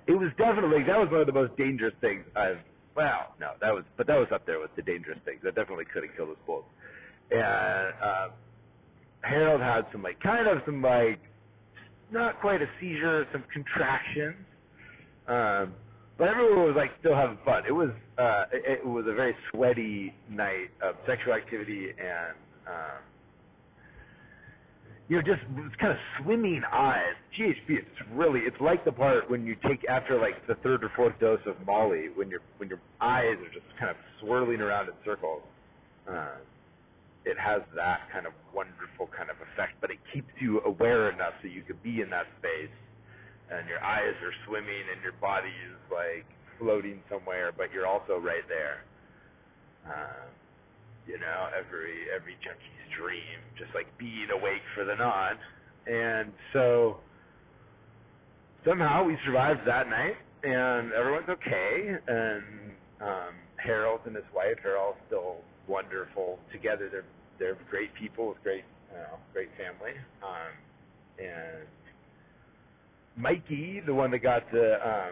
Speaker 8: It was definitely, that was one of the most dangerous things that was up there with the dangerous things. That definitely could have killed us both. And Harold had some not quite a seizure, some contractions, but everyone was still having fun. It was a very sweaty night of sexual activity, and just kind of swimming eyes. GHB, it's like the part when you take after the third or fourth dose of Molly, when your eyes are just kind of swirling around in circles. It has that kind of wonderful kind of effect, but it keeps you aware enough so you could be in that space, and your eyes are swimming and your body is floating somewhere, but you're also right there. Every junkie's dream, just being awake for the nod. And so somehow we survived that night, and everyone's okay, and Harold and his wife are all still wonderful together. They're great people with great family. And Mikey, the one that got us the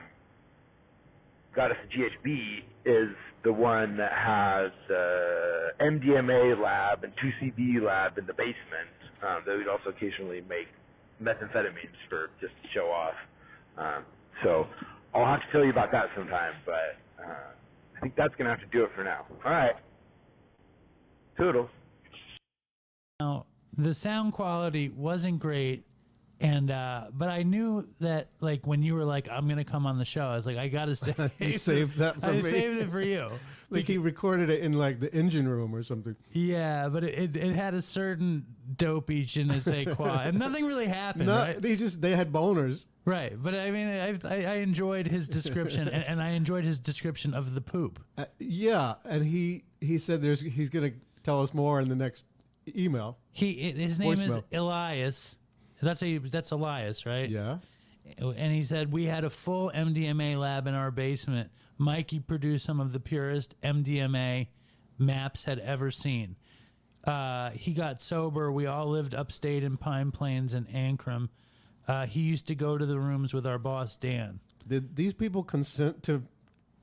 Speaker 8: GHB, is the one that has MDMA lab and 2CB lab in the basement. They would also occasionally make methamphetamines for just to show off. So I'll have to tell you about that sometime, but I think that's going to have to do it for now. All right. Toodles.
Speaker 5: Now, the sound quality wasn't great, and but I knew that when you were I'm gonna come on the show, I was I gotta save.
Speaker 6: You saved that for me.
Speaker 5: I saved it for you.
Speaker 6: He recorded it in the engine room or something.
Speaker 5: Yeah, but it had a certain dopey je ne sais quoi, and nothing really happened. Right?
Speaker 6: They had boners.
Speaker 5: Right, but I mean, I enjoyed his description, and I enjoyed his description of the poop.
Speaker 6: Yeah, and he said he's gonna tell us more in the next email.
Speaker 5: His name is Elias. That's Elias, right?
Speaker 6: Yeah.
Speaker 5: And he said, we had a full MDMA lab in our basement. Mikey produced some of the purest MDMA maps had ever seen. He got sober. We all lived upstate in Pine Plains and Ancram. He used to go to the rooms with our boss, Dan.
Speaker 6: Did these people consent to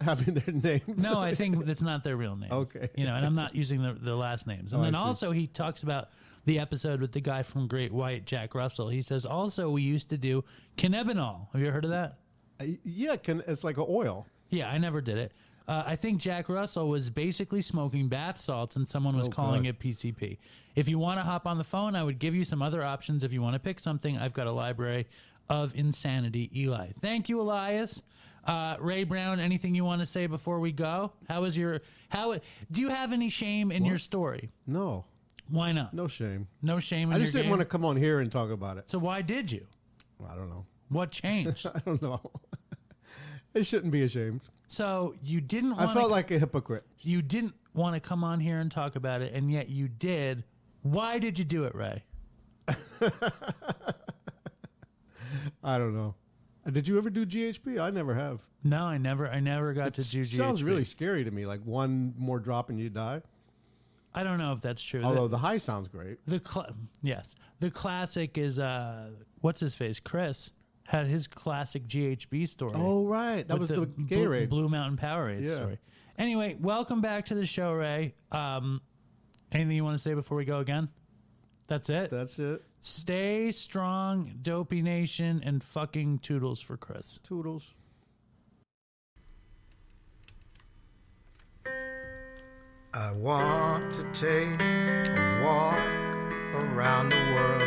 Speaker 6: having their names?
Speaker 5: No, I think that's not their real names.
Speaker 6: Okay.
Speaker 5: You know, and I'm not using the last names. And then also he talks about the episode with the guy from Great White, Jack Russell. He says, also, we used to do cannabinol. Have you ever heard of that?
Speaker 6: Yeah, it's like an oil.
Speaker 5: Yeah, I never did it. I think Jack Russell was basically smoking bath salts and someone was calling it PCP. If you want to hop on the phone, I would give you some other options. If you want to pick something, I've got a library of insanity, Eli. Thank you, Elias. Ray Brown, anything you want to say before we go? Do you have any shame in your story?
Speaker 6: No.
Speaker 5: Why not?
Speaker 6: No shame.
Speaker 5: No shame in
Speaker 6: I just
Speaker 5: your
Speaker 6: didn't want to come on here and talk about it.
Speaker 5: So why did you?
Speaker 6: I don't know.
Speaker 5: What changed?
Speaker 6: I don't know. I shouldn't be ashamed.
Speaker 5: So you didn't want
Speaker 6: I felt like a hypocrite.
Speaker 5: You didn't want to come on here and talk about it, and yet you did. Why did you do it, Ray?
Speaker 6: I don't know. Did you ever do GHB? I never have.
Speaker 5: No, I never got to do GHB.
Speaker 6: Sounds really scary to me. Like one more drop and you die.
Speaker 5: I don't know if that's true.
Speaker 6: Although the high sounds great.
Speaker 5: Yes. The classic is, what's his face? Chris had his classic GHB story.
Speaker 6: Oh, right. That was the Gatorade.
Speaker 5: Blue Mountain Powerade story. Anyway, welcome back to the show, Ray. Anything you want to say before we go again? That's it?
Speaker 6: That's it.
Speaker 5: Stay strong, Dopey Nation, and fucking toodles for Chris.
Speaker 6: Toodles.
Speaker 9: I want to take a walk around the world.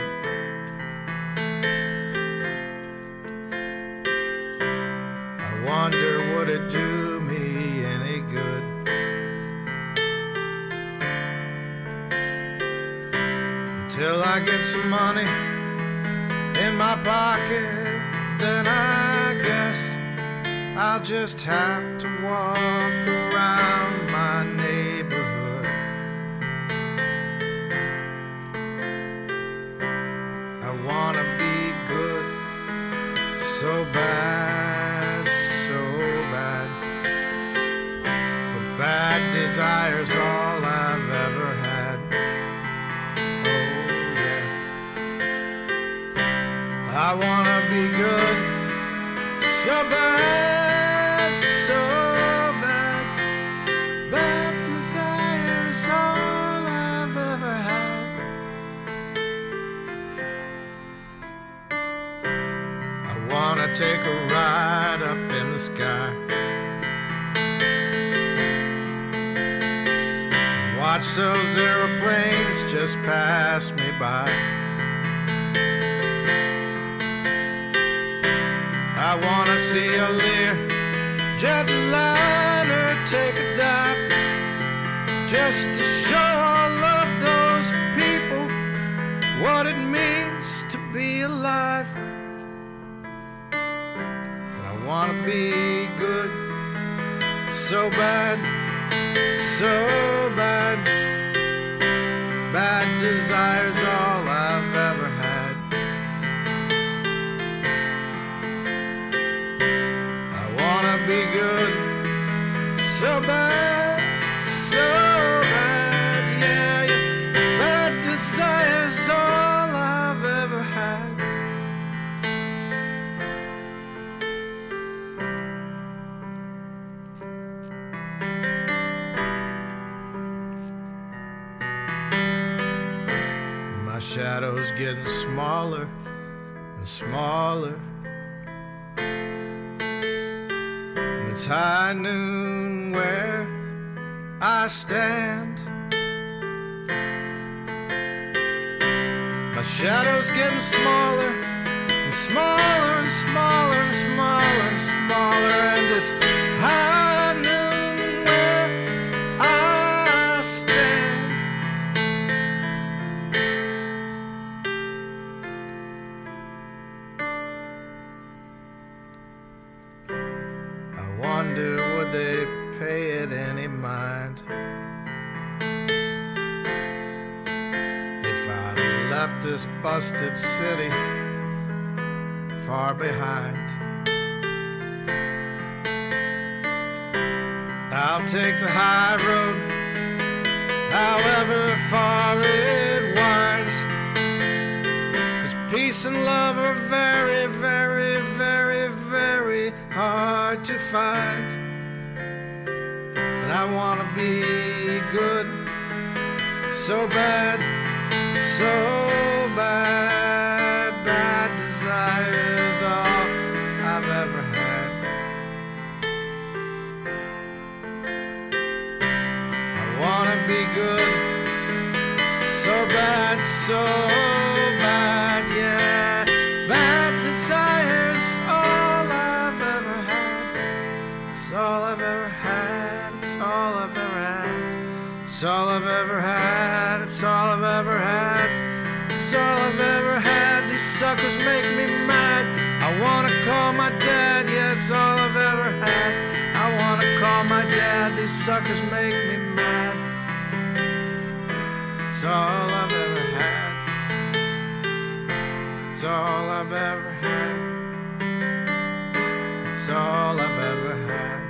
Speaker 9: I wonder would it do me any good? Until I get some money in my pocket, then I guess I'll just have to walk around my neighborhood. I wanna be good so bad, so bad. But bad desire's all I've ever had. Oh yeah. I wanna be good so bad, so bad. Bad desire's all I've ever had. I wanna take a ride up in the sky. Watch those aeroplanes just pass me by. I wanna see a Lear jetliner take a dive, just to show all of those people what it means to be alive. And I wanna be good so bad, so bad. Bad desire's all I've ever had. Be good so bad, so bad, yeah, yeah. Bad desire's all I've ever had. My shadow's getting smaller and smaller. It's high noon where I stand. My shadow's getting smaller and smaller and smaller and smaller and smaller, and it's high noon where I stand. I wonder would they pay it any mind if I left this busted city far behind. I'll take the high road, however far it winds, 'cause peace and love are very, very, very, very hard to find. And I want to be good so bad, so bad. Bad desires all I've ever had. I want to be good so bad, so bad, yeah. Bad desires all I've ever had. It's all I've ever had. It's all I've ever had. It's all I've ever had. It's all I've ever had. It's all I've ever had. These suckers make me mad. I wanna call my dad. Yeah, it's all I've ever had. I wanna call my dad. These suckers make me mad. It's all I've ever had. It's all I've ever had. It's all I've ever had.